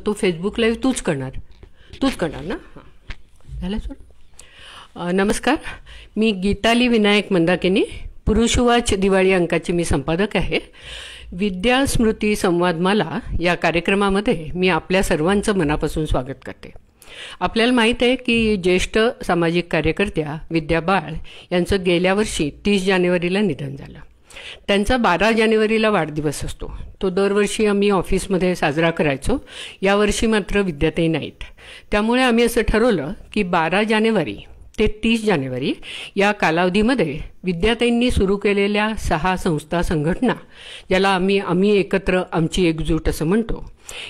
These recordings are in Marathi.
तो फेसबुक लाईव्ह तूच करणार ना? हां, झालं सर. नमस्कार, मी गीताली विनायक मंदाकिनी, पुरुषवाच दिवाळी अंकाची मी संपादक आहे. विद्या स्मृती संवादमाला या कार्यक्रमामध्ये मी आपल्या सर्वांचं मनापासून स्वागत करते. आपल्याला माहीत आहे की ज्येष्ठ सामाजिक कार्यकर्त्या विद्या बाळ यांचं गेल्या वर्षी 30 जानेवारीला निधन झालं. त्यांचा 12 जानेवारीला वाढदिवस असतो. तो दरवर्षी आम्ही ऑफिसमध्ये साजरा करायचो. यावर्षी मात्र विद्याताई नाहीत. त्यामुळे आम्ही असं ठरवलं की 12 जानेवारी ते 30 जानेवारी या कालावधीमध्ये विद्याताईंनी सुरू केलेल्या 6 संस्था संघटना, ज्याला आम्ही एकत्र आमची एकजूट असं म्हणतो,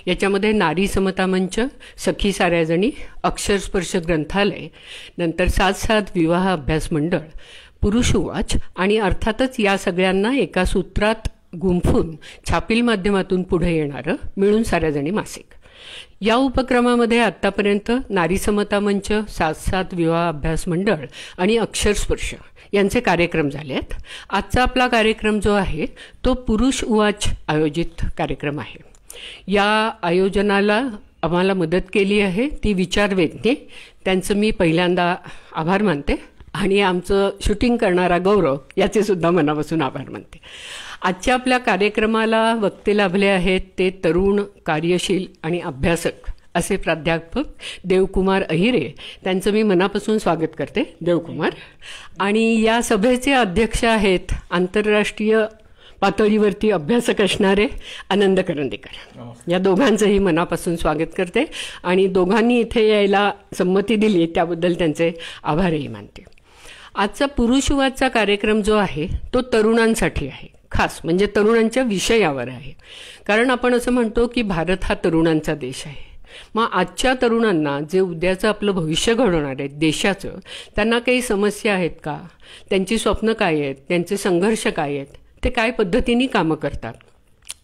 याच्यामध्ये नारी समता मंच, सखी साऱ्याजणी, अक्षरस्पर्श ग्रंथालय, नंतर 7-7 विवाह अभ्यास मंडळ, पुरुषवाच आणि अर्थातच या सगळ्यांना एका सूत्रात गुंफून छापील माध्यमातून पुढे येणारं मिळून साऱ्याजणी मासिक. या उपक्रमामध्ये आत्तापर्यंत नारी समता मंच, 7-7 विवाह अभ्यास मंडळ आणि अक्षरस्पर्श यांचे कार्यक्रम झाले आहेत. आजचा आपला कार्यक्रम जो आहे तो पुरुषवाच आयोजित कार्यक्रम आहे. या आयोजनाला आम्हाला मदत केली आहे ती विचारवेधने, त्यांचं मी पहिल्यांदा आभार मानते. आणि आमचं शूटिंग करणारा गौरव याचे सुद्धा मनापासून आभार मानते. आजच्या आपल्या कार्यक्रमाला वक्ते लाभले आहेत ते तरुण, कार्यशील आणि अभ्यासक असे प्राध्यापक देवकुमार अहिरे. त्यांचं मी मनापासून स्वागत करते, देवकुमार. आणि या सभेचे अध्यक्ष आहेत आंतरराष्ट्रीय पातळीवरती अभ्यासक असणारे आनंद करंदीकर. या दोघांचंही मनापासून स्वागत करते आणि दोघांनी इथे यायला संमती दिली त्याबद्दल त्यांचे आभारही मानते. आजचा पुरुषवादचा कार्यक्रम जो आहे तो तरुणांसाठी आहे, खास म्हणजे तरुणांच्या विषयावर आहे. कारण आपण असं म्हणतो की भारत हा तरुणांचा देश आहे. मग आजच्या तरुणांना जे उद्याचं आपलं भविष्य घडवणार आहे देशाचं, त्यांना काही समस्या आहेत का, त्यांची स्वप्न काय आहेत, त्यांचे संघर्ष काय आहेत, ते काय पद्धतीने कामं करतात,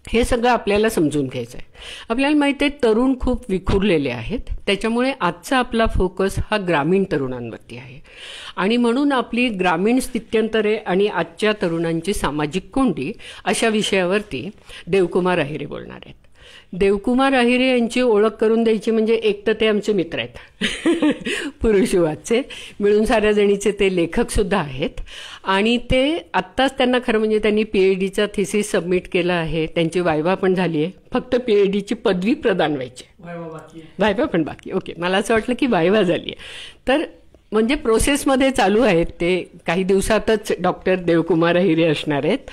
हे सगळं आपल्याला समजून घ्यायचं आहे. आपल्याला माहिती आहे तरुण खूप विखुरलेले आहेत. त्याच्यामुळे आजचा आपला फोकस हा ग्रामीण तरुणांवरती आहे. आणि म्हणून आपली ग्रामीण स्थित्यंतरे आणि आजच्या तरुणांची सामाजिक कोंडी अशा विषयावरती देवकुमार अहिरे बोलणार आहेत. देवकुमार अहिरे यांची ओळख करून द्यायची म्हणजे एक तर ते आमचे मित्र आहेत पुरुषवादचे, मिळून साऱ्याजणीचे ते लेखकसुद्धा आहेत. आणि ते आत्ताच त्यांना खरं म्हणजे त्यांनी PhDचा थिसिस सबमिट केला आहे. त्यांची वायवा पण झाली आहे. फक्त PhDची पदवी प्रदान व्हायची, वायवा पण बाकी. ओके, मला असं वाटलं की वायवा झाली आहे. तर म्हणजे प्रोसेसमध्ये चालू आहेत ते. काही दिवसातच डॉक्टर देवकुमार अहिरे असणार आहेत.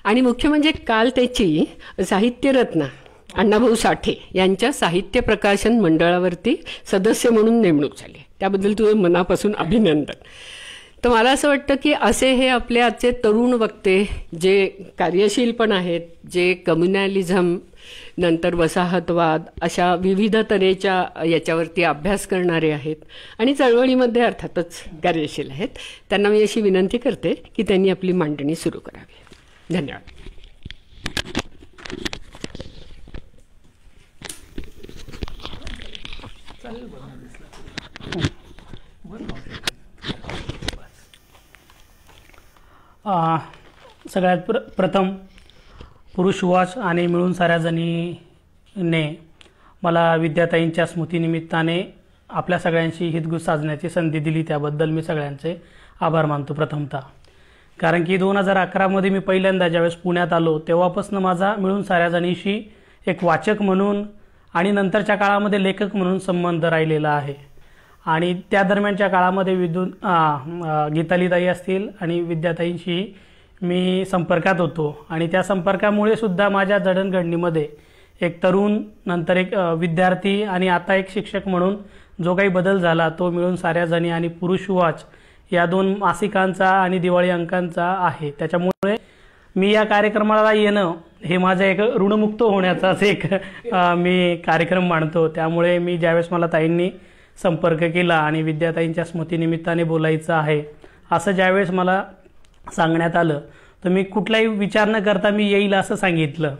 आणि मुख्य म्हणजे काल त्याची साहित्यरत्न अण्णाभाऊ साठे यांच्या साहित्य प्रकाशन मंडळावरती सदस्य म्हणून नेमणूक झाली. त्याबद्दल तुझं मनापासून अभिनंदन. तर मला असं वाटतं की असे हे आपले आजचे तरुण वक्ते जे कार्यशील पण आहेत, जे कम्युनॅलिझम नंतर वसाहतवाद अशा विविध तऱ्हेच्या याच्यावरती अभ्यास करणारे आहेत आणि चळवळीमध्ये अर्थातच कार्यशील आहेत, त्यांना मी अशी विनंती करते की त्यांनी आपली मांडणी सुरू करावी. धन्यवाद. सगळ्यात प्रथम पुरुषवाच आणि मिळून साऱ्याजणीने मला विद्याताईंच्या स्मृतीनिमित्ताने आपल्या सगळ्यांशी हितगुज साधण्याची संधी दिली, त्याबद्दल मी सगळ्यांचे आभार मानतो प्रथमतः. कारण की 2011मध्ये मी पहिल्यांदा ज्यावेळेस पुण्यात आलो तेव्हापासून माझा मिळून साऱ्याजणीशी एक वाचक म्हणून आणि नंतरच्या काळामध्ये लेखक म्हणून संबंध राहिलेला आहे. आणि त्या दरम्यानच्या काळामध्ये गीतालीताई असतील आणि विद्याताईंशी मी संपर्कात होतो. आणि त्या संपर्कामुळे सुद्धा माझ्या जडणघडणीमध्ये एक तरुण, नंतर एक विद्यार्थी आणि आता एक शिक्षक म्हणून जो काही बदल झाला तो मिळून साऱ्याजणी आणि पुरुषवाच या 2 मासिकांचा आणि दिवाळी अंकांचा आहे. त्याच्यामुळे मी या कार्यक्रमाला येणं हे माझं एक ऋणमुक्त होण्याचाच एक मी कार्यक्रम मानतो. त्यामुळे मी ज्यावेळेस मला ताईंनी संपर्क केला आणि विद्याताईंच्या स्मृतीनिमित्ताने बोलायचं आहे असं ज्यावेळेस मला सांगण्यात आलं तर मी कुठलाही विचार न करता मी येईल असं सांगितलं.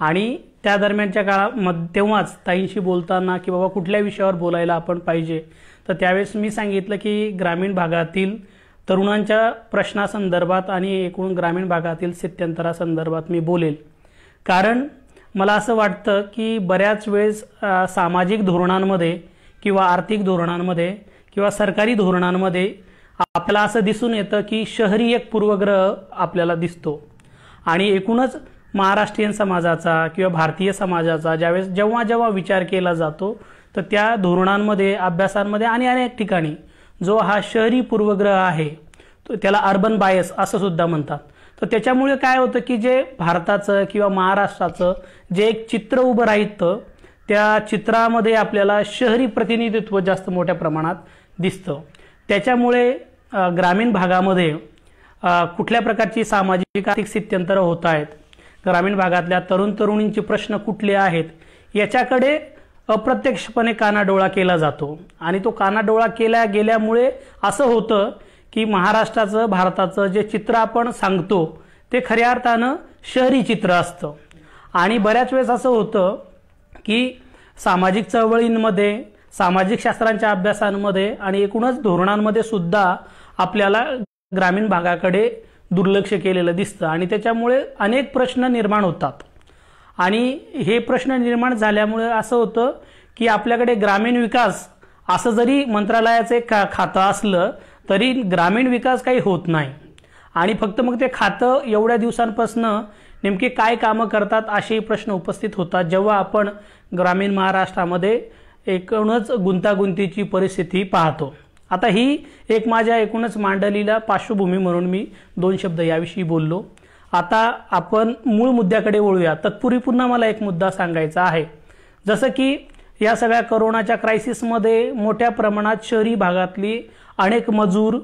आणि त्या दरम्यानच्या काळामध्ये तेव्हाच ताईंशी बोलताना की बाबा कुठल्या विषयावर बोलायला आपण पाहिजे, तर त्यावेळेस मी सांगितलं की ग्रामीण भागातील तरुणांच्या प्रश्नासंदर्भात आणि एकूण ग्रामीण भागातील स्थित्यंतरासंदर्भात मी बोलेल. कारण मला असं वाटतं की बऱ्याच वेळेस सामाजिक धोरणांमध्ये किंवा आर्थिक धोरणांमध्ये किंवा सरकारी धोरणांमध्ये आपल्याला असं दिसून येतं की शहरी एक पूर्वग्रह आपल्याला दिसतो आणि एकूणच महाराष्ट्रीयन समाजाचा किंवा भारतीय समाजाचा जेव्हा विचार केला जातो तर त्या धोरणांमध्ये, अभ्यासांमध्ये आणि अनेक ठिकाणी जो हा शहरी पूर्वग्रह आहे त्याला अर्बन बायस असं सुद्धा म्हणतात. तर त्याच्यामुळे काय होतं की जे भारताचं किंवा महाराष्ट्राचं जे एक चित्र उभं राहतं त्या चित्रामध्ये आपल्याला शहरी प्रतिनिधित्व जास्त मोठ्या प्रमाणात दिसतं. त्याच्यामुळे ग्रामीण भागामध्ये कुठल्या प्रकारची सामाजिक आर्थिक स्थित्यंतरं होत आहेत, ग्रामीण भागातल्या तरुण तरुणींचे प्रश्न कुठले आहेत याच्याकडे अप्रत्यक्षपणे कानाडोळा केला जातो आणि तो कानाडोळा केल्या गेल्यामुळे असं होतं की महाराष्ट्राचं, भारताचं जे चित्र आपण सांगतो ते खऱ्या अर्थानं शहरी चित्र असतं. आणि बऱ्याच वेळेस असं होतं की सामाजिक चळवळींमध्ये, सामाजिक शास्त्रांच्या अभ्यासांमध्ये आणि एकूणच धोरणांमध्ये सुद्धा आपल्याला ग्रामीण भागाकडे दुर्लक्ष केलेलं दिसतं आणि त्याच्यामुळे अनेक प्रश्न निर्माण होतात. आणि हे प्रश्न निर्माण झाल्यामुळे असं होतं की आपल्याकडे ग्रामीण विकास असं जरी मंत्रालयाचं एक खातं असलं तरी ग्रामीण विकास काही होत नाही आणि फक्त मग ते खातं एवढ्या दिवसांपासून नेमके काय कामं करतात असे प्रश्न उपस्थित होतात जेव्हा आपण ग्रामीण महाराष्ट्रामध्ये एकूणच गुंतागुंतीची परिस्थिती पाहतो. आता ही एक माझ्या एकूणच मांडलीला पार्श्वभूमी म्हणून मी 2 शब्द याविषयी बोललो. आता आपण मूळ मुद्द्याकडे वळूया. तत्पूर्वी पुन्हा मला एक मुद्दा सांगायचा आहे. जसं की या सगळ्या कोरोनाच्या क्रायसिसमध्ये मोठ्या प्रमाणात शहरी भागातली अनेक मजूर,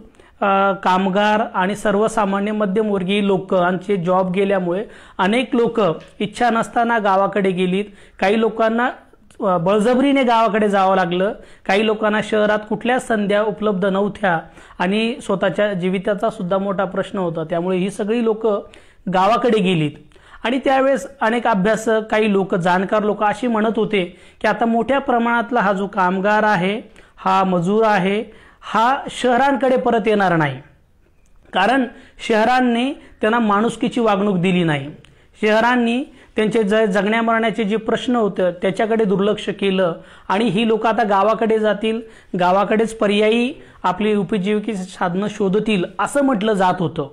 कामगार आणि सर्वसामान्य मध्यमवर्गीय लोकांचे जॉब गेल्यामुळे अनेक लोक इच्छा नसताना गावाकडे गेलीत. काही लोकांना बळजबरीने गावाकडे जावं लागलं, काही लोकांना शहरात कुठल्याच संध्या उपलब्ध नव्हत्या आणि स्वतःच्या जीविताचा सुद्धा मोठा प्रश्न होता. त्यामुळे ही सगळी लोक गावाकडे गेलीत आणि त्यावेळेस अनेक अभ्यासक, काही लोक, जाणकार लोक अशी म्हणत होते की आता मोठ्या प्रमाणातला हा जो कामगार आहे, हा मजूर आहे, हा शहरांकडे परत येणार नाही, कारण शहरांनी त्यांना माणुसकीची वागणूक दिली नाही. शहरांनी त्यांचे जगण्या मरण्याचे जे प्रश्न होते त्याच्याकडे दुर्लक्ष केलं आणि ही लोक आता गावाकडे जातील, गावाकडेच पर्यायी आपली उपजीविकेची साधनं शोधतील असं म्हटलं जात होतं.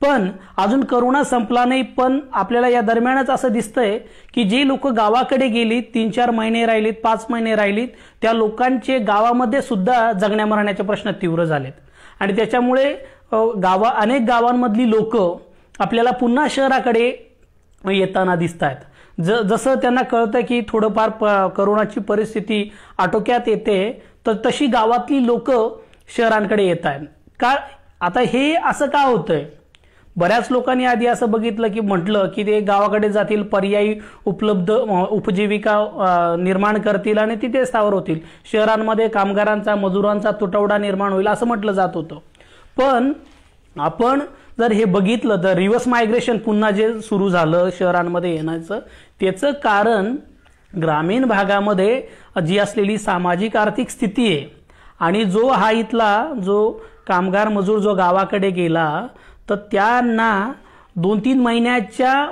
पण अजून करोना संपला नाही, पण आपल्याला या दरम्यानच असं दिसतंय की जे लोक गावाकडे गेलीत, 3-4 महिने राहिलीत, 5 महिने राहिलीत, त्या लोकांचे गावामध्ये सुद्धा जगण्या मरण्याचे प्रश्न तीव्र झालेत आणि त्याच्यामुळे अनेक गावांमधली लोक आपल्याला पुन्हा शहराकडे येताना दिसत आहेत. जसं त्यांना कळतं की थोडंफार करोनाची परिस्थिती आटोक्यात येते तर तशी गावातली लोक शहरांकडे येत आहेत. का आता हे असं का होतंय? बऱ्याच लोकांनी आधी असं बघितलं की म्हटलं की ते गावाकडे जातील, पर्यायी उपलब्ध उपजीविका निर्माण करतील आणि तिथे स्थावर होतील, शहरांमध्ये कामगारांचा, मजुरांचा तुटवडा निर्माण होईल असं म्हटलं जात होतं. पण आपण जर हे बघितलं तर रिव्हर्स मायग्रेशन पुन्हा जे सुरू झालं शहरांमध्ये येण्याचं, त्याचं कारण ग्रामीण भागामध्ये जी असलेली सामाजिक आर्थिक स्थिती आहे आणि जो हा इथला जो कामगार मजूर जो गावाकडे गेला तर त्यांना 2-3 महिन्याच्या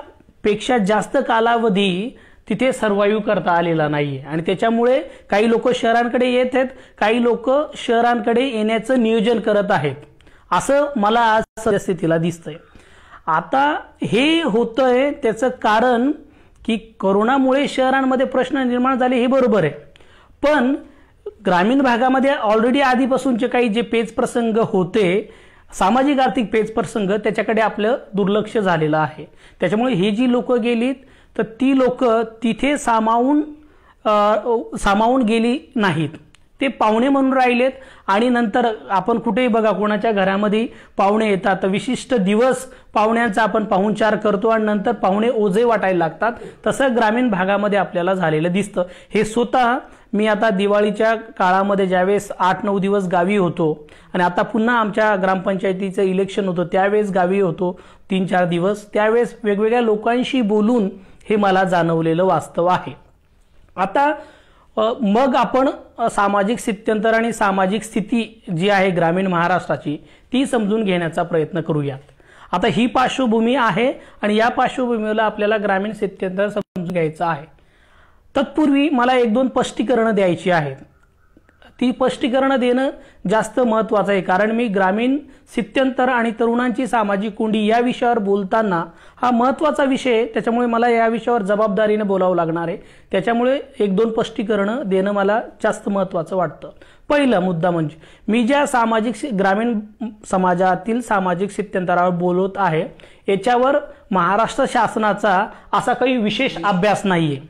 पेक्षा जास्त कालावधी तिथे सर्वाइव्ह करता आलेला नाहीये आणि त्याच्यामुळे काही लोक शहरांकडे येत आहेत, काही लोक शहरांकडे येण्याचं नियोजन करत आहेत असं मला आज सद्यस्थितीला दिसतंय. आता हे होतंय त्याचं कारण की कोरोनामुळे शहरांमध्ये प्रश्न निर्माण झाले हे बरोबर आहे, पण ग्रामीण भागामध्ये ऑलरेडी आधीपासूनचे काही जे पेच प्रसंग होते, सामाजिक आर्थिक पेच प्रसंग, त्याच्याकडे आपलं दुर्लक्ष झालेलं आहे. त्याच्यामुळे ही जी लोक गेलीत तर ती लोक तिथे सामावून गेली नाहीत, ते पाहुणे म्हणून राहिलेत. आणि नंतर आपण कुठेही बघा कोणाच्या घरामध्ये पाहुणे येतात तर विशिष्ट दिवस पाहुण्यांचा आपण पाहुणचार करतो आणि नंतर पाहुणे ओझे वाटायला लागतात. तसं ग्रामीण भागामध्ये आपल्याला झालेलं दिसतं. हे स्वतः मी आता दिवाळीच्या काळामध्ये ज्यावेळेस 8-9 दिवस गावी होतो आणि आता पुन्हा आमच्या ग्रामपंचायतीचं इलेक्शन होतं त्यावेळेस गावी होतो 3-4 दिवस, त्यावेळेस वेगवेगळ्या लोकांशी बोलून हे मला जाणवलेलं वास्तव आहे. आता मग आपण सामाजिक स्थित्यंतर आणि सामाजिक स्थिती जी आहे ग्रामीण महाराष्ट्राची ती समजून घेण्याचा प्रयत्न करूयात. आता ही पार्श्वभूमी आहे आणि या पार्श्वभूमीला आपल्याला ग्रामीण स्थित्यंतर समजून समजून घ्यायचं आहे. तत्पूर्वी मला 1-2 स्पष्टीकरणं द्यायची आहेत. ती स्पष्टीकरणं देणं जास्त महत्त्वाचं आहे, कारण मी ग्रामीण स्थित्यंतर आणि तरुणांची सामाजिक कोंडी या विषयावर बोलताना हा महत्त्वाचा विषय आहे, त्याच्यामुळे मला या विषयावर जबाबदारीने बोलावं लागणार आहे. त्याच्यामुळे 1-2 स्पष्टीकरणं देणं मला जास्त महत्त्वाचं वाटतं. पहिला मुद्दा म्हणजे मी ज्या ग्रामीण समाजातील सामाजिक स्थित्यंतरावर बोलत आहे याच्यावर महाराष्ट्र शासनाचा असा काही विशेष अभ्यास नाहीये.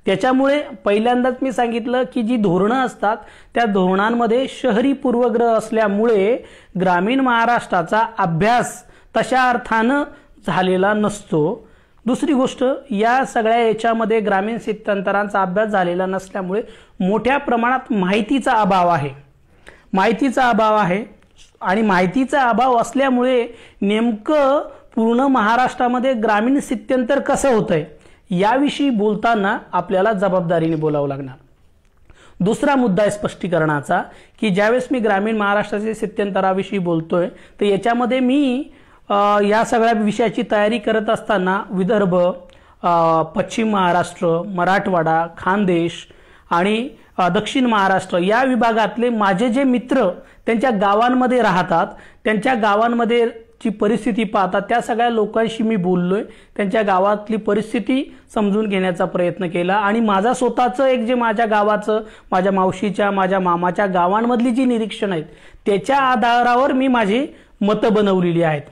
त्याच्यामुळे पहिल्यांदाच मी सांगितलं की जी धोरणं असतात त्या धोरणांमध्ये शहरी पूर्वग्रह असल्यामुळे ग्रामीण महाराष्ट्राचा अभ्यास तशा अर्थानं झालेला नसतो. दुसरी गोष्ट, या सगळ्या याच्यामध्ये ग्रामीण स्थित्यंतरांचा अभ्यास झालेला नसल्यामुळे मोठ्या प्रमाणात माहितीचा अभाव आहे. आणि माहितीचा अभाव असल्यामुळे नेमकं पूर्ण महाराष्ट्रामध्ये ग्रामीण स्थित्यंतर कसं होतंय याविषयी बोलताना आपल्याला जबाबदारीने बोलावं लागणार. दुसरा मुद्दा आहे स्पष्टीकरणाचा, की ज्यावेळेस मी ग्रामीण महाराष्ट्राच्या स्थित्यंतराविषयी बोलतोय तर याच्यामध्ये मी या सगळ्या विषयाची तयारी करत असताना विदर्भ, पश्चिम महाराष्ट्र, मराठवाडा, खानदेश आणि दक्षिण महाराष्ट्र या विभागातले माझे जे मित्र त्यांच्या गावांमध्ये राहतात, त्यांच्या गावांमध्ये ची परिस्थिती पाहता त्या सगळ्या लोकांशी मी बोललोय, त्यांच्या गावातली परिस्थिती समजून घेण्याचा प्रयत्न केला आणि माझा स्वतःचं एक जे माझ्या गावाचं, माझ्या मावशीच्या, माझ्या मामाच्या गावांमधली जी निरीक्षण आहेत त्याच्या आधारावर मी माझी मतं बनवलेली आहेत.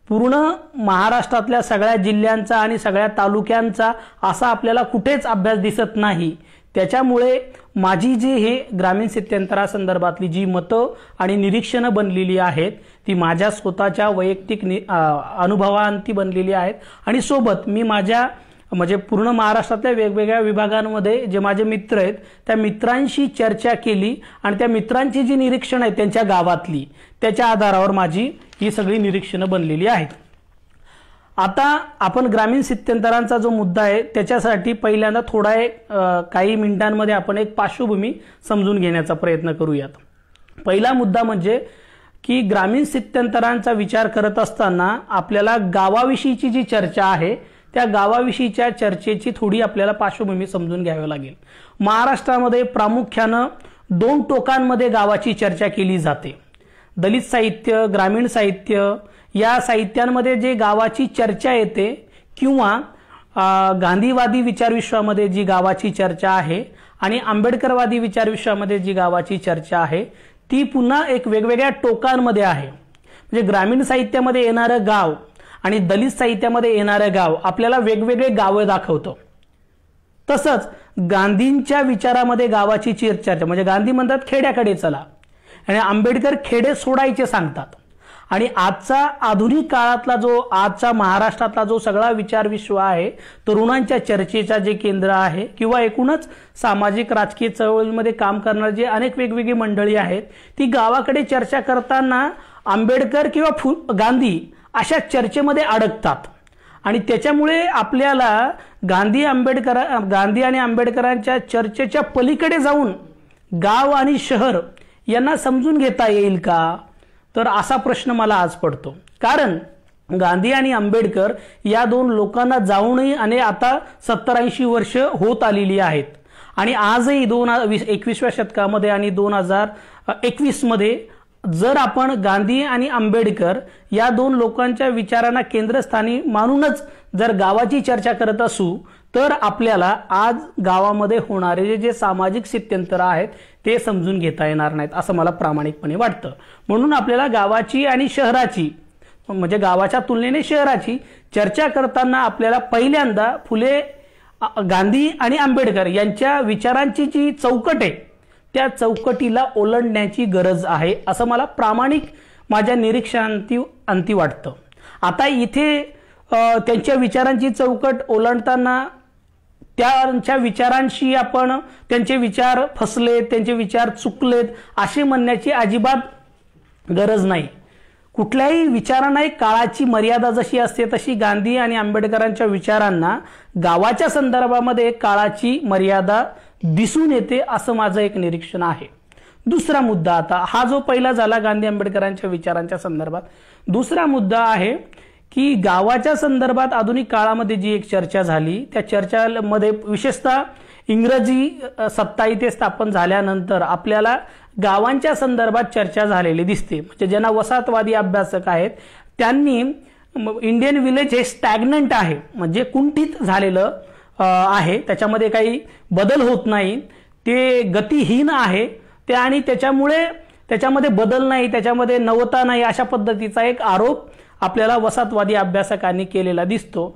पूर्ण महाराष्ट्रातल्या सगळ्या जिल्ह्यांचा आणि सगळ्या तालुक्यांचा असा आपल्याला कुठेच अभ्यास दिसत नाही. त्याच्यामुळे माझी जी हे ग्रामीण स्थित्यंतरासंदर्भातली जी मतं आणि निरीक्षणं बनलेली आहेत ती माझ्या स्वतःच्या वैयक्तिक अनुभवांती बनलेली आहेत आणि सोबत मी माझ्या म्हणजे पूर्ण महाराष्ट्रातल्या वेगवेगळ्या विभागांमध्ये जे माझे मित्र आहेत त्या मित्रांशी चर्चा केली आणि त्या मित्रांची जी निरीक्षणं आहेत त्यांच्या गावातली त्याच्या आधारावर माझी ही सगळी निरीक्षणं बनलेली आहेत. आता आपण ग्रामीण स्थित्यंतरांचा जो मुद्दा आहे त्याच्यासाठी पहिल्यांदा काही मिनिटांमध्ये आपण एक पार्श्वभूमी समजून घेण्याचा प्रयत्न करूयात. पहिला मुद्दा म्हणजे की ग्रामीण स्थित्यंतरांचा विचार करत असताना आपल्याला गावाविषयीची जी चर्चा आहे त्या गावाविषयीच्या चर्चेची थोडी आपल्याला पार्श्वभूमी समजून घ्यावी लागेल. महाराष्ट्रामध्ये प्रामुख्यानं 2 टोकांमध्ये गावाची चर्चा केली जाते. दलित साहित्य, ग्रामीण साहित्य या साहित्यांमध्ये जे गावाची चर्चा येते किंवा गांधीवादी विचारविश्वामध्ये जी गावाची चर्चा आहे आणि आंबेडकरवादी विचारविश्वामध्ये जी गावाची चर्चा आहे ती पुन्हा एक वेगवेगळ्या टोकांमध्ये आहे. म्हणजे ग्रामीण साहित्यामध्ये येणारं गाव आणि दलित साहित्यामध्ये येणारं गाव आपल्याला वेगवेगळे गावं दाखवतं. तसंच गांधींच्या विचारामध्ये गावाची चर्चा म्हणजे गांधी म्हणतात खेड्याकडे चला आणि आंबेडकर खेडे सोडायचे सांगतात. आणि आजचा आधुनिक काळातला आजचा महाराष्ट्रातला जो सगळा विचारविश्व आहे, तरुणांच्या चर्चेचा जे केंद्र आहे किंवा एकूणच सामाजिक राजकीय चळवळीमध्ये काम करणारी जी अनेक वेगवेगळी मंडळी आहेत ती गावाकडे चर्चा करताना आंबेडकर किंवा गांधी अशा चर्चेमध्ये अडकतात आणि त्याच्यामुळे आपल्याला गांधी आणि आंबेडकरांच्या चर्चेच्या पलीकडे जाऊन गाव आणि शहर यांना समजून घेता येईल का, तर असा प्रश्न मला आज पडतो. कारण गांधी आणि आंबेडकर या 2 लोकांना जाऊनही आणि आता 70-80 वर्ष होत आलेली आहेत आणि आजही 21व्या शतकामध्ये आणि 2021 मध्ये जर आपण गांधी आणि आंबेडकर या 2 लोकांच्या विचारांना केंद्रस्थानी मानूनच जर गावाची चर्चा करत असू तर आपल्याला आज गावामध्ये होणारे जे सामाजिक स्थित्यंतर आहेत ते समजून घेता येणार नाहीत असं मला प्रामाणिकपणे वाटतं. म्हणून आपल्याला गावाची आणि शहराची म्हणजे गावाच्या तुलनेने शहराची चर्चा करताना आपल्याला पहिल्यांदा फुले, गांधी आणि आंबेडकर यांच्या विचारांची जी चौकट आहे त्या चौकटीला ओलांडण्याची गरज आहे असं मला प्रामाणिक माझ्या निरीक्षणांती वाटतं. आता इथे त्यांच्या विचारांची चौकट ओलांडताना त्यांच्या विचारांशी आपण त्यांचे विचार फसलेत, त्यांचे विचार चुकलेत असे म्हणण्याची अजिबात गरज नाही. कुठल्याही विचारांना एक काळाची मर्यादा जशी असते तशी गांधी आणि आंबेडकरांच्या विचारांना गावाच्या संदर्भामध्ये काळाची मर्यादा दिसून येते असं माझं एक निरीक्षण आहे. दुसरा मुद्दा, आता हा जो पहिला झाला गांधी आंबेडकरांच्या विचारांच्या संदर्भात, दुसरा मुद्दा आहे की गावाच्या संदर्भात आधुनिक काळामध्ये जी एक चर्चा झाली त्या चर्चामध्ये विशेषतः इंग्रजी सत्ता इथे स्थापन झाल्यानंतर आपल्याला गावांच्या संदर्भात चर्चा झालेली दिसते. म्हणजे ज्यांना वसाहतवादी अभ्यासक आहेत त्यांनी इंडियन विलेज हे स्टॅग्नंट आहे, म्हणजे कुंठित झालेलं आहे, त्याच्यामध्ये काही बदल होत नाही, ते गतिहीन आहे ते, आणि त्याच्यामध्ये बदल नाही, त्याच्यामध्ये नवता नाही, अशा पद्धतीचा एक आरोप आपल्याला वसाहतवादी अभ्यासकांनी केलेला दिसतो.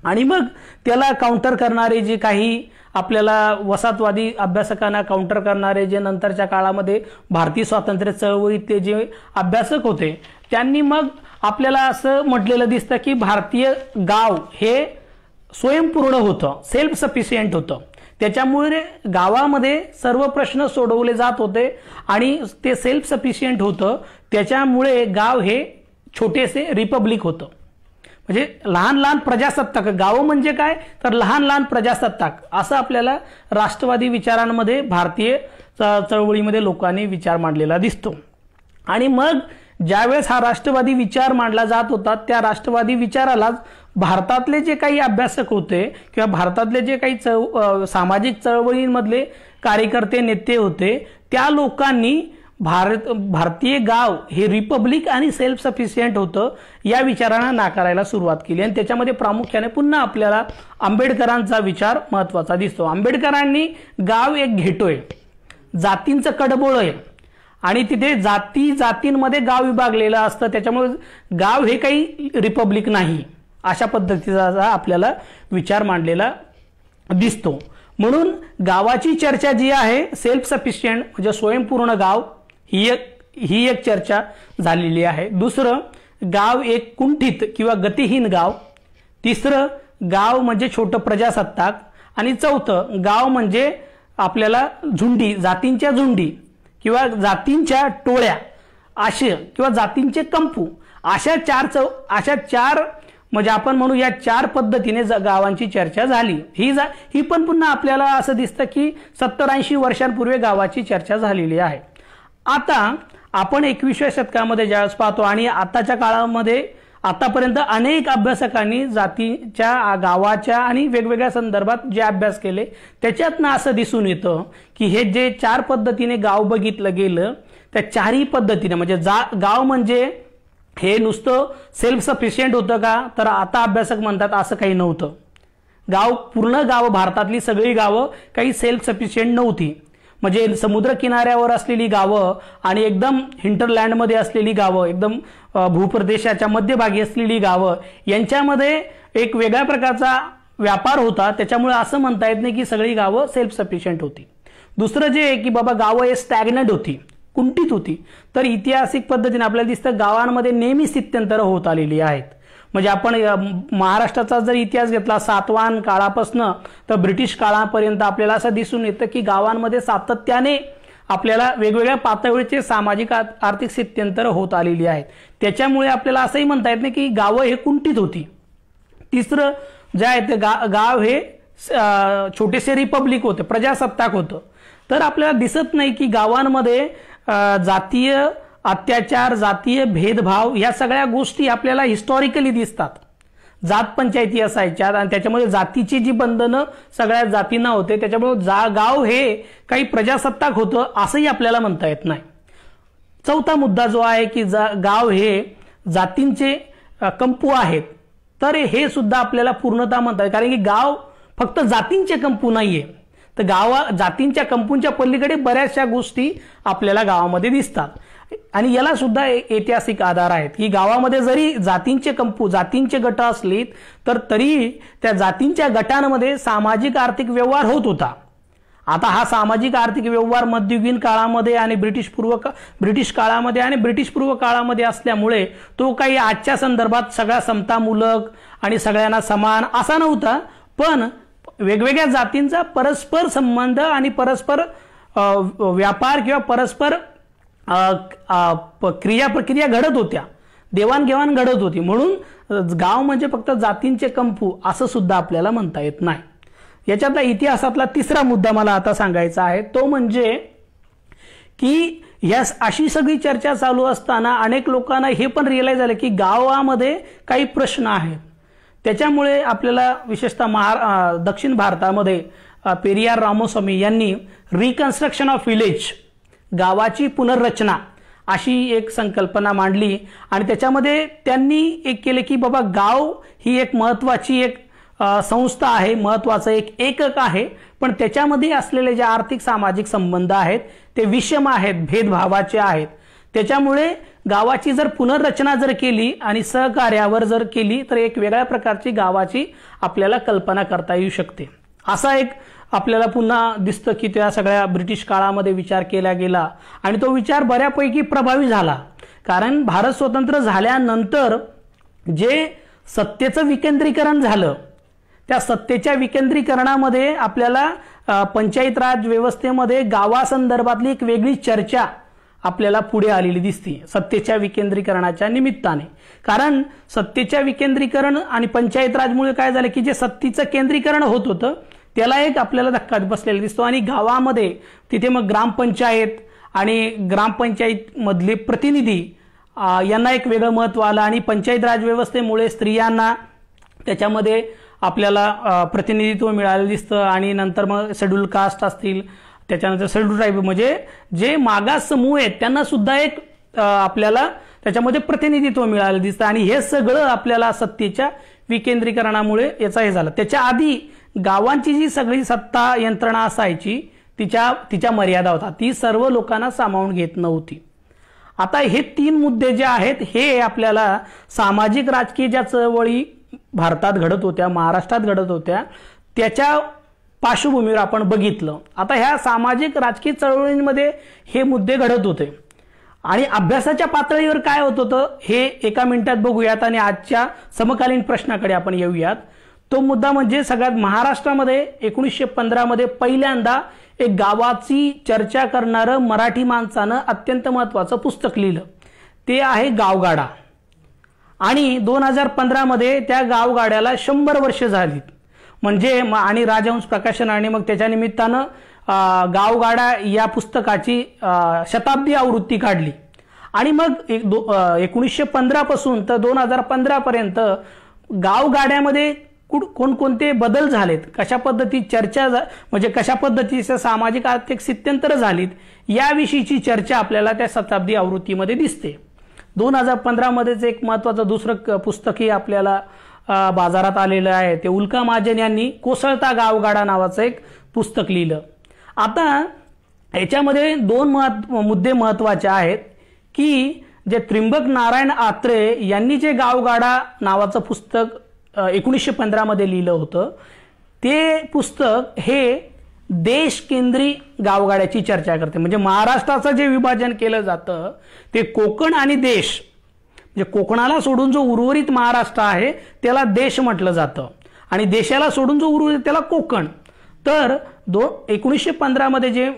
आणि मग त्याला काउंटर करणारे जे काही आपल्याला वसाहतवादी अभ्यासकांना काउंटर करणारे जे नंतरच्या काळामध्ये भारतीय स्वातंत्र्य चळवळीतले जे अभ्यासक होते त्यांनी मग आपल्याला असं म्हटलेलं दिसतं की भारतीय गाव हे स्वयंपूर्ण होतं, सेल्फ सफिशियंट होतं, त्याच्यामुळे गावामध्ये सर्व प्रश्न सोडवले जात होते आणि ते सेल्फ सफिशियंट होतं, त्याच्यामुळे गाव हे छोटेसे रिपब्लिक होतं. म्हणजे लहान लहान प्रजासत्ताक, गाव म्हणजे काय तर लहान लहान प्रजासत्ताक, असं आपल्याला राष्ट्रवादी विचारांमध्ये भारतीय चळवळीमध्ये लोकांनी विचार मांडलेला दिसतो. आणि मग ज्यावेळेस हा राष्ट्रवादी विचार मांडला जात होता त्या राष्ट्रवादी विचाराला भारतातले जे काही अभ्यासक होते किंवा भारतातले जे काही सामाजिक चळवळींमधले कार्यकर्ते नेते होते त्या लोकांनी भारतीय गाव हे रिपब्लिक आणि सेल्फ सफिशियंट होतं या विचारांना नाकारायला सुरुवात केली. आणि त्याच्यामध्ये प्रामुख्याने पुन्हा आपल्याला आंबेडकरांचा विचार महत्वाचा दिसतो. आंबेडकरांनी गाव एक घेतोय, जातींचं कडबोळ आहे आणि तिथे जातींमध्ये गाव विभागलेलं असतं, त्याच्यामुळे गाव हे काही रिपब्लिक नाही, अशा पद्धतीचा आपल्याला विचार मांडलेला दिसतो. म्हणून गावाची चर्चा जी आहे सेल्फ सफिशियंट म्हणजे स्वयंपूर्ण गाव ही एक चर्चा झालेली आहे. दुसरं, गाव एक कुंठित किंवा गतिहीन गाव. तिसरं, गाव म्हणजे छोटं प्रजासत्ताक. आणि चौथं, गाव म्हणजे आपल्याला झुंडी, जातींच्या झुंडी किंवा जातींच्या टोळ्या असे किंवा जातींचे कंपू, अशा चार म्हणजे आपण म्हणू या चार पद्धतीने गावांची चर्चा झाली. ही पण पुन्हा आपल्याला असं दिसतं की 70-80 वर्षांपूर्वी गावाची चर्चा झालेली आहे. आता आपण 21व्या शतकामध्ये ज्यावेळेस पाहतो आणि आताच्या काळामध्ये आतापर्यंत अनेक अभ्यासकांनी जातीच्या, गावाच्या आणि वेगवेगळ्या संदर्भात जे अभ्यास केले त्याच्यातनं असं दिसून येतं की हे जे चार पद्धतीने गाव बघितलं गेलं त्या चारही पद्धतीने म्हणजे गाव म्हणजे हे नुसतं सेल्फ सफिशियंट होतं का तर आता अभ्यासक म्हणतात असं काही नव्हतं. पूर्ण गाव, भारतातली सगळी गावं काही सेल्फ सफिशियंट नव्हती. म्हणजे समुद्र किनाऱ्यावर असलेली गावं आणि एकदम हिंटरलँडमध्ये असलेली गावं, एकदम भूप्रदेशाच्या मध्यभागी असलेली गावं यांच्यामध्ये एक वेगळ्या प्रकारचा व्यापार होता, त्याच्यामुळे असं म्हणता येत नाही की सगळी गावं सेल्फ सफिशियंट होती. दुसरं जे आहे की बाबा गावं हे स्टॅग्नंट होती, कुंठित होती. तर ऐतिहासिक पद्धतीने आपल्याला दिसतं गावांमध्ये नेहमी स्थित्यंतर होत आलेली आहेत. म्हणजे आपण महाराष्ट्राचा जर इतिहास घेतला सातवाहन काळापासून तर ब्रिटिश काळापर्यंत आपल्याला असं दिसून येतं की गावांमध्ये सातत्याने आपल्याला वेगवेगळ्या पातळीचे सामाजिक आर्थिक स्थित्यंतर होत आलेली आहेत. त्याच्यामुळे आपल्याला असंही म्हणता येत नाही की गावं हे कुंठित होती. तिसरं जे आहे ते गाव हे छोटेसे रिपब्लिक होते, प्रजासत्ताक होतं. तर आपल्याला दिसत नाही की गावांमध्ये जातीय अत्याचार, जातीय भेदभाव या सगळ्या गोष्टी आपल्याला हिस्टॉरिकली दिसतात. जात पंचायती असायच्या आणि त्याच्यामध्ये जातीची जी बंधनं सगळ्या जातींना होते, त्याच्यामुळे गाव हे काही प्रजासत्ताक होतं असंही आपल्याला म्हणता येत नाही. चौथा मुद्दा जो आहे की गाव हे जातींचे कंपू आहेत, तर हे सुद्धा आपल्याला पूर्णतः म्हणता येईल, कारण की गाव फक्त जातींचे कंपू नाहीये, तर जातींच्या कंपूंच्या पलीकडे बऱ्याचशा गोष्टी आपल्याला गावामध्ये दिसतात. आणि याला सुद्धा ऐतिहासिक आधार आहेत की गावामध्ये जरी जातींचे कंपू, जातींचे गट असलीत तर तरी त्या जातींच्या गटांमध्ये सामाजिक आर्थिक व्यवहार होत होता. आता हा सामाजिक आर्थिक व्यवहार मध्ययुगीन काळामध्ये आणि ब्रिटिश काळामध्ये आणि ब्रिटिश पूर्व काळामध्ये असल्यामुळे तो काही आजच्या संदर्भात सगळा समतामूलक आणि सगळ्यांना समान असा नव्हता, पण वेगवेगळ्या जातींचा परस्पर संबंध आणि परस्पर व्यापार किंवा परस्पर प्रक्रिया घडत होत्या, देवाणघेवाण घडत होती. म्हणून गाव म्हणजे फक्त जातींचे कंपू असं सुद्धा आपल्याला म्हणता येत नाही. याच्यातला इतिहासातला तिसरा मुद्दा मला आता सांगायचा आहे, तो म्हणजे की या अशी सगळी चर्चा चालू असताना अनेक लोकांना हे पण रिअलाइज झालं की गावामध्ये काही प्रश्न आहेत. त्याच्यामुळे आपल्याला विशेषतः दक्षिण भारतामध्ये पेरियार रामस्वामी यांनी रिकन्स्ट्रक्शन ऑफ विलेज, गावाची पुनर्रचना अशी एक संकल्पना मांडली आणि त्याच्यामध्ये त्यांनी एक केले की बाबा गाव ही एक महत्त्वाची एक संस्था आहे, महत्त्वाचं एक एकक आहे, पण त्याच्यामध्ये असलेले जे आर्थिक सामाजिक संबंध आहेत ते विषम आहेत, भेदभावाचे आहेत. त्याच्यामुळे गावाची जर पुनर्रचना जर केली आणि सहकार्यावर जर केली तर एक वेगळ्या प्रकारची गावाची आपल्याला कल्पना करता येऊ शकते. असा एक आपल्याला पुन्हा दिसतं की त्या सगळ्या ब्रिटिश काळामध्ये विचार केला गेला आणि तो विचार बऱ्यापैकी प्रभावी झाला. कारण भारत स्वतंत्र झाल्यानंतर जे सत्तेचं विकेंद्रीकरण झालं, त्या सत्तेच्या विकेंद्रीकरणामध्ये आपल्याला पंचायत राज व्यवस्थेमध्ये गावासंदर्भातली एक वेगळी चर्चा आपल्याला पुढे आलेली दिसते सत्तेच्या विकेंद्रीकरणाच्या निमित्ताने. कारण सत्तेच्या विकेंद्रीकरण आणि पंचायत राजमुळे काय झालं की जे सत्तेचं केंद्रीकरण होत होतं त्याला एक आपल्याला धक्का बसलेला दिसतो आणि गावामध्ये तिथे मग ग्रामपंचायत आणि ग्रामपंचायत मधले प्रतिनिधी यांना एक वेगळं महत्त्व आलं आणि पंचायत राज व्यवस्थेमुळे स्त्रियांना त्याच्यामध्ये आपल्याला प्रतिनिधित्व मिळालं दिसतं आणि नंतर मग शेड्यूल कास्ट असतील, त्याच्यानंतर शेड्यूल ट्राईब म्हणजे जे मागास समूह आहेत त्यांना सुद्धा एक आपल्याला त्याच्यामध्ये प्रतिनिधित्व मिळालं दिसतं आणि हे सगळं आपल्याला सत्तेच्या विकेंद्रीकरणामुळे याचा हे झालं. त्याच्या आधी गावांची जी सगळी सत्ता यंत्रणा असायची तिच्या मर्यादा होता, ती सर्व लोकांना सामावून घेत नव्हती. आता हे 3 मुद्दे जे आहेत हे आपल्याला सामाजिक राजकीय ज्या चळवळी भारतात घडत होत्या, महाराष्ट्रात घडत होत्या, त्याच्या पार्श्वभूमीवर आपण बघितलं. आता ह्या सामाजिक राजकीय चळवळींमध्ये हे मुद्दे घडत होते आणि अभ्यासाच्या पातळीवर काय होत होतं हे एका मिनिटात बघूयात आणि आजच्या समकालीन प्रश्नाकडे आपण येऊयात. तो मुद्दा म्हणजे सगळ्यात महाराष्ट्रामध्ये 1915 मध्ये पहिल्यांदा एक गावाची चर्चा करणारं मराठी माणसानं अत्यंत महत्त्वाचं पुस्तक लिहिलं, ते आहे गावगाडा. आणि 2015 मध्ये त्या गावगाड्याला 100 वर्ष झालीत. म्हणजे आणि राजहंस प्रकाशनाने मग त्याच्या निमित्तानं गावगाडा या पुस्तकाची शताब्दी आवृत्ती काढली आणि मग 1915 पासून तर 2015 पर्यंत गावगाड्यामध्ये कोणकोणते बदल झालेत, कशा पद्धती चर्चा म्हणजे कशा पद्धतीचे सामाजिक आर्थिक स्थित्यंतर झालीत याविषयीची चर्चा आपल्याला त्या शताब्दी आवृत्तीमध्ये दिसते. 2015 मध्येच एक महत्त्वाचं दुसरं पुस्तकही आपल्याला बाजारात आलेलं आहे, ते उल्का महाजन यांनी कोसळता गावगाडा नावाचं एक पुस्तक लिहिलं. आता याच्यामध्ये 2 मुद्दे महत्त्वाचे आहेत की जे त्र्यंबक नारायण आत्रे यांनी जे गावगाडा नावाचं पुस्तक 1915 मध्ये लिहिलं होतं, ते पुस्तक हे देश केंद्री गावगाड्याची चर्चा करते. म्हणजे महाराष्ट्राचं जे विभाजन केलं जातं ते कोकण आणि देश, म्हणजे कोकणाला सोडून जो उर्वरित महाराष्ट्र आहे त्याला देश म्हटलं जातं आणि देशाला सोडून जो उर्वरित त्याला कोकण. तर 1915 मध्ये जे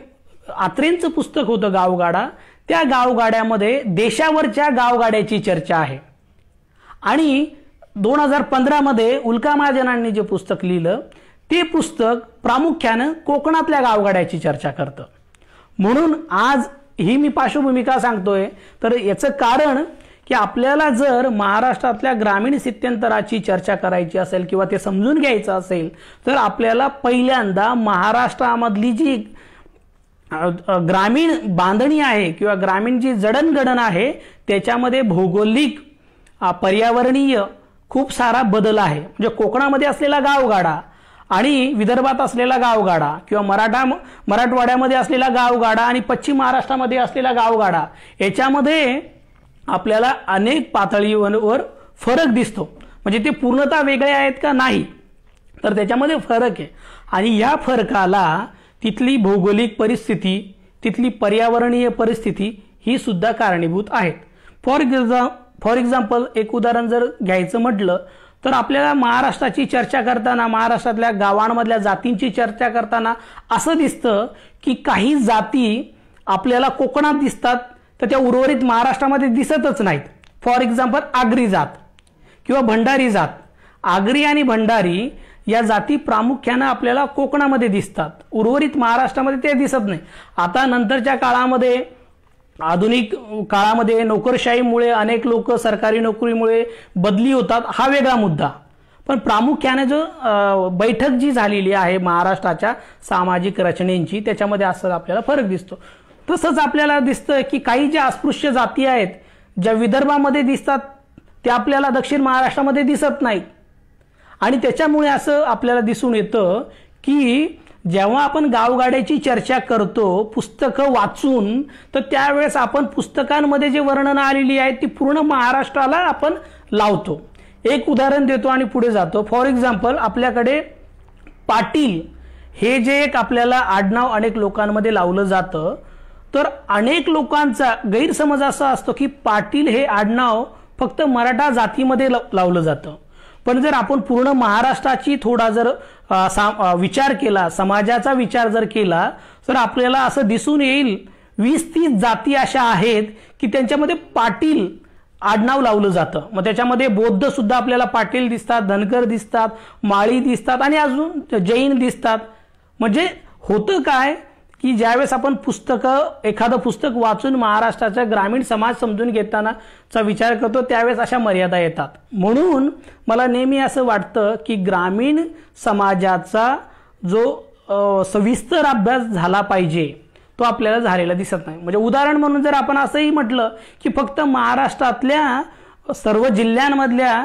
आत्रेंचं पुस्तक होतं गावगाडा, त्या गावगाड्यामध्ये देशावरच्या गावगाड्याची चर्चा आहे. आणि 2015 मध्ये उल्का महाजनांनी जे पुस्तक लिहिलं ते पुस्तक प्रामुख्यानं कोकणातल्या गावगाड्याची चर्चा करतं. म्हणून आज ही मी पार्श्वभूमिका सांगतोय तर याचं कारण की आपल्याला जर महाराष्ट्रातल्या ग्रामीण स्थित्यंतराची चर्चा करायची असेल किंवा ते समजून घ्यायचं असेल तर आपल्याला पहिल्यांदा महाराष्ट्रामधली जी ग्रामीण बांधणी आहे किंवा ग्रामीण जी जडणघडण आहे त्याच्यामध्ये भौगोलिक पर्यावरणीय खूप सारा बदल आहे. म्हणजे कोकणामध्ये असलेला गावगाडा आणि विदर्भात असलेला गावगाडा किंवा मराठवाड्यामध्ये असलेला गावगाडा आणि पश्चिम महाराष्ट्रामध्ये असलेला गावगाडा याच्यामध्ये आपल्याला अनेक पातळीवर फरक दिसतो. म्हणजे ते पूर्णतः वेगळे आहेत का नाही, तर त्याच्यामध्ये फरक आहे आणि या फरकाला तिथली भौगोलिक परिस्थिती, तिथली पर्यावरणीय परिस्थिती ही सुद्धा कारणीभूत आहेत. फॉर एक्झाम्पल एक उदाहरण जर घ्यायचं म्हटलं तर आपल्याला महाराष्ट्राची चर्चा करताना, महाराष्ट्रातल्या गावांमधल्या जातींची चर्चा करताना असं दिसतं की काही जाती आपल्याला कोकणात दिसतात तर त्या उर्वरित महाराष्ट्रामध्ये दिसतच नाहीत. फॉर एक्झाम्पल आगरी जात किंवा भंडारी जात. आगरी आणि भंडारी या जाती प्रामुख्यानं आपल्याला कोकणामध्ये दिसतात, उर्वरित महाराष्ट्रामध्ये ते दिसत नाही. आता नंतरच्या काळामध्ये आधुनिक काळामध्ये नोकरशाहीमुळे अनेक लोक सरकारी नोकरीमुळे बदली होतात, हा वेगळा मुद्दा. पण प्रामुख्याने जो बैठक जी झालेली आहे महाराष्ट्राच्या सामाजिक रचनेची, त्याच्यामध्ये असं आपल्याला फरक दिसतो. तसंच आपल्याला दिसतं की काही ज्या अस्पृश्य जाती आहेत, ज्या विदर्भामध्ये दिसतात त्या आपल्याला दक्षिण महाराष्ट्रामध्ये दिसत नाहीत. आणि त्याच्यामुळे असं आपल्याला दिसून येतं की जेव्हा आपण गावगाड्याची चर्चा करतो पुस्तकं वाचून, तर त्यावेळेस आपण पुस्तकांमध्ये जे वर्णन आलेली आहेत ती पूर्ण महाराष्ट्राला आपण लावतो. एक उदाहरण देतो आणि पुढे जातो. फॉर एक्झाम्पल, आपल्याकडे पाटील हे जे एक आपल्याला आडनाव अनेक लोकांमध्ये लावलं जातं, तर अनेक लोकांचा गैरसमज असा असतो की पाटील हे आडनाव फक्त मराठा जातीमध्ये लावलं जातं. पण जर आपण पूर्ण महाराष्ट्राची थोडा जर विचार केला, समाजाचा विचार जर केला, तर आपल्याला असं दिसून येईल 20-30 जाती अशा आहेत की त्यांच्यामध्ये पाटील आडनाव लावलं जातं. मग त्याच्यामध्ये बौद्ध सुद्धा आपल्याला पाटील दिसतात, धनगर दिसतात, माळी दिसतात आणि अजून जैन दिसतात. म्हणजे होतं काय की ज्यावेळेस आपण एखादं पुस्तक वाचून महाराष्ट्राचा ग्रामीण समाज समजून घेतानाचा विचार करतो, त्यावेळेस अशा मर्यादा येतात. म्हणून मला नेहमी असं वाटतं की ग्रामीण समाजाचा जो सविस्तर अभ्यास झाला पाहिजे तो आपल्याला झालेला दिसत नाही. म्हणजे उदाहरण म्हणून जर आपण असंही म्हटलं की फक्त महाराष्ट्रातल्या सर्व जिल्ह्यांमधल्या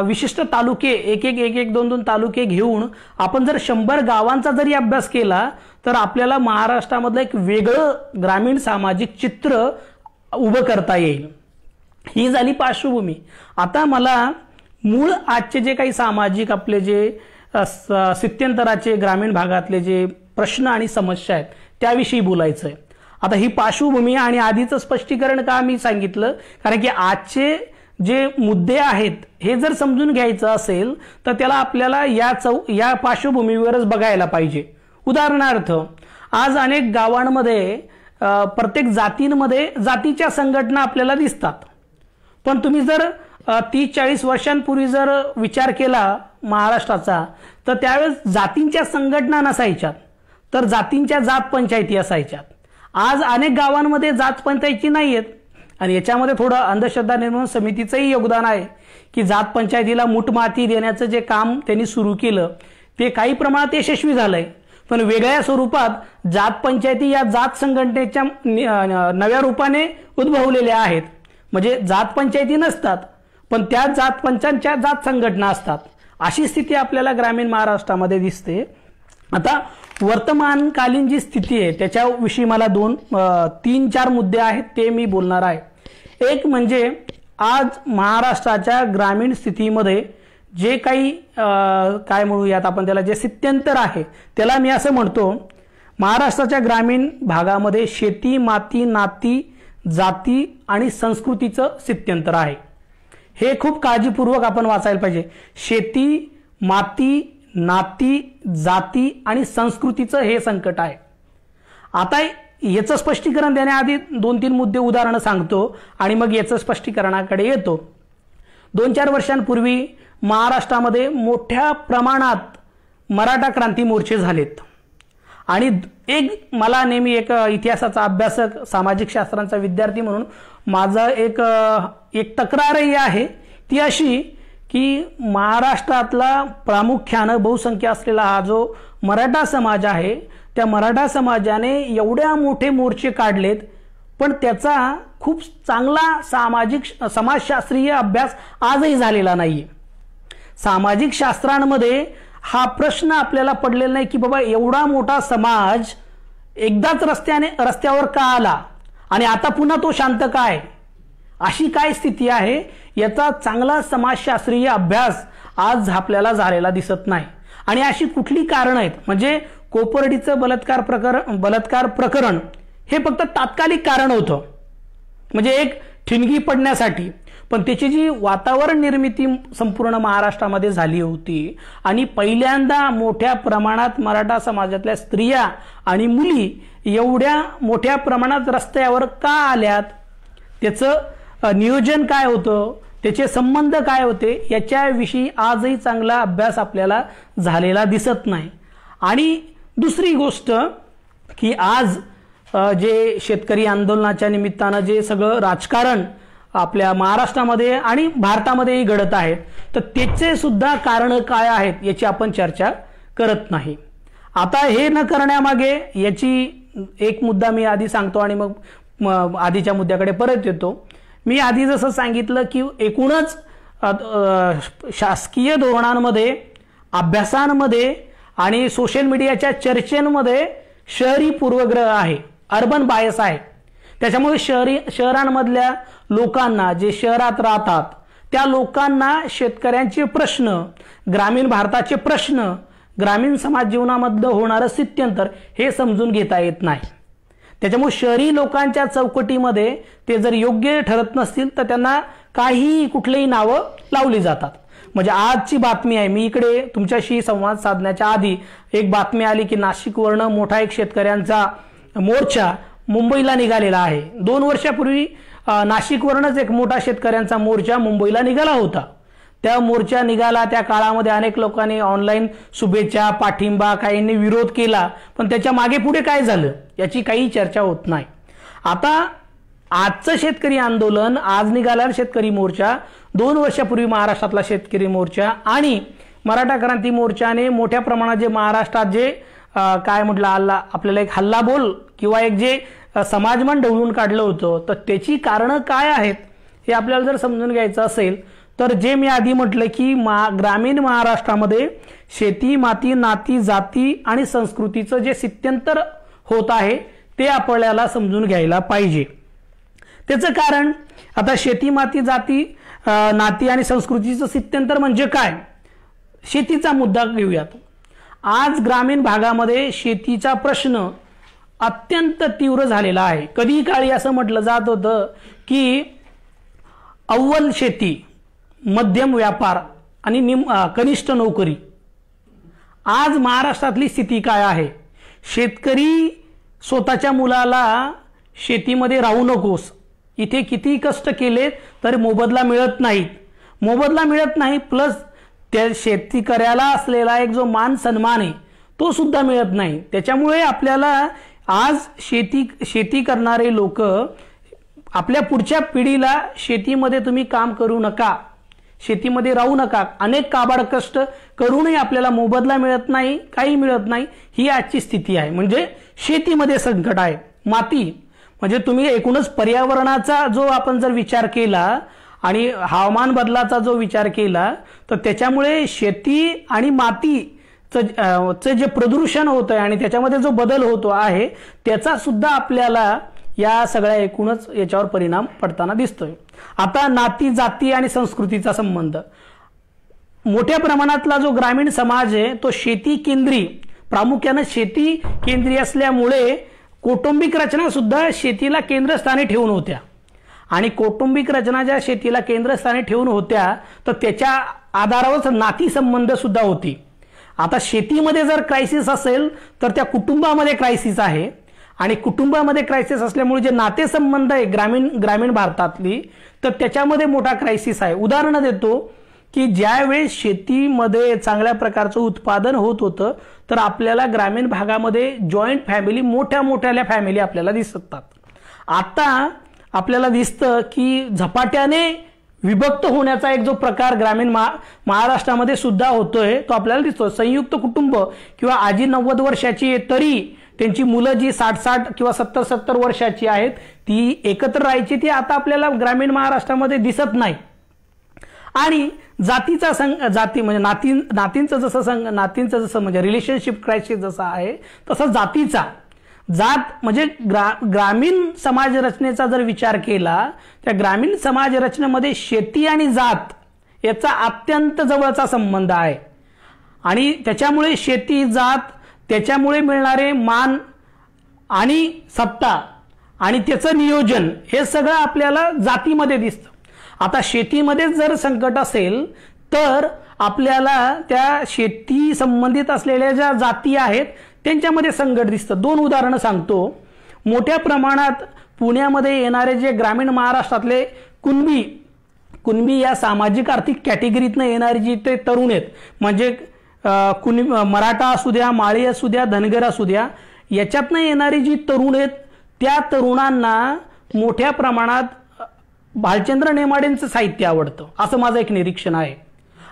विशिष्ट तालुके, एक 2 तालुके घेऊन आपण जर 100 गावांचा जरी अभ्यास केला, तर आपल्याला महाराष्ट्रामधलं एक वेगळं ग्रामीण सामाजिक चित्र उभं करता येईल. ही झाली पार्श्वभूमी. आता मला मूळ आजचे जे काही सामाजिक आपले जे स्थित्यंतराचे ग्रामीण भागातले जे प्रश्न आणि समस्या आहेत त्याविषयी बोलायचं आहे. आता ही पार्श्वभूमी आणि आधीचं स्पष्टीकरण का मी सांगितलं, कारण की आजचे जे मुद्दे आहेत हे जर समजून घ्यायचं असेल तर त्याला आपल्याला या पार्श्वभूमीवरच बघायला पाहिजे. उदाहरणार्थ, आज अनेक गावांमध्ये प्रत्येक जातींमध्ये जातीच्या संघटना आपल्याला दिसतात. पण तुम्ही जर 30-40 वर्षांपूर्वी जर विचार केला महाराष्ट्राचा, तर त्यावेळेस जातींच्या संघटना नसायच्यात, तर जातींच्या जात पंचायती असायच्यात. आज अनेक गावांमध्ये जात पंचायती नाहीयेत. आणि याच्यामध्ये थोडं अंधश्रद्धा निर्मूलन समितीचंही योगदान आहे की जात पंचायतीला मूठमाती देण्याचं जे काम त्यांनी सुरू केलं ते काही प्रमाणात यशस्वी झालंय. पण वेगळ्या स्वरूपात जात पंचायती या जात संघटनेच्या नव्या रूपाने उद्भवलेल्या आहेत. म्हणजे जात पंचायती नसतात, पण त्या जात पंचांच्या जात संघटना असतात. अशी स्थिती आपल्याला ग्रामीण महाराष्ट्रामध्ये दिसते. आता वर्तमानकालीन जी स्थिती आहे त्याच्याविषयी मला 3-4 मुद्दे आहेत ते मी बोलणार आहे. एक म्हणजे आज महाराष्ट्राच्या ग्रामीण स्थितीमध्ये जे काही काय म्हणूयात आपण त्याला, जे स्थित्यंतर आहे त्याला मी असं म्हणतो, महाराष्ट्राच्या ग्रामीण भागामध्ये शेती, माती, नाती, जाती आणि संस्कृतीचं स्थित्यंतर आहे. हे खूप काळजीपूर्वक आपण वाचायला पाहिजे. शेती, माती, नाती, जाती आणि संस्कृतीचं हे संकट आहे. आता याचं स्पष्टीकरण देण्याआधी 2-3 मुद्दे उदाहरणं सांगतो आणि मग याचं स्पष्टीकरणाकडे येतो. 2-4 वर्षांपूर्वी महाराष्ट्रामध्ये मोठ्या प्रमाणात मराठा क्रांती मोर्चे झालेत. आणि मला नेहमी एक इतिहासाचा अभ्यासक, सामाजिक शास्त्रांचा विद्यार्थी म्हणून माझा एक तक्रारही आहे, ती अशी की महाराष्ट्रातला प्रामुख्यानं बहुसंख्य असलेला हा जो मराठा समाज आहे, त्या मराठा समाजाने एवढ्या मोठे मोर्चे काढलेत, पण त्याचा खूप चांगला समाजशास्त्रीय अभ्यास आजही झालेला नाहीये. सामाजिक शास्त्रांमध्ये हा प्रश्न आपल्याला पडलेला नाही की बाबा एवढा मोठा समाज एकदाच रस्त्यावर का आला आणि आता पुन्हा तो शांत काय, अशी काय स्थिती आहे, याचा चांगला समाजशास्त्रीय अभ्यास आज आपल्याला झालेला दिसत नाही. आणि अशी कुठली कारणं आहेत, म्हणजे कोपर्डीचं बलात्कार प्रकरण हे फक्त तात्कालिक कारण होतं, म्हणजे एक ठिणगी पडण्यासाठी. पण त्याची जी वातावरण निर्मिती संपूर्ण महाराष्ट्रामध्ये झाली होती आणि पहिल्यांदा मोठ्या प्रमाणात मराठा समाजातल्या स्त्रिया आणि मुली एवढ्या मोठ्या प्रमाणात रस्त्यावर का आल्यात, त्याचं नियोजन काय होतं, त्याचे संबंध काय होते, याच्याविषयी आजही चांगला अभ्यास आपल्याला झालेला दिसत नाही. आणि दुसरी गोष्ट की आज जे शेतकरी आंदोलनाच्या निमित्तानं जे सगळं राजकारण आपल्या महाराष्ट्रामध्ये आणि भारतामध्येही घडत आहे, तर त्याचे सुद्धा कारण काय आहेत याची आपण चर्चा करत नाही. आता हे न करण्यामागे याची एक मुद्दा मी आधी सांगतो आणि मग आधीच्या मुद्द्याकडे परत येतो. मी आधी जसं सांगितलं की एकूणच शासकीय धोरणांमध्ये, अभ्यासांमध्ये आणि सोशल मीडियाच्या चर्चेमध्ये शहरी पूर्वग्रह आहे, अर्बन बायस आहे. त्याच्यामुळे शहरांमधल्या लोकांना, जे शहरात राहतात त्या लोकांना शेतकऱ्यांचे प्रश्न, ग्रामीण भारताचे प्रश्न, ग्रामीण समाज जीवनामधलं होणारं स्थित्यंतर हे समजून घेता येत नाही. त्याच्यामुळे शहरी लोकांच्या चौकटीमध्ये ते जर योग्य ठरत नसतील तर त्यांना काही कुठलीही नावं लावली जातात. म्हणजे आजची बातमी आहे, मी इकडे तुमच्याशी संवाद साधण्याच्या आधी एक बातमी आली की नाशिकवरनं मोठा एक शेतकऱ्यांचा मोर्चा मुंबईला निघालेला आहे. 2 वर्षापूर्वी नाशिकवरूनच एक मोठा शेतकऱ्यांचा मोर्चा मुंबईला निघाला होता. त्या मोर्चा निघाला त्या काळामध्ये अनेक लोकांनी ऑनलाईन शुभेच्छा, पाठिंबा, काहींनी विरोध केला, पण त्याच्या मागे पुढे काय झालं याची काही चर्चा होत नाही. आता आजचं शेतकरी आंदोलन, आज निघाला शेतकरी मोर्चा, 2 वर्षापूर्वी महाराष्ट्रातला शेतकरी मोर्चा आणि मराठा क्रांती मोर्चाने मोठ्या प्रमाणात जे महाराष्ट्रात जे काय म्हटलं आपल्याला एक हल्लाबोल किंवा एक जे समाजमन ढवळून काढलं होतं, तर त्याची कारणं काय आहेत हे आपल्याला जर समजून घ्यायचं असेल तर जे मी आधी म्हटलं की ग्रामीण महाराष्ट्रामध्ये शेती, माती, नाती, जाती आणि संस्कृतीचं जे स्थित्यंतर होत आहे ते आपल्याला समजून घ्यायला पाहिजे. त्याचं कारण आता शेती, माती, जाती, नाती आणि संस्कृतीचं स्थित्यंतर म्हणजे काय, शेतीचा मुद्दा घेऊयात. आज ग्रामीण भागामध्ये शेतीचा प्रश्न अत्यंत तीव्र झालेला आहे. कधी काळी असं म्हटलं जात होतं की अव्वल शेती, मध्यम व्यापार आणि कनिष्ठ नोकरी. आज महाराष्ट्रातली स्थिती काय आहे, शेतकरी स्वतःच्या मुलाला शेतीमध्ये राहू नकोस, इथे किती कष्ट केले तर मोबदला मिळत नाही, मोबदला मिळत नाही प्लस त्या शेतकऱ्याला असलेला एक जो मान सन्मान आहे तो सुद्धा मिळत नाही. त्याच्यामुळे आपल्याला आज शेती करणारे लोक आपल्या पुढच्या पिढीला शेतीमध्ये तुम्ही काम करू नका, शेतीमध्ये राहू नका, अनेक काबाड कष्ट करूनही आपल्याला मोबदला मिळत नाही, काही मिळत नाही, ही आजची स्थिती आहे. म्हणजे शेतीमध्ये संकट आहे. माती म्हणजे तुम्ही एकूणच पर्यावरणाचा जो आपण जर विचार केला आणि हवामान बदलाचा जो विचार केला तर त्याच्यामुळे शेती आणि मातीचं जे प्रदूषण होतंय आणि त्याच्यामध्ये जो बदल होतो आहे त्याचा सुद्धा आपल्याला या सगळ्या एकूणच याच्यावर परिणाम पडताना दिसतोय. आता नाती, जाती आणि संस्कृतीचा संबंध, मोठ्या प्रमाणातला जो ग्रामीण समाज आहे तो शेती केंद्री, प्रामुख्याने शेती केंद्रीय असल्यामुळे कौटुंबिक रचना सुद्धा शेतीला केंद्रस्थानी ठेवून होत्या आणि कौटुंबिक रचना ज्या शेतीला केंद्रस्थानी ठेवून होत्या तर त्याच्या आधारावर नाती संबंध सुद्धा होती. आता शेतीमध्ये जर क्रायसिस असेल तर त्या कुटुंबामध्ये क्रायसिस आहे आणि कुटुंबामध्ये क्रायसिस असल्यामुळे जे नातेसंबंध आहे ग्रामीण भारतातली तर त्याच्यामध्ये मोठा क्रायसिस आहे. उदाहरण देतो की ज्यावेळेस शेतीमध्ये चांगल्या प्रकारचं उत्पादन होत होतं तर आपल्याला ग्रामीण भागामध्ये जॉईंट फॅमिली, मोठ्या फॅमिली आपल्याला दिसतात. आता आपल्याला दिसतं की झपाट्याने विभक्त होण्याचा एक जो प्रकार ग्रामीण महाराष्ट्रामध्ये सुद्धा होतोय तो आपल्याला दिसतो. संयुक्त कुटुंब किंवा आजी 90 वर्षाची आहे तरी त्यांची मुलं जी 60 किंवा 70 वर्षाची आहेत ती एकत्र राहायची, ती आता आपल्याला ग्रामीण महाराष्ट्रामध्ये दिसत नाही. आणि जाती म्हणजे नातींचं जसं म्हणजे रिलेशनशिप क्रायसिस जसा आहे तसं जातीचा जात म्हणजे ग्रामीण समाज रचनेचा जर विचार केला त्या ग्रामीण समाज रचनेमध्ये शेती आणि जात याचा अत्यंत जवळचा संबंध आहे आणि त्याच्यामुळे शेती, जात, त्याच्यामुळे मिळणारे मान आणि सत्ता आणि त्याचं नियोजन हे सगळं आपल्याला जातीमध्ये दिसतं. आता शेतीमध्ये जर संकट असेल तर आपल्याला त्या शेती संबंधित असलेल्या ज्या जाती आहेत त्यांच्यामध्ये संकट दिसतं. 2 उदाहरणं सांगतो. मोठ्या प्रमाणात पुण्यामध्ये येणारे जे ग्रामीण महाराष्ट्रातले कुणबी या सामाजिक आर्थिक कॅटेगरीतनं येणारे जे ते तरुण आहेत म्हणजे मराठा असू द्या, माळी असू द्या, धनगर असू द्या, याच्यातनं येणारी जी तरुण आहेत त्या तरुणांना मोठ्या प्रमाणात भालचंद्र नेमाडेंचं साहित्य आवडतं असं माझं एक निरीक्षण आहे.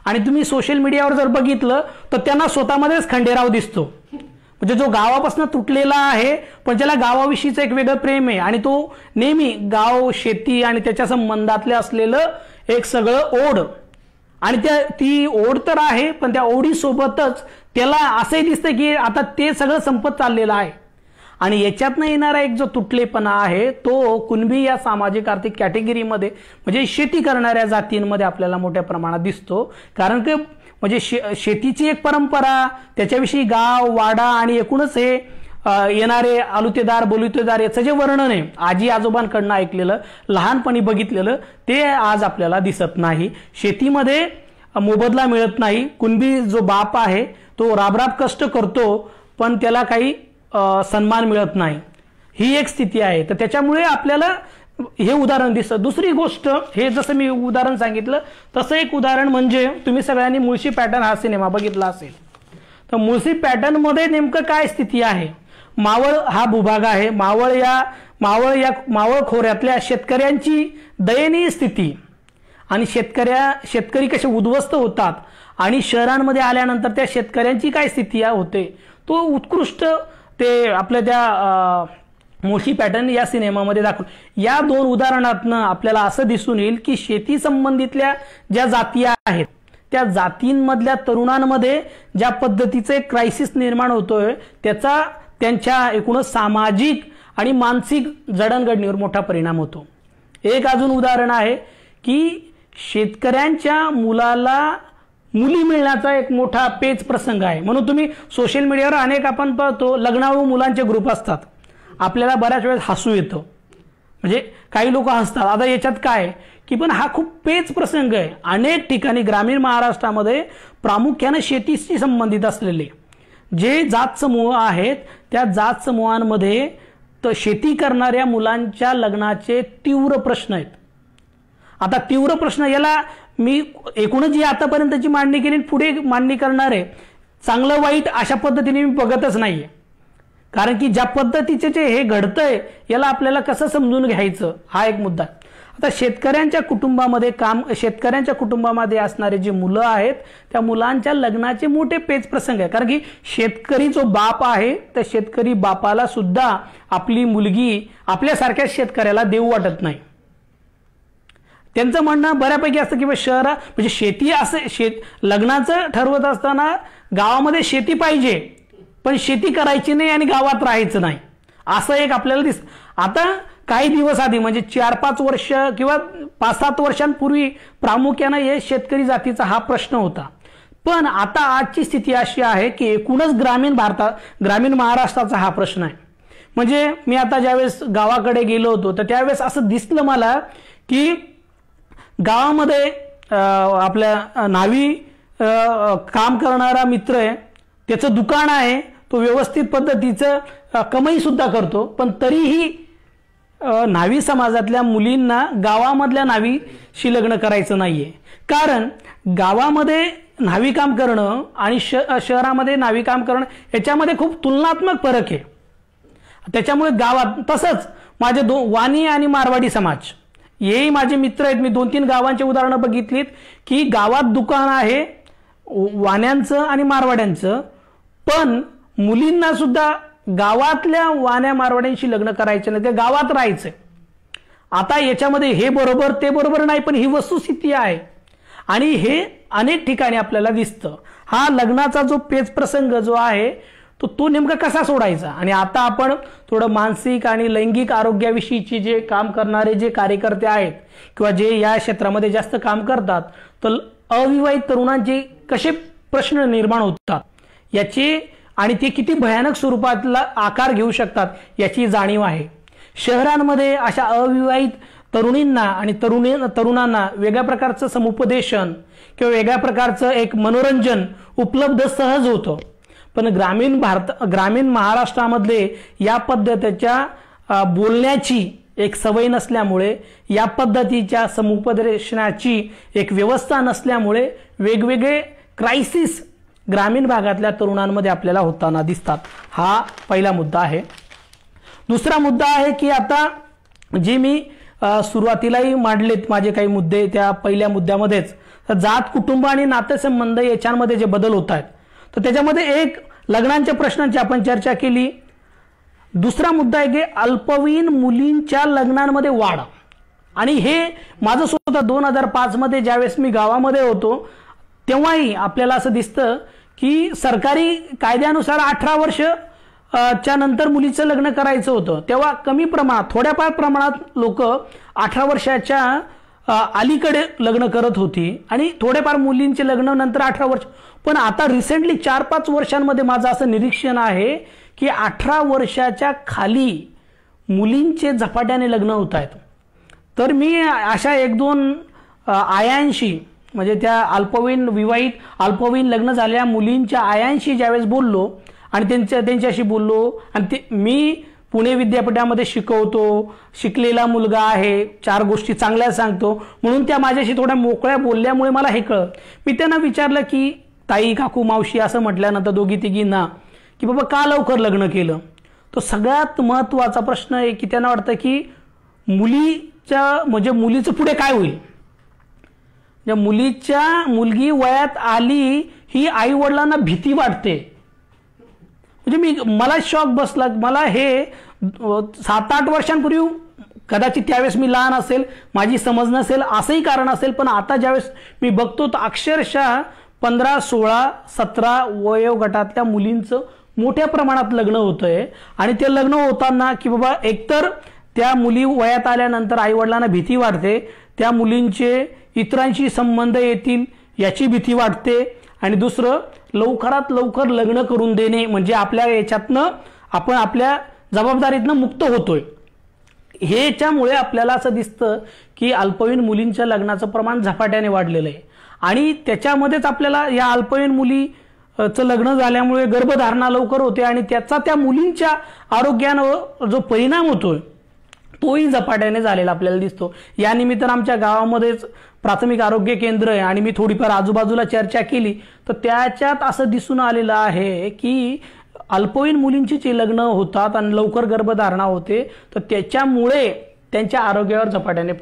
आणि तुम्ही सोशल मीडियावर जर बघितलं तर त्यांना स्वतःमध्येच खंडेराव दिसतो. म्हणजे जो गावापासून तुटलेला आहे पण ज्याला गावाविषयीचं एक वेगळं प्रेम आहे आणि तो नेहमी गाव, शेती आणि त्याच्या संबंधातले असलेलं एक सगळं ओढ, आणि ती ओढ तर आहे पण त्या ओढीसोबतच त्याला असंही दिसतं की आता ते सगळं संपत चाललेलं आहे. आणि याच्यातनं येणारा एक जो तुटलेपणा आहे तो कुणबी या सामाजिक आर्थिक कॅटेगरीमध्ये म्हणजे शेती करणाऱ्या जातींमध्ये आपल्याला मोठ्या प्रमाणात दिसतो. कारण की म्हणजे शेतीची एक परंपरा, त्याच्याविषयी गाव, वाडा आणि एकूणच हे येणारे आलुतेदार, बोलुतेदार याचं जे वर्णन आहे आजी आजोबांकडनं ऐकलेलं, लहानपणी बघितलेलं, ते आज आपल्याला दिसत नाही. शेतीमध्ये मोबदला मिळत नाही. कुणबी जो बाप आहे तो राबराब कष्ट करतो पण त्याला काही सन्मान मिळत नाही. ही एक स्थिती आहे. तर त्याच्यामुळे आपल्याला हे उदाहरण दिसतं. दुसरी गोष्ट, हे जसं मी उदाहरण सांगितलं तसं एक उदाहरण म्हणजे तुम्ही सगळ्यांनी मुळशी पॅटर्न हा सिनेमा बघितला असेल. तर मुळशी पॅटर्न मध्ये नेमकं काय स्थिती आहे? मावळ हा भूभाग आहे. मावळ खोऱ्यातल्या शेतकऱ्यांची दयनीय स्थिती आणि शेतकरी कसे उद्ध्वस्त होतात आणि शहरांमध्ये आल्यानंतर त्या शेतकऱ्यांची काय स्थिती होते तो उत्कृष्ट ते आपल्या त्या मुळशी पॅटर्न या सिनेमामध्ये दाखवून. या दोन उदाहरणातनं आपल्याला असं दिसून येईल की शेती संबंधितल्या ज्या जाती आहेत त्या जातींमधल्या तरुणांमध्ये ज्या पद्धतीचे क्रायसिस निर्माण होतोय त्याचा त्यांच्या एकूणच सामाजिक आणि मानसिक जडणघडणीवर मोठा परिणाम होतो. एक अजून उदाहरण आहे की शेतकऱ्यांच्या मुलाला मुली मिळण्याचा एक मोठा पेच प्रसंग आहे. म्हणून तुम्ही सोशल मीडियावर अनेक आपण पाहतो लग्नाळू मुलांचे ग्रुप असतात. आपल्याला बऱ्याच वेळेस हसू येतं, म्हणजे काही लोक हसतात. आता याच्यात काय की पण हा खूप पेच प्रसंग आहे. अनेक ठिकाणी ग्रामीण महाराष्ट्रामध्ये प्रामुख्याने शेतीशी संबंधित असलेले जे जात समूह आहेत त्या जात समूहांमध्ये तर शेती करणाऱ्या मुलांच्या लग्नाचे तीव्र प्रश्न आहेत. आता तीव्र प्रश्न याला मी एकूणच जी आतापर्यंतची मांडणी केली पुढे मांडणी करणार आहे, चांगलं वाईट अशा पद्धतीने मी बघतच नाहीये. कारण की ज्या पद्धतीचे जे हे घडतंय याला आपल्याला कसं समजून घ्यायचं हा एक मुद्दा. आता शेतकऱ्यांच्या कुटुंबामध्ये असणारे जे मुलं आहेत त्या मुलांच्या लग्नाचे मोठे पेच प्रसंग आहे. कारण की शेतकरी जो बाप आहे त्या शेतकरी बापाला सुद्धा आपली मुलगी आपल्यासारख्या शेतकऱ्याला देऊ वाटत नाही. त्यांचं म्हणणं बऱ्यापैकी असतं की म्हणजे शेती असं लग्नाचं ठरवत असताना गावामध्ये शेती पाहिजे पण शेती करायची नाही आणि गावात राहायचं नाही असं एक आपल्याला दिसतं. आता काही दिवस आधी म्हणजे 4-5 वर्ष किंवा 5-7 वर्षांपूर्वी प्रामुख्यानं हे शेतकरी जातीचा हा प्रश्न होता. पण आता आजची स्थिती अशी आहे की एकूणच ग्रामीण महाराष्ट्राचा हा प्रश्न आहे. म्हणजे मी आता ज्यावेळेस गावाकडे गेलो होतो तर त्यावेळेस असं दिसलं मला की गावामध्ये आपल्या न्हावी काम करणारा मित्र आहे, त्याचं दुकान आहे, तो व्यवस्थित पद्धतीचं कमाई सुद्धा करतो, पण तरीही न्हावी समाजातल्या मुलींना गावामधल्या न्हावीशी लग्न करायचं नाहीये. कारण गावामध्ये न्हावी काम करणं आणि शहरामध्ये न्हावी काम करणं याच्यामध्ये खूप तुलनात्मक फरक आहे. त्याच्यामुळे गावात तसंच माझे वाणी आणि मारवाडी समाज हेही माझे मित्र आहेत. मी 2-3 गावांची उदाहरणं बघितलीत की गावात दुकान आहे वाण्यांचं आणि मारवाड्यांचं, पण मुलींना सुद्धा गावातल्या वाण्या मारवाड्यांशी लग्न करायचं नाही, ते गावात राहायचंय. आता याच्यामध्ये हे बरोबर ते बरोबर नाही, पण ही वस्तुस्थिती आहे आणि हे अनेक ठिकाणी आपल्याला दिसतं. हा लग्नाचा जो पेच प्रसंग जो आहे तो नेमका कसा सोडायचा. आणि आता आपण थोडं मानसिक आणि लैंगिक आरोग्याविषयीची जे काम करणारे जे कार्यकर्ते आहेत किंवा जे या क्षेत्रामध्ये जास्त काम करतात तर अविवाहित तरुणांचे कसे प्रश्न निर्माण होतात याची आणि ते किती भयानक स्वरूपातला आकार घेऊ शकतात याची जाणीव आहे. शहरांमध्ये अशा अविवाहित तरुणींना आणि तरुणांना वेगळ्या प्रकारचं समुपदेशन किंवा वेगळ्या प्रकारचं एक मनोरंजन उपलब्ध सहज होतं. पण ग्रामीण महाराष्ट्रामधले या पद्धतीच्या बोलण्याची एक सवय नसल्यामुळे, या पद्धतीच्या समुपदेशनाची एक व्यवस्था नसल्यामुळे वेगवेगळे क्रायसिस ग्रामीण भागातल्या तरुणांमध्ये आपल्याला होताना दिसतात. हा पहिला मुद्दा आहे. दुसरा मुद्दा आहे की आता जे मी सुरुवातीलाही मांडलेत माझे काही मुद्दे, त्या पहिल्या मुद्द्यामध्येच जात, कुटुंब आणि नातेसंबंध याच्यामध्ये जे बदल होत आहेत, तर त्याच्यामध्ये एक लग्नांच्या प्रश्नांची आपण चर्चा केली. दुसरा मुद्दा आहे की अल्पवयीन मुलींच्या लग्नांमध्ये वाढ. आणि हे माझं स्वतः 2005 मध्ये ज्यावेळेस मी गावामध्ये होतो तेव्हाही आपल्याला असं दिसतं की सरकारी कायद्यानुसार 18 वर्ष च्या नंतर मुलीचं लग्न करायचं होतं. तेव्हा कमी प्रमाणात, थोड्याफार प्रमाणात लोक 18 वर्षाच्या अलीकडे लग्न करत होती आणि थोडेफार मुलींचे लग्न नंतर 18 वर्ष. पण आता रिसेंटली 4-5 वर्षांमध्ये माझं असं निरीक्षण आहे की 18 वर्षाच्या खाली मुलींचे झपाट्याने लग्न होत आहेत. तर मी अशा 1-2 आयांशी, म्हणजे त्या अल्पवयीन लग्न झालेल्या मुलींच्या आयांशी ज्यावेळेस बोललो आणि त्यांच्याशी बोललो, आणि मी पुणे विद्यापीठामध्ये शिकवतो, शिकलेला मुलगा आहे, 4 गोष्टी चांगल्या सांगतो, म्हणून त्या माझ्याशी थोड्या मोकळ्या बोलल्यामुळे मला हे कळलं. मी त्यांना विचारलं की ताई, काकू, मावशी असं म्हटल्यानंतर दोघी तिघींना की बाबा का लवकर लग्न केलं. तो सगळ्यात महत्त्वाचा प्रश्न आहे की त्यांना वाटतं की मुलीचं पुढे काय होईल. मुलगी वयात आली ही आई वडिलांना भीती वाटते. म्हणजे मला शॉक बसला. मला हे 7-8 वर्षांपूर्वी, कदाचित त्यावेळेस मी लहान असेल, माझी समज नसेल, असंही कारण असेल, पण आता ज्यावेळेस मी बघतो तर अक्षरशः 15, 16, 17 वयोगटातल्या मुलींचं मोठ्या प्रमाणात लग्न होतंय. आणि ते लग्न होताना की बाबा एकतर त्या मुली वयात आल्यानंतर आई वडिलांना भीती वाटते, त्या मुलींचे इतरांशी संबंध येतील याची भीती वाटते, आणि दुसरं लवकरात लवकर लग्न करून देणे, म्हणजे आपल्या याच्यातनं आपण आपल्या जबाबदारीतनं मुक्त होतोय. ह्याच्यामुळे आपल्याला असं दिसतं की अल्पवयीन मुलींच्या लग्नाचं प्रमाण झपाट्याने वाढलेलं आहे. आणि त्याच्यामध्येच आपल्याला या अल्पवयीन मुलीचं लग्न झाल्यामुळे गर्भधारणा लवकर होते आणि त्याचा त्या मुलींच्या आरोग्यावर जो परिणाम होतोय तोही झपाट्याने झालेला आपल्याला दिसतो. या निमित्तानं आमच्या गावामध्येच प्राथमिक आरोग्य केंद्र आहे आणि मी थोडीफार आजूबाजूला चर्चा केली तर त्याच्यात असं दिसून आलेलं आहे की अल्पवयीन मुलींची जे लग्न होतात आणि लवकर गर्भधारणा होते तर त्याच्यामुळे त्यांच्या आरोग्यावर झपाट्याने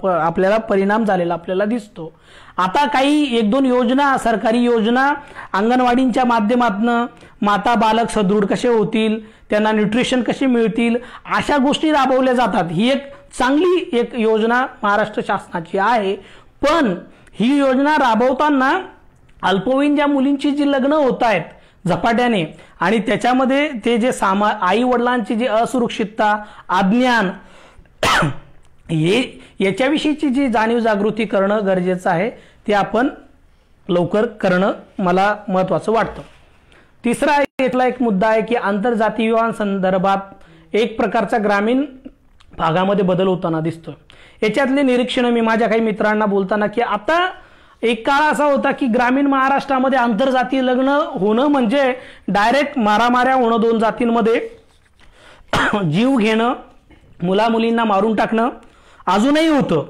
आपल्याला परिणाम झालेला आपल्याला दिसतो. आता काही 1-2 योजना, सरकारी योजना अंगणवाडींच्या माध्यमातून माता बालक सदृढ कसे होतील, त्यांना न्यूट्रिशन कसे मिळतील, अशा गोष्टी राबवल्या जातात. ही एक चांगली योजना महाराष्ट्र शासनाची आहे. पण ही योजना राबवताना अल्पवयीन ज्या मुलींची जी लग्न होत आहेत झपाट्याने आणि त्याच्यामध्ये ते जे आई वडिलांची जी असुरक्षितता, अज्ञान, याच्याविषयीची जी जाणीव जागृती करणं गरजेचं आहे ते आपण लवकर करणं मला महत्त्वाचं वाटतं. तिसरा यातला एक मुद्दा आहे की आंतरजातीय विवाहांसंदर्भात एक प्रकारचा ग्रामीण भागामध्ये बदल होताना दिसतोय. याच्यातले निरीक्षण मी माझ्या काही मित्रांना बोलताना की आता एक काळ असा होता की ग्रामीण महाराष्ट्रामध्ये आंतरजातीय लग्न होणं म्हणजे डायरेक्ट मारामाऱ्या होणं, 2 जातींमध्ये जीव घेणं, मुला मुलींना मारून टाकणं अजूनही होतं.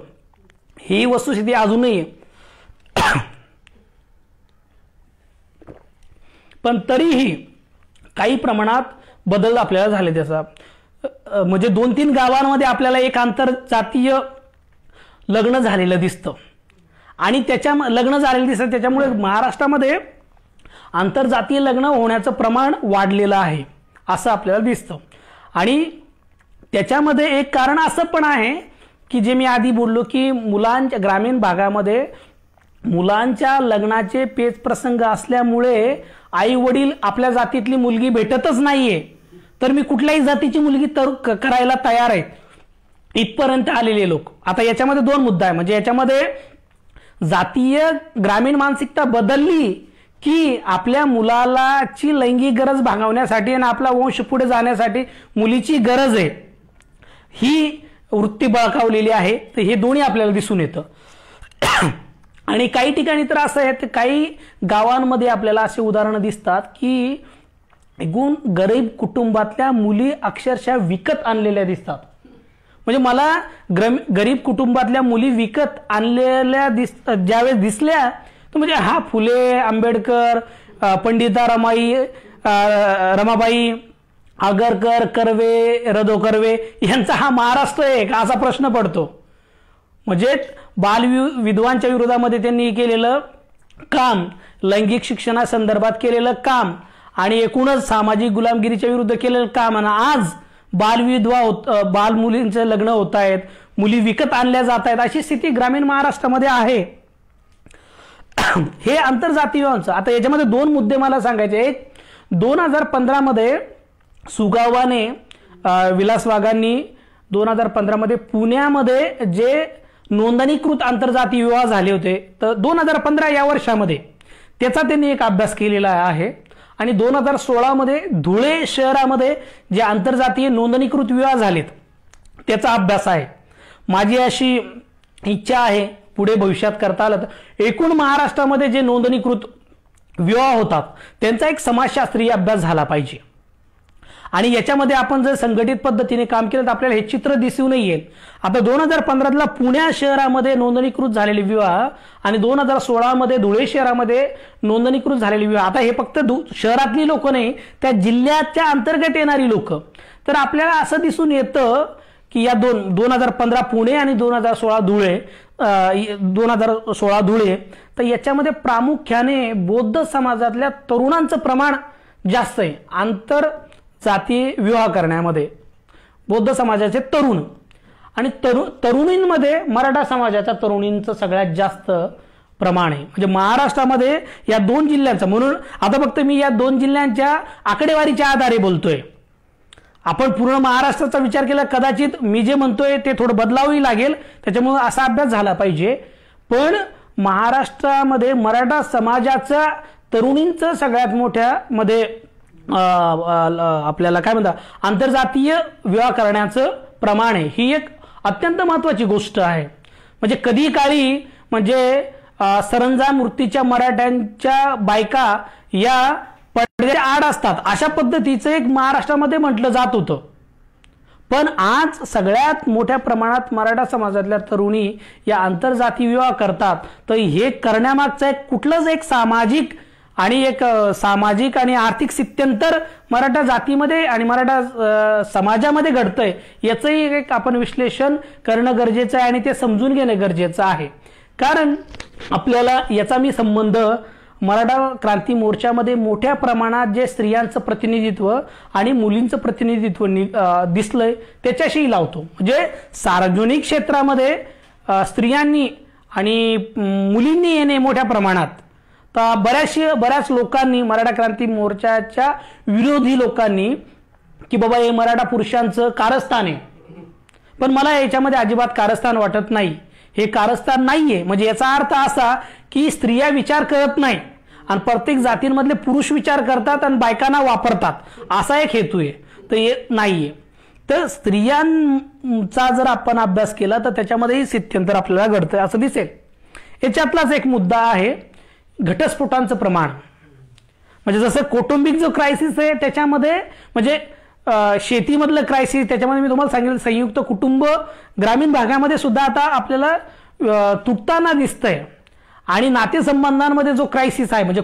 ही वस्तुस्थिती अजूनही आहे. पण तरीही काही प्रमाणात बदल आपल्याला झाले. त्याचा म्हणजे 2-3 गावांमध्ये आपल्याला एक आंतरजातीय लग्न झालेलं दिसतं आणि लग्न झालेलं दिसतं. त्याच्यामुळे महाराष्ट्रामध्ये आंतरजातीय लग्न होण्याचं प्रमाण वाढलेलं आहे असं आपल्याला दिसतं. आणि त्याच्यामध्ये एक कारण असं पण आहे की जे मी आधी बोललो की मुलांच्या ग्रामीण भागामध्ये मुलांच्या लग्नाचे पेच प्रसंग असल्यामुळे आई वडील आपल्या जातीतली मुलगी भेटतच नाहीये तर मी कुठल्याही जातीची मुलगी करायला तयार आहेत इथपर्यंत आलेले लोक. आता याच्यामध्ये 2 मुद्दा आहे. म्हणजे याच्यामध्ये जातीय ग्रामीण मानसिकता बदलली की आपल्या मुलाची लैंगिक गरज भागवण्यासाठी आणि आपला वंश पुढे जाण्यासाठी मुलीची गरज आहे ही वृत्ती बळकावलेली आहे. तर हे दोन्ही आपल्याला दिसून येतं. आणि काही ठिकाणी तर असं आहे, काही गावांमध्ये आपल्याला असे उदाहरणं दिसतात की गरीब कुटुंबातल्या मुली अक्षरशः विकत आणलेल्या दिसतात. म्हणजे मला गरीब कुटुंबातल्या मुली विकत आणलेल्या ज्यावेळेस दिसल्या तर म्हणजे हा फुले, आंबेडकर, पंडिता रमाबाई आगरकर, कर्वे, रदो कर्वे यांचा हा महाराष्ट्र आहे का असा प्रश्न पडतो. म्हणजे विधवांच्या विरोधामध्ये त्यांनी केलेलं काम, लैंगिक शिक्षणासंदर्भात केलेलं काम आणि एकूणच सामाजिक गुलामगिरीच्या विरुद्ध केलेलं काम, आणि आज बाल मुलींचे लग्न होत आहेत, मुली विकत आणल्या जात आहेत, अशी स्थिती ग्रामीण महाराष्ट्रामध्ये आहे. हे आंतरजातीय विवाहांचं. आता याच्यामध्ये दोन मुद्दे मला सांगायचे. एक, 2015 मध्ये सुगावाने, विलास वाघांनी 2015 मध्ये पुण्यामध्ये जे नोंदणीकृत आंतरजातीय विवाह झाले होते, तर 2015 या वर्षामध्ये त्याचा त्यांनी एक अभ्यास केलेला आहे. आणि 2016 मध्ये धुळे शहरामध्ये जे आंतरजातीय नोंदणीकृत विवाह झालेत त्याचा अभ्यास आहे. माझी अशी इच्छा आहे पुढे भविष्यात करता आलं तर एकूण महाराष्ट्रामध्ये जे नोंदणीकृत विवाह होतात त्यांचा एक समाजशास्त्रीय अभ्यास झाला पाहिजे. आणि याच्यामध्ये आपण जर संघटित पद्धतीने काम केलं तर आपल्याला हे चित्र दिसून येईल. आता 2015 पुण्या शहरामध्ये नोंदणीकृत झालेले विवाह आणि 2016 मध्ये धुळे शहरामध्ये नोंदणीकृत झालेले विवाह, आता हे फक्त शहरातली लोक नाही, त्या जिल्ह्याच्या अंतर्गत येणारी लोक. तर आपल्याला असं दिसून येतं की या 2015 पुणे आणि 2016 धुळे, तर याच्यामध्ये प्रामुख्याने बौद्ध समाजातल्या तरुणांचं प्रमाण जास्त आहे. आंतरजातीय विवाह करण्यामध्ये बौद्ध समाजाचे तरुण आणि तरुणींमध्ये मराठा समाजाच्या तरुणींचं सगळ्यात जास्त प्रमाण आहे. म्हणजे महाराष्ट्रामध्ये या दोन जिल्ह्यांचं, म्हणून आता फक्त मी या दोन जिल्ह्यांच्या आकडेवारीच्या आधारे बोलतोय. आपण पूर्ण महाराष्ट्राचा विचार केला कदाचित मी जे म्हणतोय ते थोडं बदलावही लागेल, त्याच्यामुळे असा अभ्यास झाला पाहिजे. पण महाराष्ट्रामध्ये मराठा समाजाच्या तरुणींचं सगळ्यात मोठ्या मध्ये आपल्याला काय म्हणतात आंतरजातीय विवाह करण्याचं प्रमाण आहे. ही एक अत्यंत महत्वाची गोष्ट आहे. म्हणजे कधी काळी म्हणजे सरंजाम वृत्तीच्या मराठ्यांच्या बायका या पडद्याच्या आड असतात अशा पद्धतीचं एक महाराष्ट्रामध्ये म्हटलं जात होतं. पण आज सगळ्यात मोठ्या प्रमाणात मराठा समाजातल्या तरुणी या आंतरजातीय विवाह करतात. तर हे करण्यामागचं एक कुठलंच एक सामाजिक आणि आर्थिक स्थित्यंतर मराठा जातीमध्ये आणि मराठा समाजामध्ये घडतंय याचंही एक आपण विश्लेषण करणं गरजेचं आहे आणि ते समजून घेणं गरजेचं आहे. कारण आपल्याला याचा मी संबंध मराठा क्रांती मोर्चामध्ये मोठ्या प्रमाणात जे स्त्रियांचं प्रतिनिधित्व आणि मुलींचं प्रतिनिधित्व दिसलंय त्याच्याशी लावतो. म्हणजे सार्वजनिक क्षेत्रामध्ये स्त्रियांनी आणि मुलींनी येणे मोठ्या प्रमाणात, तर बऱ्याच लोकांनी मराठा क्रांती मोर्चाच्या विरोधी लोकांनी की बाबा हे मराठा पुरुषांचं कारस्थान आहे, पण मला याच्यामध्ये अजिबात कारस्थान वाटत नाही. हे कारस्थान नाहीये. म्हणजे याचा अर्थ असा की स्त्रिया विचार करत नाही आणि प्रत्येक जातींमधले पुरुष विचार करतात आणि बायकांना वापरतात असा एक हेतू आहे. तर हे नाहीये. तर स्त्रियांचा जर आपण अभ्यास केला तर त्याच्यामध्येही स्थित्यंतर आपल्याला घडतंय असं दिसेल. याच्यातलाच एक मुद्दा आहे घटस्फोटांचं प्रमाण. म्हणजे जसं कौटुंबिक जो क्रायसिस आहे त्याच्यामध्ये म्हणजे शेतीमधलं क्रायसिस, त्याच्यामध्ये मी तुम्हाला सांगितलं संयुक्त कुटुंब ग्रामीण भागामध्ये सुद्धा आता आपल्याला तुटताना दिसतंय. आणि नातेसंबंधांमध्ये जो क्रायसिस आहे म्हणजे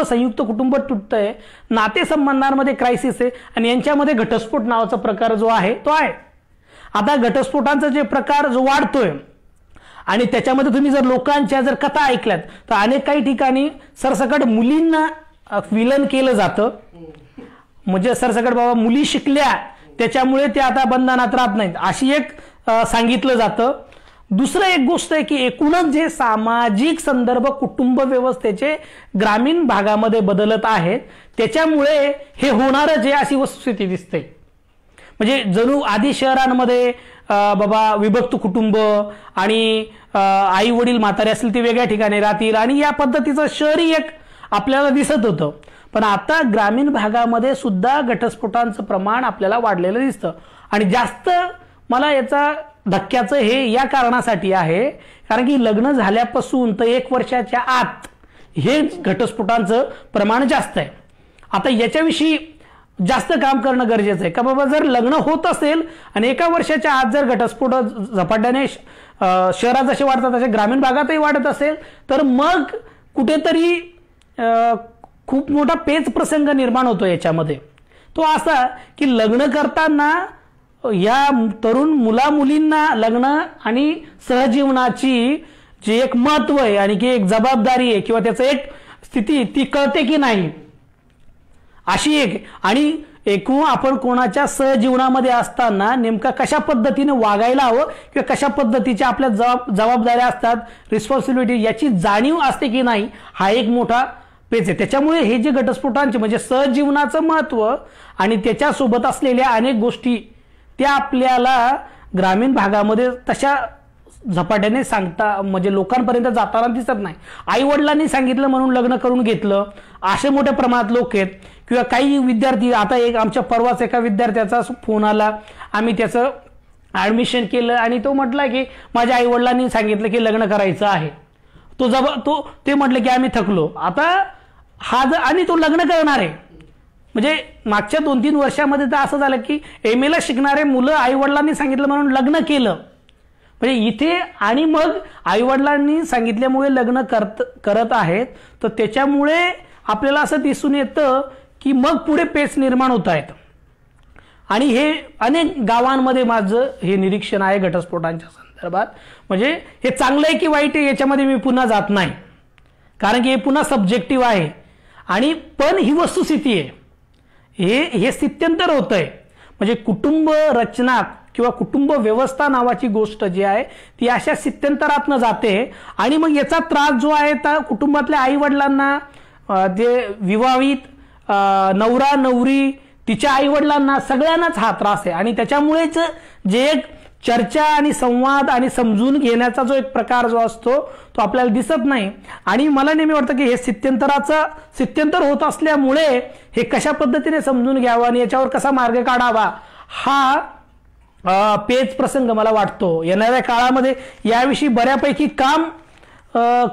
संयुक्त कुटुंब तुटतंय, नातेसंबंधांमध्ये क्रायसिस आहे आणि यांच्यामध्ये घटस्फोट नावाचा प्रकार जो आहे तो आहे. आता घटस्फोटांचा जे प्रकार जो वाढतोय आणि त्याच्यामध्ये तुम्ही जर लोकांच्या जर कथा ऐकल्यात तर अनेक काही ठिकाणी सरसकट मुलींना विलन केलं जातं. म्हणजे सरसकट बाबा मुली शिकल्या त्याच्यामुळे ते आता बंधनात राहत नाहीत अशी एक सांगितलं जातं. दुसरं एक गोष्ट आहे की एकूणच जे सामाजिक संदर्भ कुटुंब व्यवस्थेचे ग्रामीण भागामध्ये बदलत आहेत त्याच्यामुळे हे होणारच आहे अशी वस्तुस्थिती दिसते. म्हणजे जणू आधी शहरांमध्ये बाबा विभक्त कुटुंब आणि आई वडील म्हातारे असतील ते वेगळ्या ठिकाणी राहतील आणि या पद्धतीचं शहरी एक आपल्याला दिसत होतं. पण आता ग्रामीण भागामध्ये सुद्धा घटस्फोटांचं प्रमाण आपल्याला वाढलेलं दिसतं. आणि जास्त मला याचा धक्क्याचं हे या कारणासाठी आहे कारण की लग्न झाल्यापासून तर 1 वर्षाच्या आत हे घटस्फोटांचं प्रमाण जास्त आहे. आता याच्याविषयी जास्त काम करणं गरजेचं आहे का बाबा जर लग्न होत असेल आणि 1 वर्षाच्या आत जर घटस्फोट झपाट्याने शहरात जसे वाढतात तसे ग्रामीण भागातही वाढत असेल तर मग कुठेतरी खूप मोठा पेच प्रसंग निर्माण होतो याच्यामध्ये. तो असा की लग्न करताना या तरुण मुला मुलींना लग्न आणि सहजीवनाची जी एक महत्व आहे आणि की एक जबाबदारी आहे किंवा त्याचं एक स्थिती ती कळते की नाही अशी एक, आणि एकूण आपण कोणाच्या सहजीवनामध्ये असताना नेमका कशा पद्धतीने वागायला हवं किंवा कशा पद्धतीच्या आपल्या जबाबदाऱ्या असतात, रिस्पॉन्सिबिलिटी याची जाणीव असते की नाही हा एक मोठा पेच आहे. त्याच्यामुळे हे जे घटस्फोटांचे म्हणजे सहजीवनाचं महत्व आणि त्याच्यासोबत असलेल्या अनेक गोष्टी त्या आपल्याला ग्रामीण भागामध्ये तशा झपाट्याने सांगता म्हणजे लोकांपर्यंत जाताना दिसत नाही. आई वडिलांनी सांगितलं म्हणून लग्न करून घेतलं असे मोठ्या प्रमाणात लोक आहेत. किंवा काही विद्यार्थी, आता एक आमच्या परवाच एका विद्यार्थ्याचा फोन आला, आम्ही त्याचं ॲडमिशन केलं आणि तो म्हटला की माझ्या आई वडिलांनी सांगितलं की लग्न करायचं आहे. ते म्हटलं की आम्ही थकलो आता आणि तो लग्न करणार आहे. म्हणजे मागच्या 2-3 वर्षामध्ये तर असं झालं की MA ला शिकणारे मुलं आई वडिलांनी सांगितलं म्हणून लग्न केलं. म्हणजे इथे आणि मग आई वडिलांनी सांगितल्यामुळे लग्न करत आहेत, तर त्याच्यामुळे आपल्याला असं दिसून येतं की मग पुढे पेच निर्माण होत आहेत. आणि हे अनेक गावांमध्ये माझं हे निरीक्षण आहे घटस्फोटांच्या संदर्भात. म्हणजे हे चांगलं आहे की वाईट आहे याच्यामध्ये मी पुन्हा जात नाही, कारण की हे पुन्हा सब्जेक्टिव्ह आहे. आणि पण ही वस्तुस्थिती आहे, हे स्थित्यंतर होत आहे. म्हणजे कुटुंब रचना किंवा कुटुंब व्यवस्था नावाची गोष्ट जी आहे ती अशा स्थित्यंतरातनं जाते. आणि मग याचा त्रास जो आहे त्या कुटुंबातल्या आई वडिलांना, जे विवाहित नवरा नवरी तिच्या आई वडिलांना सगळ्यांनाच हा त्रास आहे. आणि त्याच्यामुळेच जे एक चर्चा आणि संवाद आणि समजून घेण्याचा जो एक प्रकार जो असतो तो आपल्याला दिसत नाही. आणि मला नेहमी वाटतं की हे स्थित्यंतर होत असल्यामुळे हे कशा पद्धतीने समजून घ्यावं आणि याच्यावर कसा मार्ग काढावा हा पेच प्रसंग मला वाटतो. येणाऱ्या काळामध्ये याविषयी बऱ्यापैकी काम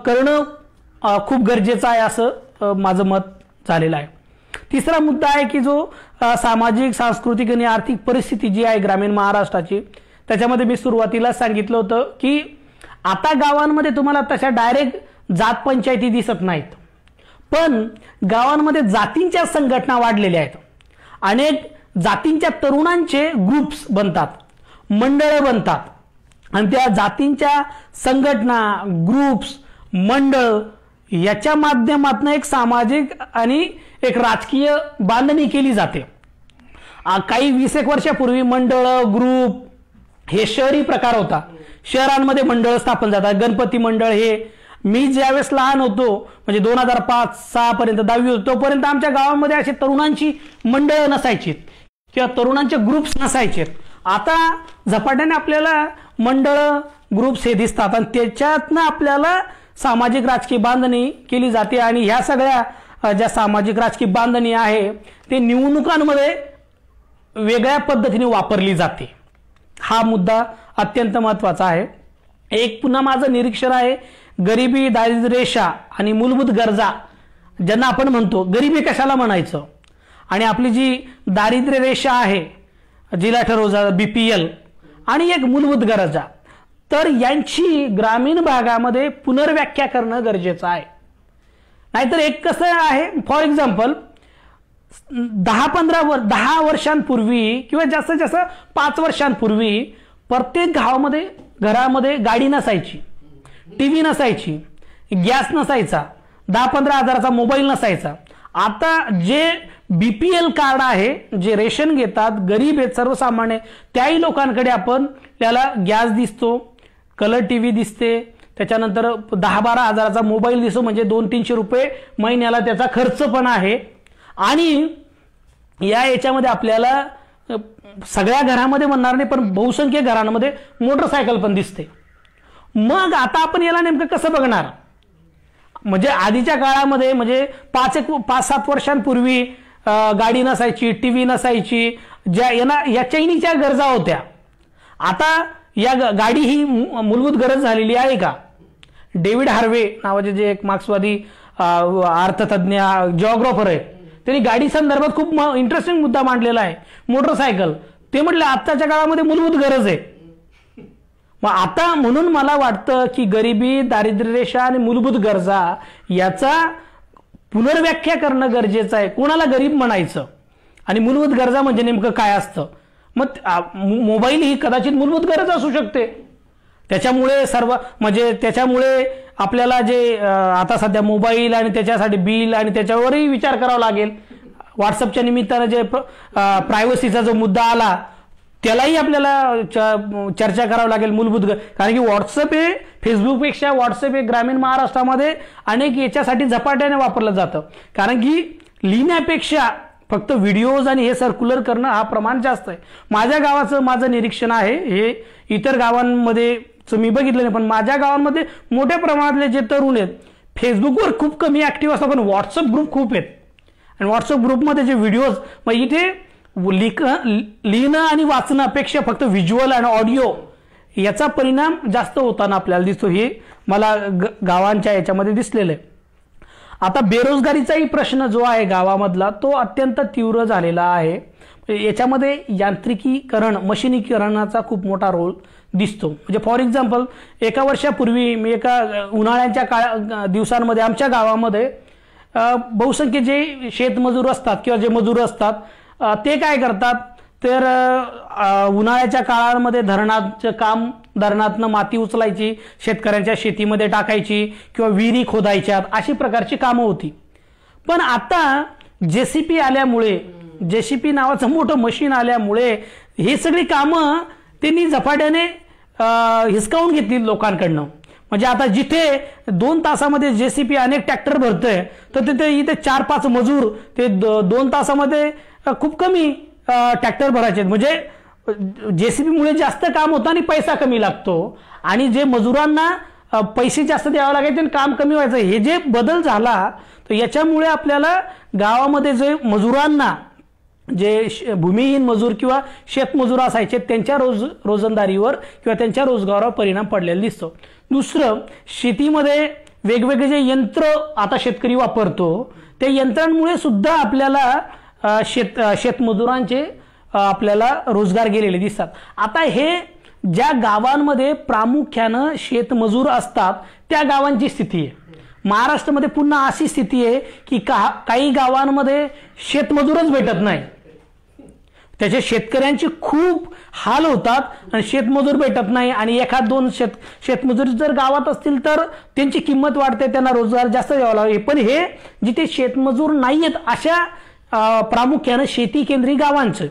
करणं खूप गरजेचं आहे असं माझं मत झालेलं आहे. तिसरा मुद्दा आहे की जो सामाजिक सांस्कृतिक आणि आर्थिक परिस्थिती जी आहे ग्रामीण महाराष्ट्राची, त्याच्यामध्ये मी सुरुवातीला सांगितलं होतं की आता गावांमध्ये तुम्हाला तशा डायरेक्ट जात पंचायती दिसत नाहीत, पण गावांमध्ये जातींच्या संघटना वाढलेल्या आहेत. अनेक जातींच्या तरुणांचे ग्रुप्स बनतात, मंडळं बनतात आणि त्या जातींच्या संघटना, ग्रुप्स, मंडळ याच्या माध्यमातून एक सामाजिक आणि एक राजकीय बांधणी केली जाते. काही 20-1 वर्षापूर्वी मंडळ, ग्रुप हे शहरी प्रकार होता. शहरांमध्ये मंडळ स्थापन जातात. गणपती मंडळ हे मी ज्यावेळेस लहान होतो म्हणजे 2005-06 पर्यंत 10वी होतो तोपर्यंत आमच्या गावामध्ये अशी तरुणांची मंडळं नसायची किंवा तरुणांचे ग्रुप्स नसायचे. आता झपाट्याने आपल्याला मंडळ, ग्रुप्स हे दिसतात आणि त्याच्यातनं आपल्याला सामाजिक राजकीय बांधणी केली जाते. आणि ह्या सगळ्या ज्या सामाजिक राजकीय बांधणी आहे ते निवडणुकांमध्ये वेगळ्या पद्धतीने वापरली जाते. हा मुद्दा अत्यंत महत्त्वाचा आहे. एक पुन्हा माझं निरीक्षण आहे, गरिबी, दारिद्र्य रेषा आणि मूलभूत गरजा ज्यांना आपण म्हणतो. गरिबी कशाला म्हणायचं आणि आपली जी दारिद्र्य रेषा आहे जिला ठरवलं BPL आणि एक मूलभूत गरजा, तर यांची ग्रामीण भागामध्ये पुनर्व्याख्या करणं गरजेचं आहे. नाहीतर एक कसं आहे, फॉर एक्झाम्पल 10 वर्षांपूर्वी किंवा जास्तीत जास्त 5 वर्षांपूर्वी प्रत्येक घरामध्ये गाडी नसायची, TV नसायची, गॅस नसायचा, 10-15 हजाराचा मोबाईल नसायचा. आता जे BPL कार्ड आहे, जे रेशन घेतात, गरीब आहेत सर्वसामान्य, त्याही लोकांकडे आपण त्याला गॅस दिसतो, कलर TV दिसते, त्याच्यानंतर 10-12 हजाराचा मोबाईल दिसतो. म्हणजे 200-300 रुपये महिन्याला त्याचा खर्च पण आहे. आणि याच्यामध्ये आपल्याला सगळ्या घरामध्ये म्हणणार नाही पण बहुसंख्य घरांमध्ये मोटरसायकल पण दिसते. मग आता आपण याला नेमकं कसं बघणार? म्हणजे आधीच्या काळामध्ये म्हणजे 5-7 वर्षांपूर्वी गाडी नसायची, TV नसायची, या चैनीच्या गरजा होत्या. आता या गाडी ही मूलभूत गरज झालेली आहे का? डेव्हिड हार्वे नावाचे जे एक मार्क्सवादी अर्थतज्ञ जिओग्राफर आहेत, त्यांनी गाडी संदर्भात खूप इंटरेस्टिंग मुद्दा मांडलेला आहे, मोटरसायकल. ते म्हटलं आत्ताच्या काळामध्ये मूलभूत गरज आहे. मग आता म्हणून मला वाटतं की गरिबी, दारिद्र्य रेषा आणि मूलभूत गरजा याचा पुनर्व्याख्या करणं गरजेचं आहे. कोणाला गरीब म्हणायचं आणि मूलभूत गरजा म्हणजे नेमकं काय असतं. मग मोबाईल ही कदाचित मूलभूत गरज असू शकते. त्याच्यामुळे त्याच्यामुळे आपल्याला जे आता सध्या मोबाईल आणि त्याच्यासाठी बिल आणि त्याच्यावरही विचार करावा लागेल. व्हॉट्सअपच्या निमित्तानं जे प्रायव्हसीचा जो मुद्दा आला त्यालाही आपल्याला चर्चा करावं लागेल. मूलभूत कारण की व्हॉट्सअप हे फेसबुकपेक्षा व्हॉट्सअप हे ग्रामीण महाराष्ट्रामध्ये अनेक याच्यासाठी झपाट्याने वापरलं जातं. कारण की लिहिण्यापेक्षा फक्त व्हिडिओज आणि हे सर्क्युलर करणं हा प्रमाण जास्त आहे. माझ्या गावाचं माझं निरीक्षण आहे. हे इतर गावांमध्ये मी बघितलं नाही, पण माझ्या गावांमध्ये मोठ्या प्रमाणातले जे तरुण आहेत फेसबुकवर खूप कमी ऍक्टिव्ह असतात, पण व्हॉट्सअप ग्रुप खूप आहेत. आणि व्हॉट्सअप ग्रुपमध्ये जे व्हिडिओज मग इथे लिहिणं आणि वाचनापेक्षा फक्त व्हिज्युअल आणि ऑडिओ याचा परिणाम जास्त होताना आपल्याला दिसतो. हे मला गावांच्या याच्यामध्ये दिसलेलं आहे. आता बेरोजगारीचाही प्रश्न जो आहे गावामधला तो अत्यंत तीव्र झालेला आहे. याच्यामध्ये यांत्रिकीकरण मशिनीकरणाचा खूप मोठा रोल दिसतो. म्हणजे फॉर एक्झाम्पल एका वर्षापूर्वी मी एका उन्हाळ्याच्या दिवसांमध्ये आमच्या गावामध्ये बहुसंख्य जे शेतमजूर असतात किंवा जे मजूर असतात ते काय करतात तर उन्हाळ्याच्या काळामध्ये धरणातनं माती उचलायची, शेतकऱ्यांच्या शेतीमध्ये टाकायची किंवा विहिरी खोदायच्यात अशी प्रकारची कामं होती. पण आता जेसीपी आल्यामुळे जेसीपी नावाचं मोठं मशीन आल्यामुळे ही सगळी कामं त्यांनी झपाट्याने हिसकावून घेतली लोकांकडनं. म्हणजे आता जिथे 2 तासामध्ये जेसीपी अनेक ट्रॅक्टर भरतोय तर तिथे इथे 4-5 मजूर ते 2 तासामध्ये खूप कमी ट्रॅक्टर भरायचे. म्हणजे जेसीबीमुळे जास्त काम होतं आणि पैसा कमी लागतो आणि जे मजुरांना पैसे जास्त द्यावे लागायचे आणि काम कमी व्हायचं. हे जे बदल झाला तर याच्यामुळे आपल्याला गावामध्ये जे मजुरांना जे भूमिहीन मजूर किंवा शेतमजूर असायचे त्यांच्या रोजंदारीवर किंवा त्यांच्या रोजगारावर परिणाम पडलेला दिसतो. दुसरं शेतीमध्ये वेगवेगळे जे यंत्र आता शेतकरी वापरतो त्या यंत्रांमुळे सुद्धा आपल्याला शेतमजुरांचे आपल्याला रोजगार गेलेले दिसतात. आता हे ज्या गावांमध्ये प्रामुख्यानं शेतमजूर असतात त्या गावांची स्थिती आहे. महाराष्ट्रामध्ये पुन्हा अशी स्थिती आहे की काही गावांमध्ये शेतमजूरच भेटत नाही. त्याचे शेतकऱ्यांचे खूप हाल होतात आणि शेतमजूर भेटत नाही. आणि 1-2 शेतमजूर जर गावात असतील तर त्यांची किंमत वाढते, त्यांना रोजगार जास्त द्यावा लागतो. पण हे जिथे शेतमजूर नाहीयेत अशा प्रामुख्यानं शेती केंद्री गावांचं.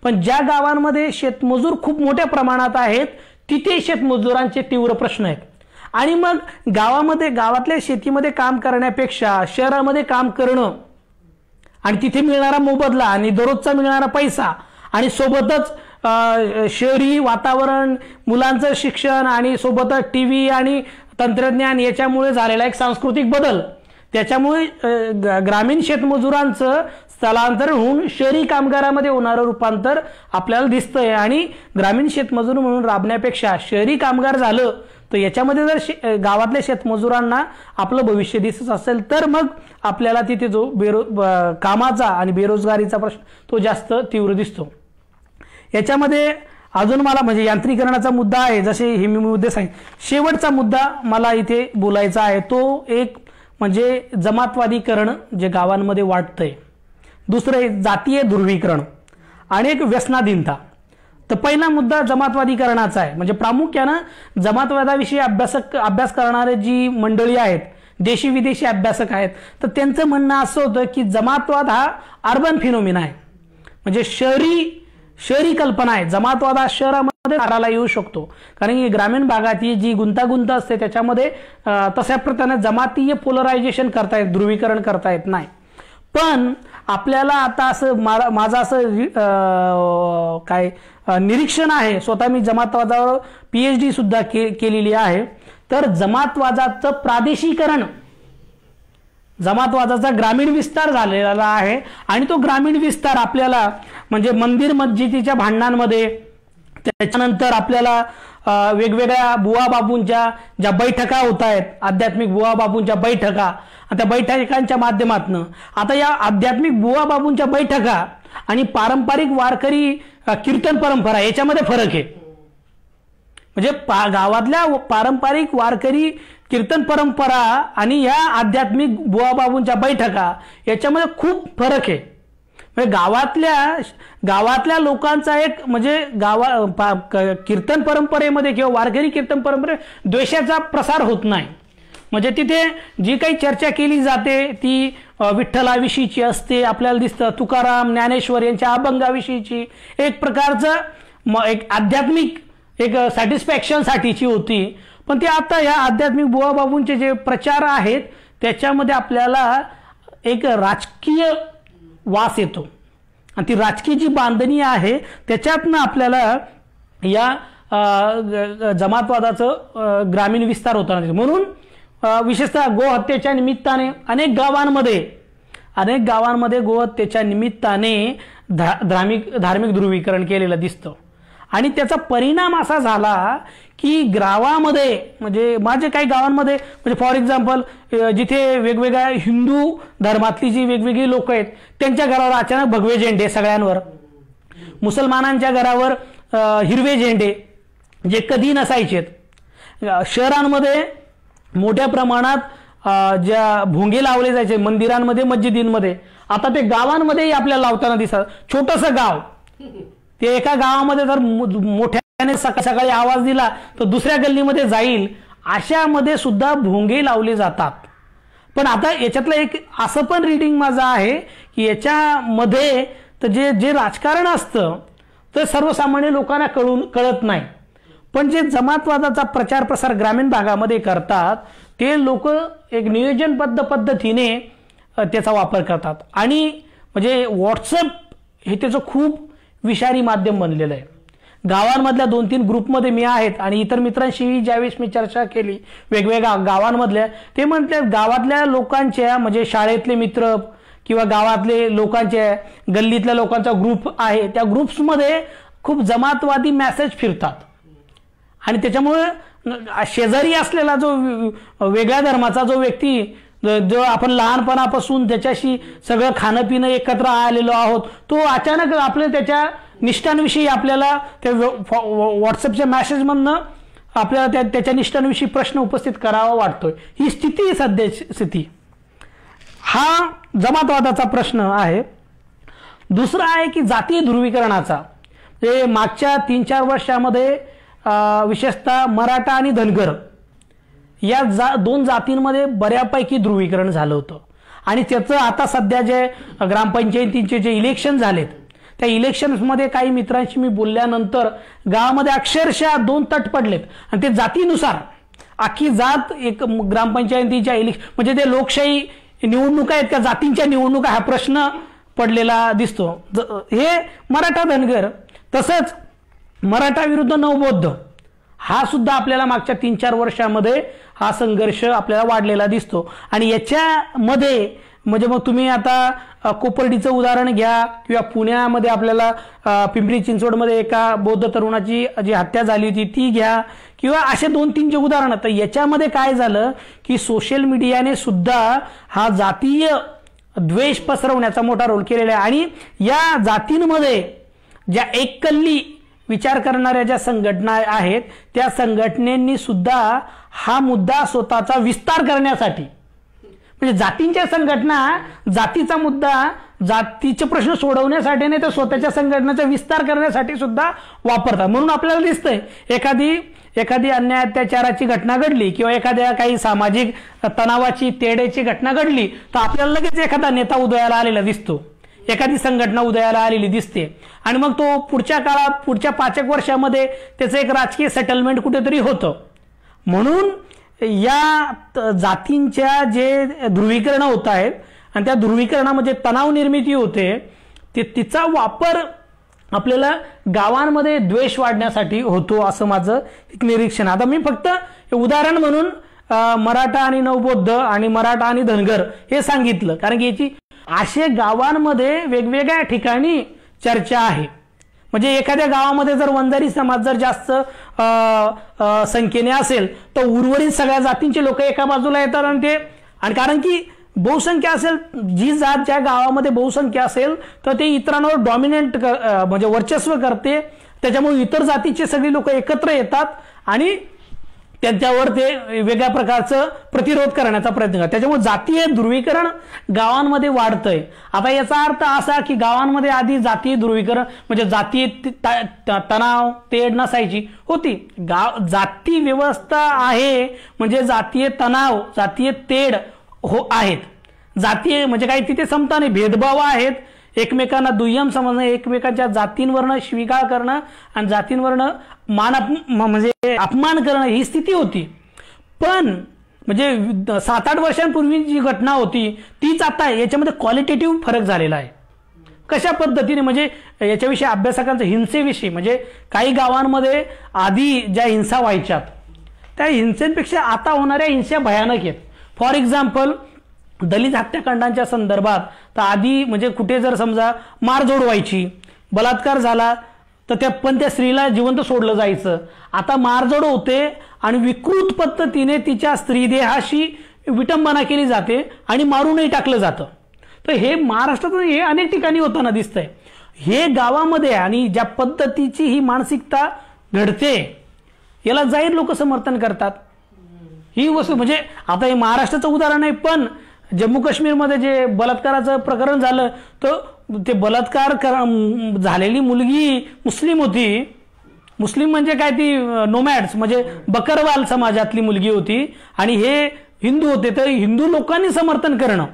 पण ज्या गावांमध्ये शेतमजूर खूप मोठ्या प्रमाणात आहेत तिथे शेतमजुरांचे तीव्र प्रश्न आहेत. आणि मग गावातल्या शेतीमध्ये काम करण्यापेक्षा शहरामध्ये काम करणं आणि तिथे मिळणारा मोबदला आणि दररोजचा मिळणारा पैसा आणि सोबतच शहरी वातावरण, मुलांचं शिक्षण आणि सोबतच टीव्ही आणि तंत्रज्ञान याच्यामुळे झालेला एक सांस्कृतिक बदल, त्याच्यामुळे ग्रामीण शेतमजुरांचं स्थलांतर होऊन शहरी कामगारामध्ये होणारं रूपांतर आपल्याला दिसतंय. आणि ग्रामीण शेतमजूर म्हणून राबण्यापेक्षा शहरी कामगार झालं तर याच्यामध्ये जर गावातल्या शेतमजुरांना आपलं भविष्य दिसत असेल तर मग आपल्याला तिथे जो कामाचा आणि बेरोजगारीचा प्रश्न तो जास्त तीव्र दिसतो. याच्यामध्ये अजून मला म्हणजे यांत्रिकरणाचा मुद्दा आहे, जसे हे मी मुद्दे सांगितले. शेवटचा मुद्दा मला इथे बोलायचा आहे तो एक म्हणजे जमातवादीकरण जे गावांमध्ये वाढतंय. दुसरं जातीय ध्रुवीकरण आणि एक व्यसनाधीनता. तर पहिला मुद्दा जमातवादीकरणाचा आहे. म्हणजे प्रामुख्यानं जमातवादाविषयी अभ्यास करणारे जी मंडळी आहेत, देशी विदेशी अभ्यासक आहेत, तर त्यांचं म्हणणं असं होतं की जमातवाद हा अर्बन फिनोमिना आहे. म्हणजे शहरी कल्पना आहे. जमातवाद हा शहरामध्ये आढळला येऊ शकतो कारण की ग्रामीण भागात जी गुंतागुंत असते त्याच्यामध्ये तशा प्रकारे जमातीय पोलरायझेशन करतायत, ध्रुवीकरण करता येत नाही. पण आपल्याला आता असं माझं असं काय निरीक्षण आहे, स्वतः मी जमातवादावर PhD सुद्धा केलेली आहे. तर जमातवादाचं प्रादेशिकरण, जमातवादाचा ग्रामीण विस्तार झालेला आहे आणि तो ग्रामीण विस्तार आपल्याला म्हणजे मंदिर मस्जिदीच्या भांडणांमध्ये, त्याच्यानंतर आपल्याला वेगवेगळ्या बुवा बाबूंच्या ज्या बैठका होत आहेत, आध्यात्मिक बुवा बाबूंच्या बैठका, त्या बैठकांच्या माध्यमातून आता या आध्यात्मिक बुवा बाबूंच्या बैठका आणि पारंपरिक वारकरी कीर्तन परंपरा याच्यामध्ये फरक आहे. म्हणजे गावातल्या पारंपरिक वारकरी कीर्तन परंपरा आणि या आध्यात्मिक बुवा बाबूंच्या बैठका याच्यामध्ये खूप फरक आहे. म्हणजे गावातल्या लोकांचा एक म्हणजे कीर्तन परंपरेमध्ये किंवा वारकरी कीर्तन परंपरेमध्ये द्वेषाचा प्रसार होत नाही. म्हणजे तिथे जी काही चर्चा केली जाते ती विठ्ठलाविषयीची असते. आपल्याला दिसतं तुकाराम ज्ञानेश्वर यांच्या अभंगाविषयीची एक प्रकारचं एक आध्यात्मिक एक सॅटिस्फॅक्शनसाठीची होती. पण ते आता या आध्यात्मिक बुवाबाबूंचे जे प्रचार आहेत त्याच्यामध्ये आपल्याला एक राजकीय वास येतो आणि ती राजकीय जी बांधणी आहे त्याच्यातनं आपल्याला या जमातवादाचं ग्रामीण विस्तार होताना दिसतो. म्हणून विशेषतः गोहत्येच्या निमित्ताने अनेक गावांमध्ये गोहत्येच्या निमित्ताने धार्मिक ध्रुवीकरण केलेलं दिसतं. आणि त्याचा परिणाम असा झाला की गावामध्ये म्हणजे माझे काही गावांमध्ये म्हणजे फॉर एक्झाम्पल जिथे वेगवेगळ्या हिंदू धर्मातली जी वेगवेगळी लोक आहेत त्यांच्या घरावर अचानक भगवे झेंडे सगळ्यांवर, मुसलमानांच्या घरावर हिरवे झेंडे जे कधी नसायचेत. शहरांमध्ये मोठ्या प्रमाणात ज्या भोंगे लावले जायचे मंदिरांमध्ये मस्जिदींमध्ये आता ते गावांमध्येही आपल्याला लावताना दिसतात. छोटंसं गाव ते एका गावामध्ये जर मोठ्याने सकाळी आवाज दिला तर दुसऱ्या गल्लीमध्ये जाईल अशामध्ये सुद्धा भोंगे लावले जातात. पण आता याच्यातलं एक असं पण रीडिंग माझं आहे की याच्यामध्ये तर जे राजकारण असतं ते सर्वसामान्य लोकांना कळत नाही. पण जे जमातवादाचा प्रचार प्रसार ग्रामीण भागामध्ये करतात ते लोक एक नियोजनबद्ध पद्धतीने त्याचा वापर करतात. आणि म्हणजे व्हॉट्सअप हे त्याचं खूप विषारी माध्यम बनलेलं आहे. गावांमधल्या 2-3 ग्रुपमध्ये मी आहेत आणि इतर मित्रांशी ज्यावेळेस मी चर्चा केली वेगवेगळ्या गावांमधल्या ते म्हणतात गावातल्या लोकांच्या म्हणजे शाळेतले मित्र किंवा गावातले लोकांच्या गल्लीतल्या लोकांचा ग्रुप आहे त्या ग्रुप्समध्ये खूप जमातवादी मेसेज फिरतात. आणि त्याच्यामुळे शेजारी असलेला जो वेगळ्या धर्माचा जो व्यक्ती जो आपण लहानपणापासून त्याच्याशी सगळं खाणं पिणं एकत्र आलेलो आहोत तो अचानक आपल्या त्याच्या निष्ठांविषयी आपल्याला त्या व्हॉट्सअपच्या मेसेजमधनं आपल्याला त्याच्या निष्ठांविषयी प्रश्न उपस्थित करावा वाटतोय. ही स्थिती सध्याची हा जमातवादाचा प्रश्न आहे. दुसरा आहे की जातीय ध्रुवीकरणाचा. ते मागच्या 3-4 वर्षामध्ये विशेषतः मराठा आणि धनगर या 2 जातींमध्ये बऱ्यापैकी ध्रुवीकरण झालं होतं. आणि त्याचं आता सध्या जे ग्रामपंचायतींचे जे इलेक्शन झालेत त्या इलेक्शन्समध्ये काही मित्रांशी मी बोलल्यानंतर गावामध्ये अक्षरशः 2 तट पडलेत आणि ते जातीनुसार अख्खी जात एक ग्रामपंचायतीच्या म्हणजे ते लोकशाही निवडणुका आहेत का जातींच्या निवडणुका हा प्रश्न पडलेला दिसतो. हे मराठा धनगर तसंच मराठा विरुद्ध नवबौद्ध हा सुद्धा आपल्याला मागच्या 3-4 वर्षामध्ये हा संघर्ष आपल्याला वाढलेला दिसतो. आणि याच्यामध्ये म्हणजे मग तुम्ही आता कोपर्डीचं उदाहरण घ्या किंवा पुण्यामध्ये आपल्याला पिंपरी चिंचवडमध्ये एका बौद्ध तरुणाची जी हत्या झाली होती ती घ्या किंवा असे 2-3 जे उदाहरण. तर याच्यामध्ये काय झालं की सोशल मीडियाने सुद्धा हा जातीय द्वेष पसरवण्याचा मोठा रोल केलेला आहे. आणि या जातींमध्ये ज्या एककल्ली विचार करणाऱ्या ज्या संघटना आहेत त्या संघटनेंनी सुद्धा हा मुद्दा स्वतःचा विस्तार करण्यासाठी म्हणजे जातींच्या संघटना जातीचा मुद्दा जातीचे प्रश्न सोडवण्यासाठी नाही तर स्वतःच्या संघटनेचा विस्तार करण्यासाठी सुद्धा वापरतात. म्हणून आपल्याला दिसतंय एखादी अन्याय अत्याचाराची घटना घडली किंवा एखाद्या काही सामाजिक तणावाची तेढ्याची घटना घडली तर आपल्याला लगेच एखादा नेता उदयाला आलेला दिसतो, एखादी संघटना उदयाला आलेली दिसते आणि मग तो पुढच्या काळात पुढच्या 5 वर्षामध्ये त्याचं एक राजकीय सेटलमेंट कुठेतरी होतं. म्हणून या जातींच्या जे ध्रुवीकरण होत आहेत आणि त्या ध्रुवीकरणामध्ये तणाव निर्मिती होते तिचा वापर आपल्याला गावांमध्ये द्वेष वाढण्यासाठी होतो असं माझं एक निरीक्षण. आता मी फक्त उदाहरण म्हणून मराठा आणि नवबौद्ध आणि मराठा आणि धनगर हे सांगितलं कारण की याची असे गावांमध्ये वेगवेगळ्या ठिकाणी चर्चा आहे. म्हणजे एखाद्या गावामध्ये जर वंजारी समाज जर जास्त संख्येने असेल तर उर्वरित सगळ्या जातींचे लोक एका बाजूला येतात आणि कारण की बहुसंख्या असेल जी जात ज्या गावामध्ये बहुसंख्या असेल तर ते इतरांवर डॉमिनेट म्हणजे वर्चस्व करते. त्याच्यामुळे इतर जातीचे सगळी लोक एकत्र येतात आणि त्यांच्यावर ते वेगळ्या प्रकारचं प्रतिरोध करण्याचा प्रयत्न करतात. त्याच्यामुळे जातीय ध्रुवीकरण गावांमध्ये वाढतंय. आता याचा अर्थ असा की गावांमध्ये आधी जातीय ध्रुवीकरण म्हणजे जातीय तणाव तेढ नसायची होती. जाती व्यवस्था आहे म्हणजे जातीय तणाव जातीय तेढ आहेत. जातीय म्हणजे काही तिथे समता नाही, भेदभाव आहेत, एकमेकांना दुय्यम समजणं, एकमेकांच्या जातींवरनं स्वीकार करणं आणि जातींवरनं म्हणजे अपमान करणं ही स्थिती होती. पण म्हणजे 7-8 वर्षांपूर्वी जी घटना होती तीच आता याच्यामध्ये क्वालिटेटिव्ह फरक झालेला आहे. कशा पद्धतीने म्हणजे याच्याविषयी अभ्यासकांचं हिंसेविषयी म्हणजे काही गावांमध्ये आधी ज्या हिंसा व्हायच्यात त्या हिंसेपेक्षा आता होणाऱ्या हिंसा भयानक आहेत. फॉर एक्झाम्पल दलित हत्याकांडांच्या संदर्भात तर आधी म्हणजे कुठे जर समजा मारझोड व्हायची, बलात्कार झाला तर त्या स्त्रीला जिवंत सोडलं जायचं. आता मारझोड होते आणि विकृत पद्धतीने तिच्या स्त्रीदेहाशी विटंबना केली जाते आणि मारूनही टाकलं जातं. तर हे महाराष्ट्रात हे अनेक ठिकाणी होताना दिसतंय. हे गावामध्ये आणि ज्या पद्धतीची ही मानसिकता घडते याला जाहीर लोक समर्थन करतात. ही वस्तू म्हणजे आता हे महाराष्ट्राचं उदाहरण आहे, पण जम्मू काश्मीरमध्ये जे बलात्काराचं प्रकरण झालं तर ते बलात्कार झालेली मुलगी मुस्लिम होती. मुस्लिम म्हणजे काय, ती नोमॅड्स म्हणजे बकरवाल समाजातली मुलगी होती आणि हे हिंदू होते. तर हिंदू लोकांनी समर्थन करणं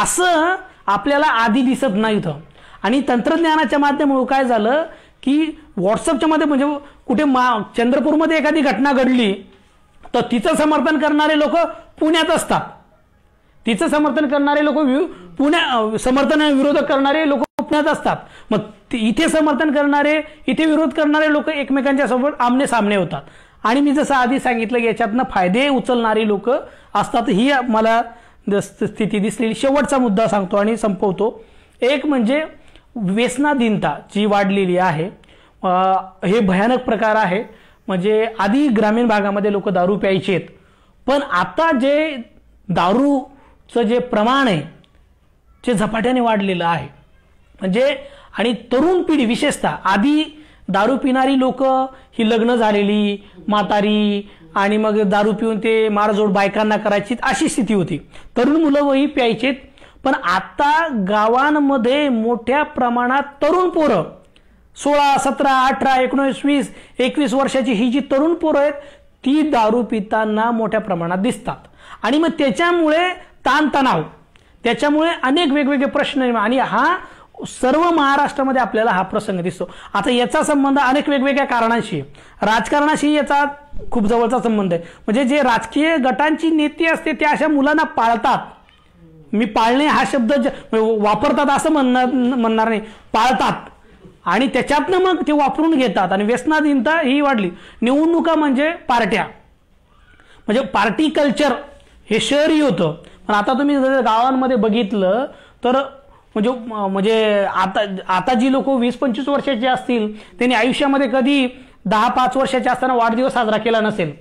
असं आपल्याला आधी दिसत नाही होतं. आणि तंत्रज्ञानाच्या माध्यमामुळे काय झालं की व्हॉट्सअपच्या मध्ये म्हणजे कुठे चंद्रपूरमध्ये एखादी घटना घडली तर तिचं समर्थन करणारे लोक पुण्यात असतात, तिचं समर्थन करणारे लोक समर्थन विरोध करणारे लोक पुण्यात असतात. मग इथे समर्थन करणारे इथे विरोध करणारे लोक एकमेकांच्या सोबत आमने सामने होतात. आणि मी जसं आधी सांगितलं की याच्यातनं फायदे उचलणारी लोक असतात. ही मला स्थिती दिसलेली. शेवटचा मुद्दा सांगतो आणि संपवतो. एक म्हणजे व्यसनाधीनता जी वाढलेली आहे. हे भयानक प्रकार आहे. म्हणजे आधी ग्रामीण भागामध्ये लोक दारू प्यायचेत, पण आता जे दारूचं जे प्रमाण आहे ते झपाट्याने वाढलेलं आहे. म्हणजे आणि तरुण पिढी विशेषतः आधी दारू पिणारी लोक ही लग्न झालेली म्हातारी आणि मग दारू पिऊन ते मारझोड बायकांना करायची अशी स्थिती होती. तरुण मुलं वही प्यायचेत, पण आता गावांमध्ये मोठ्या प्रमाणात तरुण पोरं 16, 17, 18, 19, 20, 21 वर्षाची ही जी तरुण पोरं आहेत ती दारू पिताना मोठ्या प्रमाणात दिसतात. आणि मग त्याच्यामुळे ताणतणाव, त्याच्यामुळे अनेक वेगवेगळे प्रश्न आणि हा सर्व महाराष्ट्रामध्ये आपल्याला हा प्रसंग दिसतो. आता याचा संबंध अनेक वेगवेगळ्या कारणांशी, राजकारणाशी याचा खूप जवळचा संबंध आहे. म्हणजे जे राजकीय गटांची नीती असते त्या अशा मुलांना पाळतात. मी पाळणे हा शब्द वापरतात असं म्हणणार नाही, पाळतात आणि त्याच्यातनं मग ते वापरून घेतात. आणि व्यसनाधीनता ही वाढली. निवडणुका म्हणजे पार्ट्या, म्हणजे पार्टी कल्चर हे शहरी होतं. पण आता तुम्ही जर गावांमध्ये बघितलं तर म्हणजे आता जी लोक 20-25 वर्षाची असतील त्यांनी आयुष्यामध्ये कधी 10-5 वर्षाचे असताना वाढदिवस साजरा केला नसेल.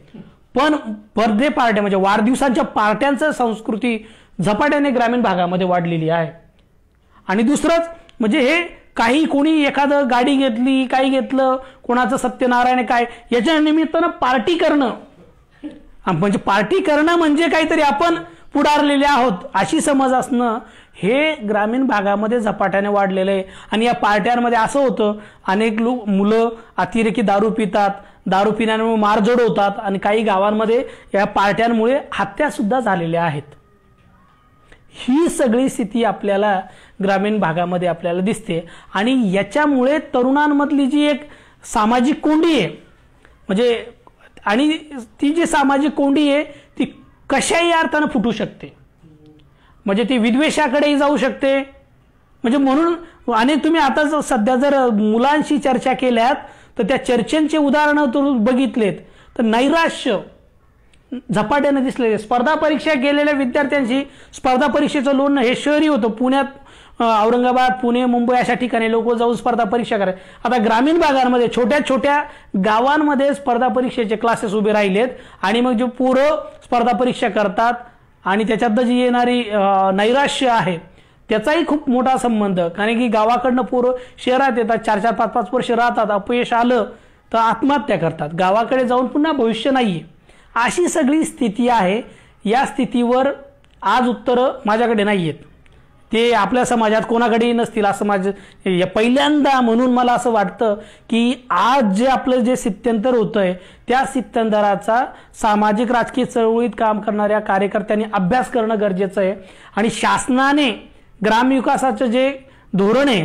पण बर्थडे पार्ट्या म्हणजे वाढदिवसांच्या पार्ट्यांचं संस्कृती झपाट्याने ग्रामीण भागामध्ये वाढलेली आहे. आणि दुसरंच म्हणजे हे काही कोणी एखादं गाडी घेतली, काही घेतलं, कोणाचं सत्यनारायण काय याच्या निमित्तानं पार्टी करणं, म्हणजे पार्टी करणं म्हणजे काहीतरी आपण पुढारलेले आहोत अशी समज असणं हे ग्रामीण भागामध्ये झपाट्याने वाढलेलं आहे. आणि या पार्ट्यांमध्ये असं होतं, अनेक मुलं अतिरेकी दारू पितात, दारू पिण्यामुळे मारझोड होतात आणि काही गावांमध्ये या पार्ट्यांमुळे हत्या सुद्धा झालेल्या आहेत. ही सगळी स्थिती आपल्याला ग्रामीण भागामध्ये आपल्याला दिसते. आणि याच्यामुळे तरुणांमधली जी एक सामाजिक कोंडी आहे म्हणजे आणि ती जी सामाजिक कोंडी आहे ती कशाही अर्थानं फुटू शकते. म्हणजे ती विद्वेषाकडेही जाऊ शकते. म्हणजे म्हणून अनेक तुम्ही आता सध्या जर मुलांशी चर्चा केल्यात तर त्या चर्चेचे उदाहरणं तुम्ही बघितलेत तर नैराश्य झपाट्याने दिसलेले. स्पर्धा परीक्षा गेलेल्या विद्यार्थ्यांशी स्पर्धा परीक्षेचं लोन हे शहरी होतं. पुण्यात, औरंगाबाद, पुणे, मुंबई अशा ठिकाणी लोक जाऊन स्पर्धा परीक्षा करायचे. आता ग्रामीण भागांमध्ये छोट्या छोट्या गावांमध्ये स्पर्धा परीक्षेचे क्लासेस उभे राहिलेत आणि मग जे पोरं स्पर्धा परीक्षा करतात आणि त्याच्यात जी येणारी नैराश्य आहे त्याचाही खूप मोठा संबंध. कारण की गावाकडनं पोरं शहरात येतात, 4-4, 5-5 वर्ष राहतात, अपयश आलं तर आत्महत्या करतात. गावाकडे जाऊन पुन्हा भविष्य नाहीये अशी सगळी स्थिती आहे. या स्थितीवर आज उत्तरं माझ्याकडे नाही आहेत, ते आपल्या समाजात कोणाकडेही नसतील असं माझं पहिल्यांदा. म्हणून मला असं वाटतं की आज जे आपलं जे स्थित्यंतर होतंय त्या स्थित्यंतराचा सामाजिक राजकीय चळवळीत काम करणाऱ्या कार्यकर्त्यांनी अभ्यास करणं गरजेचं आहे. आणि शासनाने ग्रामविकासाचं जे धोरण आहे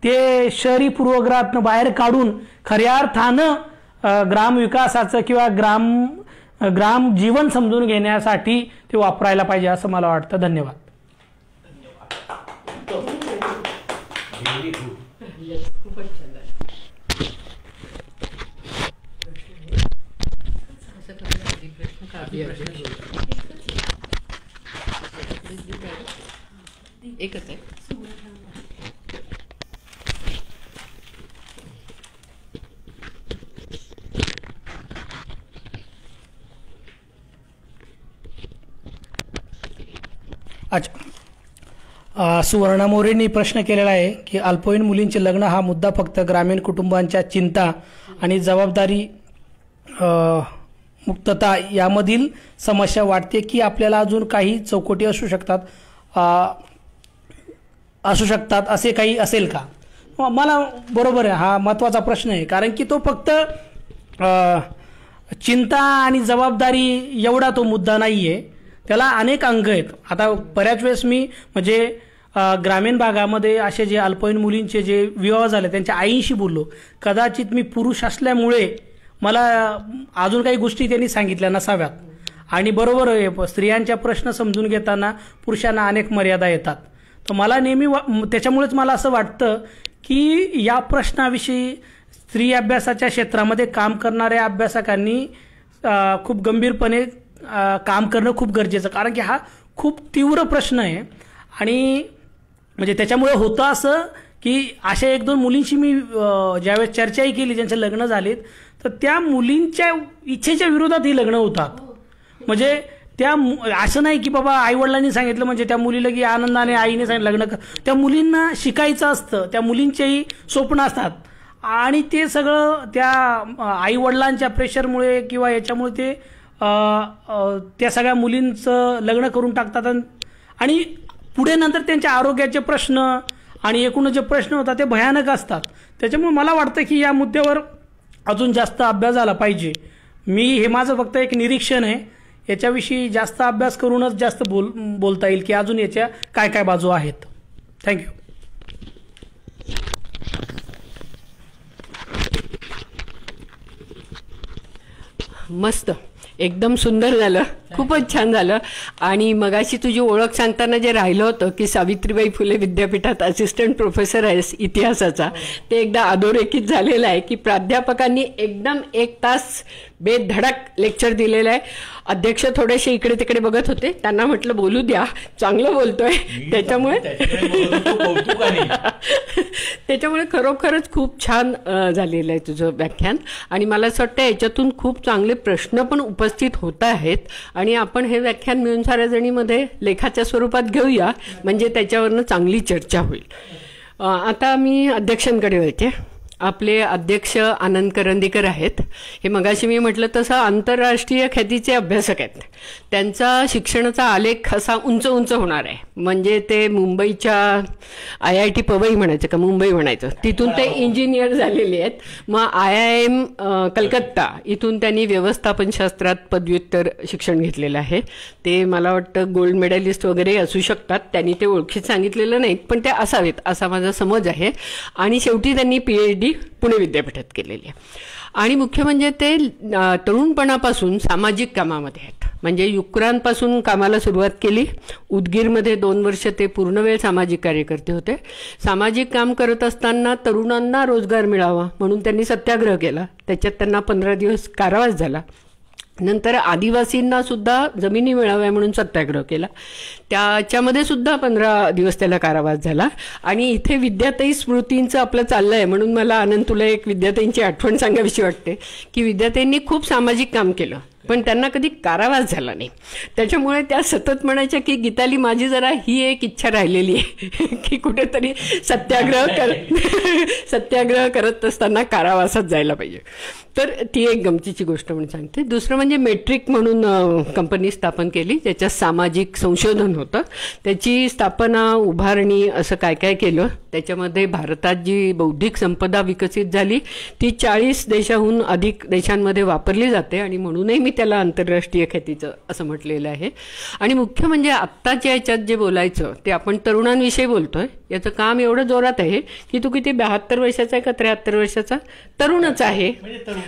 ते शहरी पूर्वग्रहातनं बाहेर काढून खऱ्या अर्थानं ग्रामविकासाचं किंवा ग्राम जीवन समजून घेण्यासाठी ते वापरायला पाहिजे असं मला वाटतं. धन्यवाद. एकच आहे. अच्छा, सुवर्णा मोरेंनी प्रश्न केलेला आहे की अल्पवयीन मुलींचे लग्न हा मुद्दा फक्त ग्रामीण कुटुंबांच्या चिंता आणि जबाबदारी मुक्तता यामधील समस्या वाटते की आपल्याला अजून काही चौकटी असू शकतात असे काही असेल का? मला बरोबर आहे, हा महत्त्वाचा प्रश्न आहे. कारण की तो फक्त चिंता आणि जबाबदारी एवढा तो मुद्दा नाही आहे, त्याला अनेक अंग आहेत. आता बऱ्याच वेळेस मी म्हणजे ग्रामीण भागामध्ये असे जे अल्पवयीन मुलींचे जे विवाह झाले त्यांच्या आईंशी बोललो. कदाचित मी पुरुष असल्यामुळे मला अजून काही गोष्टी त्यांनी सांगितल्या नसाव्यात. आणि बरोबर आहे, स्त्रियांच्या प्रश्न समजून घेताना पुरुषांना अनेक मर्यादा येतात. तर मला नेहमी त्याच्यामुळेच मला असं वाटतं की या प्रश्नाविषयी स्त्री अभ्यासाच्या क्षेत्रामध्ये काम करणाऱ्या अभ्यासकांनी खूप गंभीरपणे काम करणं खूप गरजेचं. कारण की हा खूप तीव्र प्रश्न आहे. आणि म्हणजे त्याच्यामुळे होतं असं की अशा एक दोन मुलींशी मी ज्यावेळेस चर्चाही केली ज्यांचे लग्न झालेत, तर त्या मुलींच्या इच्छेच्या विरोधात ही लग्न होतात. म्हणजे त्या असं नाही की बाबा आईवडिलांनी सांगितलं म्हणजे त्या मुलीला की आनंदाने आईने सांगितलं लग्न कर. त्या मुलींना शिकायचं असतं, त्या मुलींचेही स्वप्न असतात आणि ते सगळं त्या आईवडिलांच्या प्रेशरमुळे किंवा याच्यामुळे ते त्या सगळ्या मुलींचं लग्न करून टाकतात. आणि पुढे नंतर त्यांच्या आरोग्याचे प्रश्न आणि एकूण जे प्रश्न होतात ते भयानक असतात. त्याच्यामुळे मला वाटतं की या मुद्द्यावर अजून जास्त अभ्यास झाला पाहिजे. हे माझं फक्त एक निरीक्षण आहे. याच्याविषयी जास्त अभ्यास करूनच जास्त बोलता येईल की अजून याच्या काय काय बाजू आहेत. थँक्यू. मस्त, एकदम सुंदर झालं, खूपच छान झालं. आणि मगाशी तुझी ओळख सांगताना जे राहिलं होतं की सावित्रीबाई फुले विद्यापीठात असिस्टंट प्रोफेसर आहेस इतिहासाचा, ते एकदा अधोरेखित झालेलं आहे की प्राध्यापकांनी एकदम 1 तास बेधडक लेक्चर दिलेलं आहे. अध्यक्ष थोडेसे इकडे तिकडे बघत होते, त्यांना म्हटलं बोलू द्या, चांगलं बोलतोय. त्याच्यामुळे खरोखरच खूप छान झालेलं आहे तुझं व्याख्यान. आणि मला असं वाटतं याच्यातून खूप चांगले प्रश्न पण उपस्थित होत आहेत. आणि आपण हे व्याख्यान मिळून साऱ्या जणीमध्ये लेखाच्या स्वरूपात घेऊया, म्हणजे त्याच्यावरनं चांगली चर्चा होईल. आता मी अध्यक्षांकडे वळते. आपले अध्यक्ष आनंद करंदीकर आहेत. हे मगाशी मी म्हटलं तसं आंतरराष्ट्रीय ख्यातीचे अभ्यासक आहेत. त्यांचा शिक्षणाचा आलेख असा उंच उंच होणार आहे. म्हणजे ते मुंबईच्या IIT पवई म्हणायचं का मुंबई म्हणायचं, तिथून ते इंजिनियर झालेले आहेत. मग IIM कलकत्ता इथून त्यांनी व्यवस्थापनशास्त्रात पदव्युत्तर शिक्षण घेतलेलं आहे. ते मला वाटतं गोल्ड मेडलिस्ट वगैरे असू शकतात. त्यांनी ते ओळखीत सांगितलेलं नाहीत, पण ते असावेत असा माझा समज आहे. आणि शेवटी त्यांनी PhD पुणे विद्यापीठात केलेली आहे. आणि मुख्य म्हणजे ते तरुणपणापासून सामाजिक कामामध्ये आहेत. म्हणजे युक्रांपासून कामाला सुरुवात केली. उदगीरमध्ये 2 वर्ष ते पूर्णवेळ सामाजिक कार्यकर्ते होते. सामाजिक काम करत असताना तरुणांना रोजगार मिळावा म्हणून त्यांनी सत्याग्रह केला. त्याच्यात त्यांना 15 दिवस कारावास झाला. नंतर आदिवासींना सुद्धा जमिनी मिळाव्या म्हणून सत्याग्रह केला. त्याच्यामध्ये सुद्धा 15 दिवस त्याला कारावास झाला. आणि इथे विद्याताई स्मृतींचं आपलं चाललं आहे म्हणून मला आनंद तुला एक विद्याताईंची आठवण सांगावीशी वाटते की विद्याताईंनी खूप सामाजिक काम केलं पण त्यांना कधी कारावास झाला नाही. त्याच्यामुळे त्या सतत म्हणायच्या की गीताली माझी जरा ही एक इच्छा राहिलेली आहे की कुठेतरी सत्याग्रह करत असताना कारावासात जायला पाहिजे. तर ती एक गमतीची गोष्ट म्हणून सांगते. दुसरं म्हणजे मेट्रिक म्हणून कंपनी स्थापन केली, ज्याच्यात सामाजिक संशोधन होतं. त्याची स्थापना, उभारणी असं काय काय केलं. त्याच्यामध्ये भारतात जी बौद्धिक संपदा विकसित झाली ती 40 देशाहून अधिक देशांमध्ये वापरली जाते आणि म्हणूनही मी त्याला आंतरराष्ट्रीय ख्यातीचं असं म्हटलेलं आहे. आणि मुख्य म्हणजे आत्ताच्या याच्यात जे बोलायचं ते आपण तरुणांविषयी बोलतोय. याचं काम एवढं जोरात आहे की तू किती 72 वर्षाचा आहे का 73 वर्षाचा, तरुणच आहे,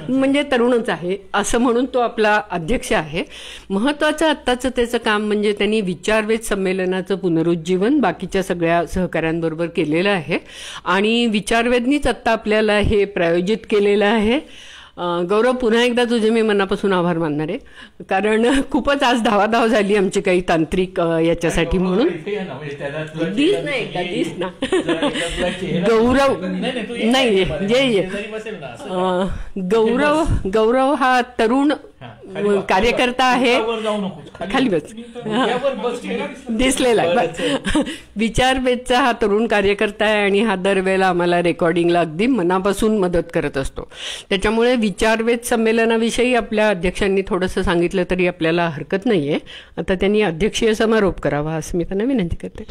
म्हणजे तरुणच आहे असं म्हणून तो आपला अध्यक्ष आहे. महत्त्वाचं आत्ताचं त्याचं काम म्हणजे त्यांनी विचारवेध संमेलनाचं पुनरुज्जीवन बाकीच्या सगळ्या सहकाऱ्यांबरोबर केलेलं आहे आणि विचारवेधनीच आत्ता आपल्याला हे प्रायोजित केलेलं आहे. गौरव, पुन्हा एकदा तुझे मी मनापासून आभार मानणार आहे, कारण खूपच आज धावाधाव झाली आमची काही तांत्रिक याच्यासाठी म्हणून. दिस नाही एकदा, दिस ना गौरव नाही, जे गौरव हा तरुण कार्यकर्ता आहे. खाली बस, दिसलेला विचारवेधचा हा तरुण कार्यकर्ता आहे आणि हा दरवेळेला आम्हाला रेकॉर्डिंगला अगदी मनापासून मदत करत असतो. त्याच्यामुळे विचारवेध संमेलनाविषयी आपल्या अध्यक्षांनी थोडंसं सांगितलं तरी आपल्याला हरकत नाहीये. आता त्यांनी अध्यक्षीय समारोप करावा असं मी त्यांना विनंती करते.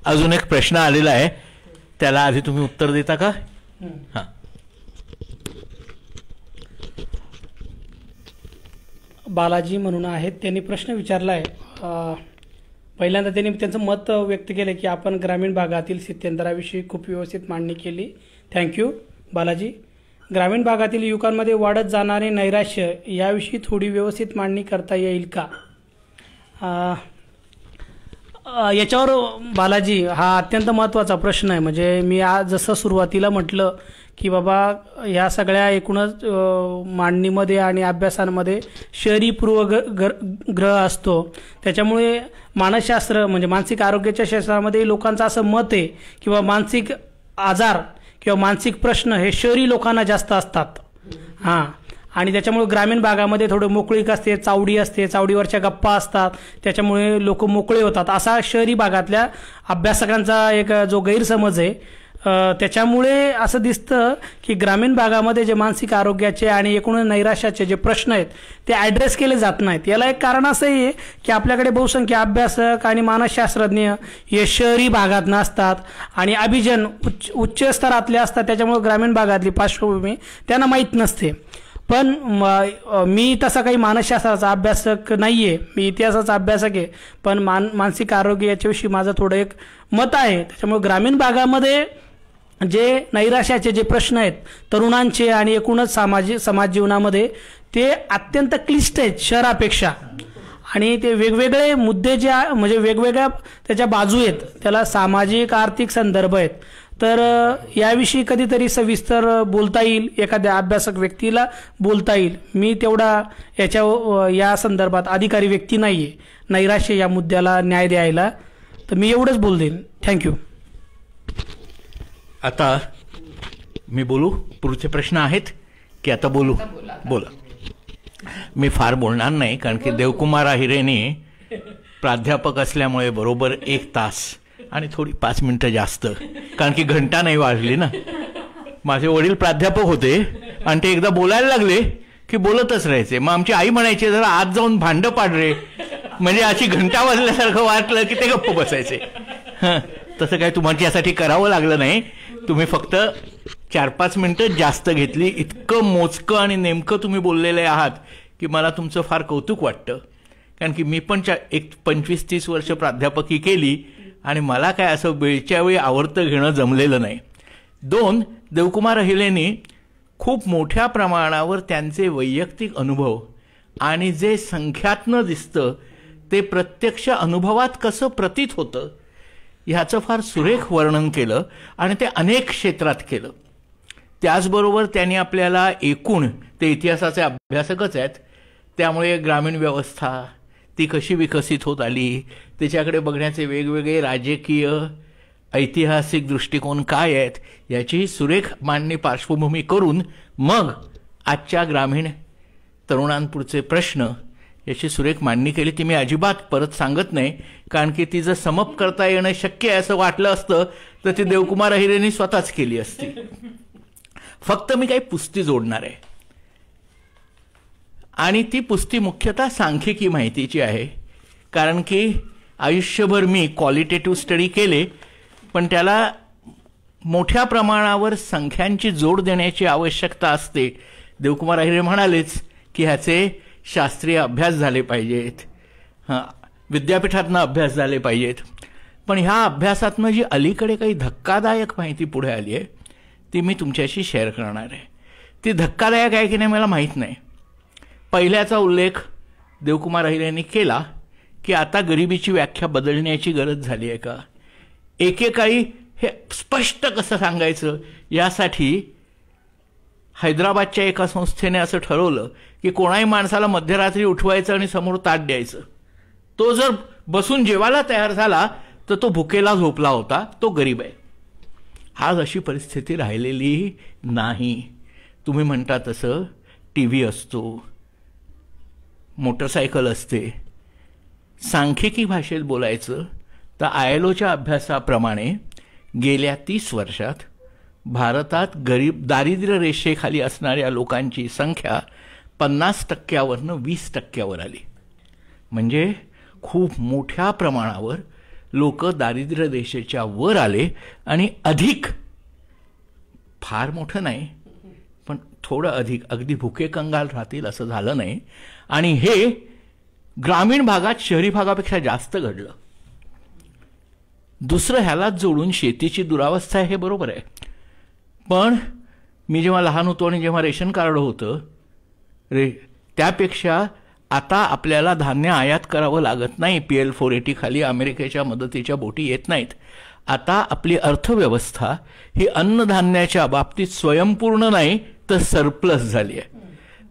अजून एक प्रश्न आलेला आहे, त्याला आधी तुम्ही उत्तर देता का? हां, बालाजी म्हणून आहेत, त्यांनी प्रश्न विचारला आहे. पहिल्यांदा त्यांनी त्यांचं मत व्यक्त केलं की आपण ग्रामीण भागातील स्थित्यंतराविषयी खूप व्यवस्थित मांडणी केली. थँक्यू बालाजी. ग्रामीण भागातील युवकांमध्ये वाढत जाणारे नैराश्य याविषयी थोडी व्यवस्थित मांडणी करता येईल का? याच्यावर बालाजी, हा अत्यंत महत्त्वाचा प्रश्न आहे. म्हणजे मी आज जसं सुरुवातीला म्हटलं की बाबा या सगळ्या एकूणच मांडणीमध्ये आणि अभ्यासांमध्ये शहरी पूर्वग्रह असतो. त्याच्यामुळे मानसशास्त्र म्हणजे मानसिक आरोग्याच्या शास्त्रामध्ये लोकांचं असं मत आहे किंवा मानसिक आजार किंवा मानसिक प्रश्न हे शहरी लोकांना जास्त असतात. हां, आणि त्याच्यामुळे ग्रामीण भागामध्ये थोडं मोकळीक असते, चावडी असते, चावडीवरच्या गप्पा असतात, त्याच्यामुळे लोक मोकळे होतात, असा शहरी भागातल्या अभ्यासकांचा एक जो गैरसमज आहे. त्याच्यामुळे असं दिसतं की ग्रामीण भागामध्ये जे मानसिक आरोग्याचे आणि एकूण नैराश्याचे जे प्रश्न आहेत ते ॲड्रेस केले जात नाहीत. याला एक कारण असंही आहे की आपल्याकडे बहुसंख्य अभ्यासक आणि मानसशास्त्रज्ञ हे शहरी भागात नसतात आणि अभिजन उच्च स्तरातले असतात. त्याच्यामुळे ग्रामीण भागातली पार्श्वभूमी त्यांना माहीत नसते. पण मी तसा काही मानसशास्त्राचा अभ्यासक नाही आहे, मी इतिहासाचा अभ्यासक आहे, पण मानसिक आरोग्य याच्याविषयी माझं थोडं एक मत आहे. त्याच्यामुळे ग्रामीण भागामध्ये जे नैराश्याचे जे प्रश्न आहेत तरुणांचे आणि एकूणच समाज जीवनामध्ये ते अत्यंत क्लिष्ट आहेत शहरापेक्षा. आणि ते वेगवेगळे मुद्दे जे म्हणजे वेगवेगळ्या त्याच्या बाजू आहेत, त्याला सामाजिक आर्थिक संदर्भ आहेत. तर याविषयी कधीतरी सविस्तर बोलता येईल, एखाद्या अभ्यासक व्यक्तीला बोलता येईल. मी तेवढा या संदर्भात अधिकारी व्यक्ती नाही आहे नैराश्य या मुद्द्याला न्याय द्यायला. तर मी एवढंच बोल देईन. थँक्यू. आता मी बोलू? पुढचे प्रश्न आहेत की आता बोलू? बोला. मी फार बोलणार नाही, कारण की देवकुमार आहिरेने प्राध्यापक असल्यामुळे बरोबर 1 तास आणि थोडी 5 मिनिटं जास्त, कारण की घंटा नाही वाजली ना. माझे वडील प्राध्यापक होते आणि ते एकदा बोलायला लागले की बोलतच राहायचे. मग आमची आई म्हणायची जरा आत जाऊन भांडं पाड रे, म्हणजे अशी घंटा वाजल्यासारखं वाटलं की ते गप्प बसायचे. हां, तसं काही तुम्हाला यासाठी करावं लागलं नाही. तुम्ही फक्त 4-5 मिनिटं जास्त घेतली. इतकं मोजकं आणि नेमकं तुम्ही बोललेले आहात की मला तुमचं फार कौतुक वाटतं. कारण की मी पण 25-30 वर्ष प्राध्यापकी केली आणि मला काय असं वेळच्या वेळी आवर्त घेणं जमलेलं नाही. 2, देवकुमार अहिलेंनी खूप मोठ्या प्रमाणावर त्यांचे वैयक्तिक अनुभव आणि जे संख्यातनं दिसतं ते प्रत्यक्ष अनुभवात कसं प्रतीत होतं ह्याचं फार सुरेख वर्णन केलं आणि ते अनेक क्षेत्रात केलं. त्याचबरोबर त्यांनी आपल्याला एकूण, ते इतिहासाचे अभ्यासकच आहेत, त्यामुळे ग्रामीण व्यवस्था ती कशी विकसित होत आली, त्याच्याकडे बघण्याचे वेगवेगळे राजकीय ऐतिहासिक दृष्टिकोन काय आहेत याचीही सुरेख मांडणी पार्श्वभूमी करून मग आजच्या ग्रामीण तरुणांपुढचे प्रश्न याची सुरेख मांडणी केली. ती मी अजिबात परत सांगत नाही, कारण की ती जर समप करता येणं शक्य आहे असं वाटलं असतं तर ती देवकुमार अहिरेंनी स्वतःच केली असती. फक्त मी काही पुस्ती जोडणार आहे, आणि ती पुस्ती मुख्यतः सांख्यिकी माहितीची आहे. कारण की आयुष्यभर मी क्वालिटेटिव्ह स्टडी केले, पण त्याला मोठ्या प्रमाणावर संख्यांची जोड देण्याची आवश्यकता असते. देवकुमार अहिरे म्हणालेच की ह्याचे शास्त्रीय अभ्यास झाले पाहिजेत, विद्यापीठातनं अभ्यास झाले पाहिजेत. पण ह्या अभ्यासातनं जी अलीकडे काही धक्कादायक माहिती पुढे आली आहे ती मी तुमच्याशी शेअर करणार आहे. ती धक्कादायक आहे की नाही मला माहीत नाही. पहिल्याचा उल्लेख देवकुमार अहिरेंनी केला की आता गरिबीची व्याख्या बदलण्याची गरज झाली आहे का. एकेकाळी हे स्पष्ट कसं सांगायचं यासाठी हैदराबादच्या एका संस्थेने असं ठरवलं की कोणाही माणसाला मध्यरात्री उठवायचं आणि समोर ताट द्यायचं. तो जर बसून जेवायला तयार झाला तर तो भुकेला झोपला होता, तो गरीब आहे. आज अशी परिस्थिती राहिलेली नाही. तुम्ही म्हणता तसं TV असतो, मोटरसायकल असते. सांख्यिकी भाषेत बोलायचं तर ILOच्या अभ्यासाप्रमाणे गेल्या 30 वर्षात भारतात दारिद्र्य रेषेखाली असणाऱ्या लोकांची संख्या 50% 20% आली. म्हणजे खूप मोठ्या प्रमाणावर लोक दारिद्र्य रेषेच्या वर आले, आणि अधिक, फार मोठं नाही पण थोडं अधिक, अगदी भुके कंगाल राहतील असं झालं नाही. आणि हे ग्रामीण भागात शहरी भागापेक्षा जास्त घडलं. दुसरं ह्यालाच जोडून शेतीची दुरावस्था आहे, हे बरोबर आहे. पण मी जेव्हा लहान होतो आणि जेव्हा रेशन कार्ड होतं त्यापेक्षा आता आपल्याला धान्य आयात करावं लागत नाही. PL 480 खाली अमेरिकेच्या मदतीच्या बोटी येत नाहीत. आता आपली अर्थव्यवस्था ही अन्नधान्याच्या बाबतीत स्वयंपूर्ण नाही तर सरप्लस झाली आहे.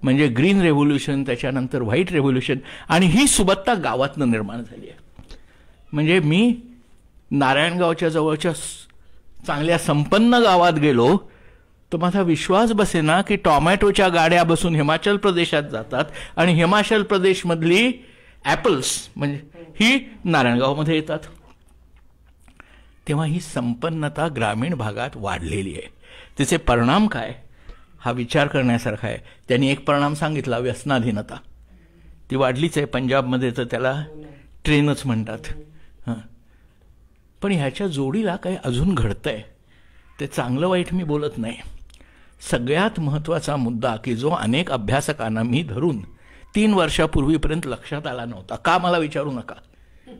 म्हणजे ग्रीन रेव्होल्यूशन, त्याच्यानंतर व्हाईट रेव्होल्यूशन, आणि ही सुबत्ता गावातनं निर्माण झाली आहे. म्हणजे मी नारायणगावच्या जवळच्या चांगल्या संपन्न गावात गेलो तर माझा विश्वास बसेना की टॉमॅटोच्या गाड्या बसून हिमाचल प्रदेशात जातात आणि हिमाचल प्रदेशमधली ॲपल्स म्हणजे ही नारायणगावमध्ये येतात. तेव्हा ही संपन्नता ग्रामीण भागात वाढलेली आहे. तिचे परिणाम काय हा विचार करण्यासारखा आहे. त्यांनी एक परिणाम सांगितला, व्यसनाधीनता. ती वाढलीच आहे. पंजाबमध्ये तर त्याला ट्रेनच म्हणतात. पण ह्याच्या जोडीला काही अजून घडतंय. ते चांगलं वाईट मी बोलत नाही. सगळ्यात महत्त्वाचा मुद्दा की जो अनेक अभ्यासकांना मी धरून 3 वर्षापूर्वीपर्यंत लक्षात आला नव्हता. का मला विचारू नका.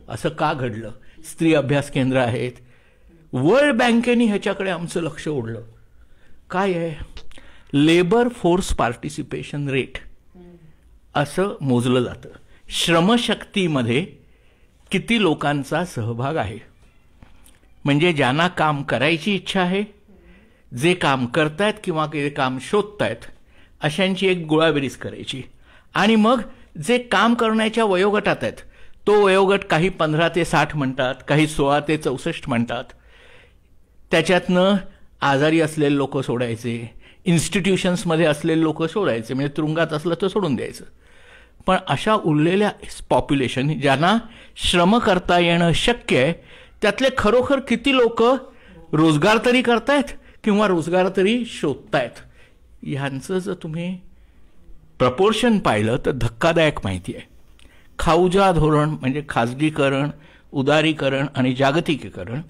असं का घडलं. स्त्री अभ्यास केंद्र आहेत, वर्ल्ड बँकेने ह्याच्याकडे आमचं लक्ष ओढलं. काय आहे, लेबर फोर्स पार्टिसिपेशन रेट असं मोजलं जातं. श्रमशक्तीमध्ये किती लोकांचा सहभाग आहे. म्हणजे ज्यांना काम करायची इच्छा आहे, जे काम करतायत किंवा जे काम शोधतायत अशांची एक गोळाबेरीज करायची. आणि मग जे काम करण्याच्या वयोगटात आहेत तो वयोगट काही 15 ते 60 म्हणतात, काही 16 ते 64 म्हणतात. त्याच्यातनं आजारी असलेले लोक सोडायचे, इन्स्टिट्यूशन्समध्ये असलेले लोक सोडायचे, म्हणजे तुरुंगात असलं तर सोडून द्यायचं. पण अशा उरलेल्या पॉप्युलेशन ज्यांना श्रम करता येणं शक्य आहे त्यातले खरोखर किती लोक रोजगार तरी करतायत किंवा रोजगार तरी शोधतायत, ह्यांचं जर तुम्ही प्रपोर्शन पाहिलं तर धक्कादायक माहिती आहे. खाऊजा धोरण म्हणजे खाजगीकरण, उदारीकरण आणि जागतिकीकरण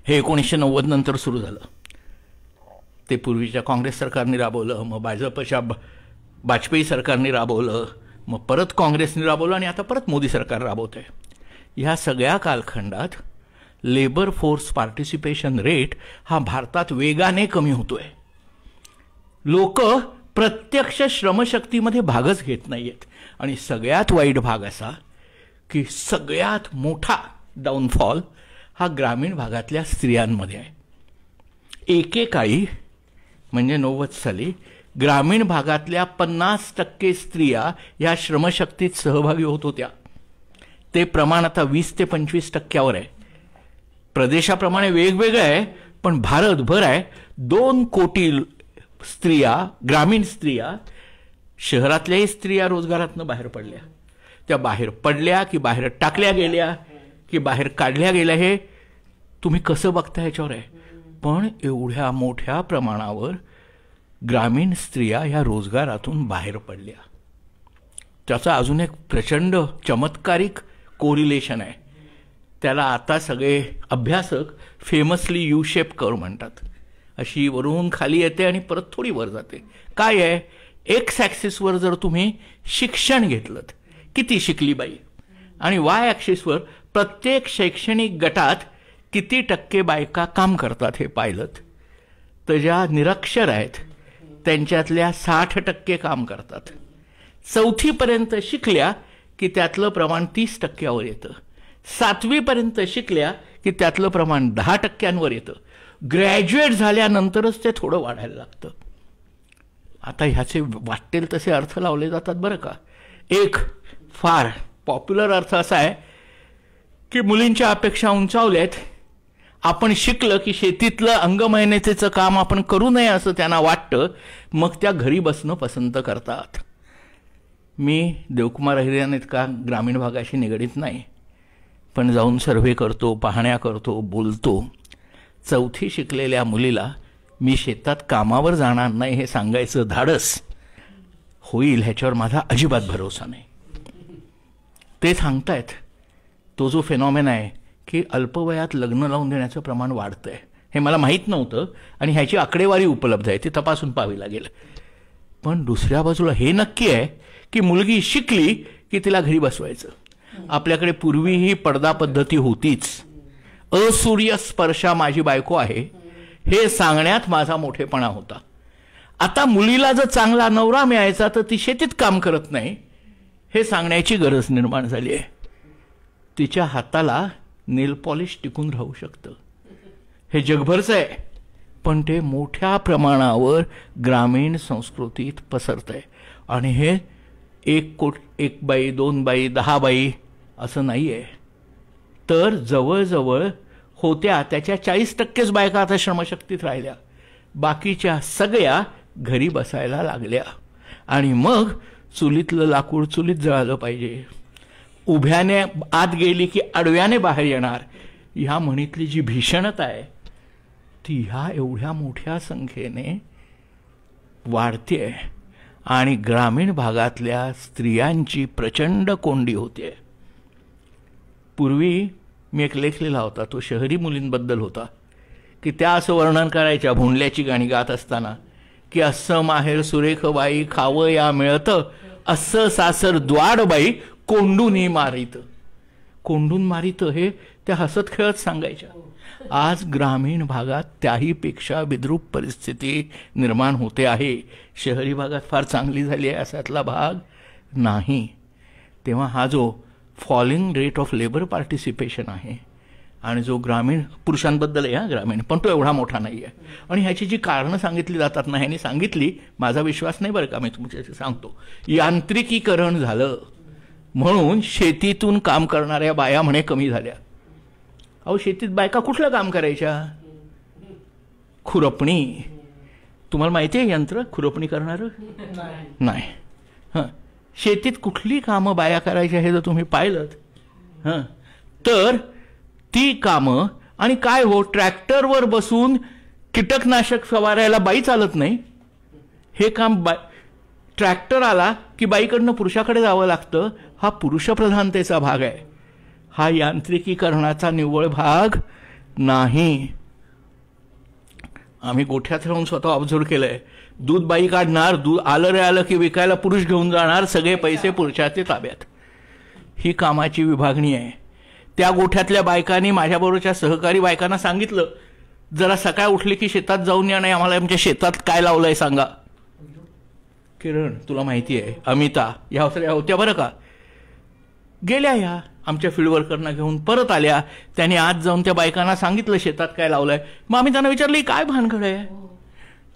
हे 1990 नंतर सुरू झालं. ते पूर्वीच्या काँग्रेस सरकारने राबवलं, मग भाजपच्या वाजपेयी सरकारने राबवलं, मग परत काँग्रेसने राबवलं आणि आता परत मोदी सरकार राबवत आहे. ह्या सगळ्या कालखंडात लेबर फोर्स पार्टिसिपेशन रेट हा भारतात वेगाने कमी होतोय. लोक प्रत्यक्ष श्रमशक्तीमध्ये भागच घेत नाहीयेत. आणि सगळ्यात वाईट भाग असा की सगळ्यात मोठा डाऊनफॉल हा ग्रामीण भागातल्या स्त्रियांमध्ये आहे. एकेकाळी म्हणजे 90 साली ग्रामीण भागातल्या 50% स्त्रिया या श्रमशक्तीत सहभागी होत होत्या. ते प्रमाण आता 20 ते 25% आहे. प्रदेशाप्रमाणे वेगवेगळं आहे पण भारतभर आहे. 2 कोटी स्त्रिया, ग्रामीण स्त्रिया, शहरातल्याही स्त्रिया रोजगारातनं बाहेर पडल्या. त्या बाहेर पडल्या की बाहेर टाकल्या गेल्या की बाहेर काढल्या गेल्या हे तुम्ही कसं बघता ह्याच्यावर आहे. पण एवढ्या मोठ्या प्रमाणावर ग्रामीण स्त्रिया ह्या रोजगारातून बाहेर पडल्या. त्याचा अजून एक प्रचंड चमत्कारिक कोरिलेशन आहे. त्याला आता सगळे अभ्यासक फेमसली यू शेप कर्व म्हणतात. अशी वरून खाली येते आणि परत थोडी वर जाते. काय आहे, एक्स ॲक्सिसवर जर तुम्ही शिक्षण घेतलं, किती शिकली बाई, आणि वाय ॲक्सिसवर प्रत्येक शैक्षणिक गटात किती टक्के बायका काम करतात हे पाहिलं, तर ज्या निरक्षर आहेत त्यांच्यातल्या 60% काम करतात. 4थीपर्यंत शिकल्या की त्यातलं प्रमाण 30%वर येतं. 7वीपर्यंत शिकल्या की त्यातलं प्रमाण 10%वर येतं. ग्रॅज्युएट झाल्यानंतरच ते थोडं वाढायला लागतं. आता ह्याचे वाटेल तसे अर्थ लावले जातात बरं का. एक फार पॉप्युलर अर्थ असा आहे की मुलींच्या अपेक्षा उंचावल्यात, आपण शिकलं की शेतीतलं अंगमेहनतीचं काम आपण करू नये असं त्यांना वाटतं, मग त्या घरी बसणं पसंत करतात. मी देवकुमार अहिरे इतका ग्रामीण भागाशी निगडीत नाही, पण जाऊन सर्व्हे करतो, पाहण्या करतो, बोलतो. 4थी शिकलेल्या मुलीला मी शेतात कामावर जाणार नाही हे सांगायचं धाडस होईल ह्याच्यावर माझा अजिबात भरोसा नाही. ते सांगतायत तो जो फेनॉमेन आहे की अल्पवयात लग्न लावून देण्याचं प्रमाण वाढतंय, हे मला माहीत नव्हतं आणि ह्याची आकडेवारी उपलब्ध आहे, ती तपासून पाहावी लागेल. पण दुसऱ्या बाजूला हे नक्की आहे की मुलगी शिकली की तिला घरी बसवायचं. आपल्याकडे पूर्वी ही पडदा पद्धती होतीच. असूर्य स्पर्शा माझी बायको आहे हे सांगण्यात माझा मोठेपणा होता. आता मुलीला जर चांगला नवरा मिळायचा तर ती शेतीत काम करत नाही हे सांगण्याची गरज निर्माण झाली आहे. तिच्या हाताला नेल पॉलिश टिकून राहू शकतं, हे जगभरचं आहे, पण ते मोठ्या प्रमाणावर ग्रामीण संस्कृतीत पसरत आहे. आणि हे एक बाई, 2 बाई, 10 बाई असं नाही आहे, तर जवळजवळ होत्या त्याच्या 40%च बायका आता श्रमशक्तीत राहिल्या. बाकीच्या सगळ्या घरी बसायला लागल्या. आणि मग चुलीतलं लाकूड चुलीत जळालं पाहिजे, उभ्याने आत गेली की आडव्याने बाहेर येणार, ह्या म्हणीतली जी भीषणता आहे ती ह्या एवढ्या मोठ्या संख्येने वाढते आणि ग्रामीण भागातल्या स्त्रियांची प्रचंड कोंडी होते. पूर्वी मी एक लेख लिहिला होता, तो शहरी मुलींबद्दल होता, की त्या असं वर्णन करायच्या भोंडल्याची गाणी गात असताना की असं माहेर सुरेख बाई खावं या मिळतं, असं सासर द्वाड बाई कोंडून मारित. कोंडून मारित हे त्या हसत खेळत सांगायच्या. आज ग्रामीण भागात त्याहीपेक्षा विद्रूप परिस्थिती निर्माण होते आहे. शहरी भागात फार चांगली झाली आहे असातला भाग नाही. तेव्हा हा जो falling rate of labour participation आहे आणि जो ग्रामीण पुरुषांबद्दल आहे, ग्रामीण, पण तो एवढा मोठा नाही आहे. आणि ह्याची जी कारणं सांगितली जातात ना, ह्यांनी सांगितली, माझा विश्वास नाही बरं का, मी तुमच्याशी सांगतो. यांत्रिकीकरण झालं म्हणून शेतीतून काम करणाऱ्या बाया म्हणे कमी झाल्या. अहो, शेतीत बायका कुठलं काम करायच्या? खुरपणी. तुम्हाला माहिती आहे यंत्र खुरपणी करणारं? नाही. हां, शेतीत कुठली कामं बाया करायच्या हे जर तुम्ही पाहिलं तर ती कामं, आणि काय हो, ट्रॅक्टरवर बसून कीटकनाशक फवारायला बाई चालत नाही. हे काम ट्रॅक्टर आला की बाईकडनं पुरुषाकडे जावं लागतं. हा पुरुषप्रधानतेचा भाग आहे, हा यांत्रिकीकरणाचा निव्वळ भाग नाही. आम्ही गोठ्यात राहून स्वतः ऑब्झर्व केलंय. दूध बाई काढणार, दूध आलं रे आलं की विकायला पुरुष घेऊन जाणार, सगळे पैसे पुरुषाच्या ताब्यात. ही कामाची विभागणी आहे. त्या गोठ्यातल्या बायकांनी माझ्याबरोबरच्या सहकारी बायकांना सांगितलं, जरा सकाळ उठली की शेतात जाऊन या, नाही आम्हाला आमच्या शेतात काय लावलंय सांगा. किरण, तुला माहिती आहे, अमिता, या होत्या बरं का. गेल्या या आमच्या फील्ड वर्करना घेऊन परत आल्या. त्यांनी आज जाऊन त्या बायकांना सांगितलं शेतात काय लावलंय. मग आम्ही त्यांना विचारलं काय भानगड आहे.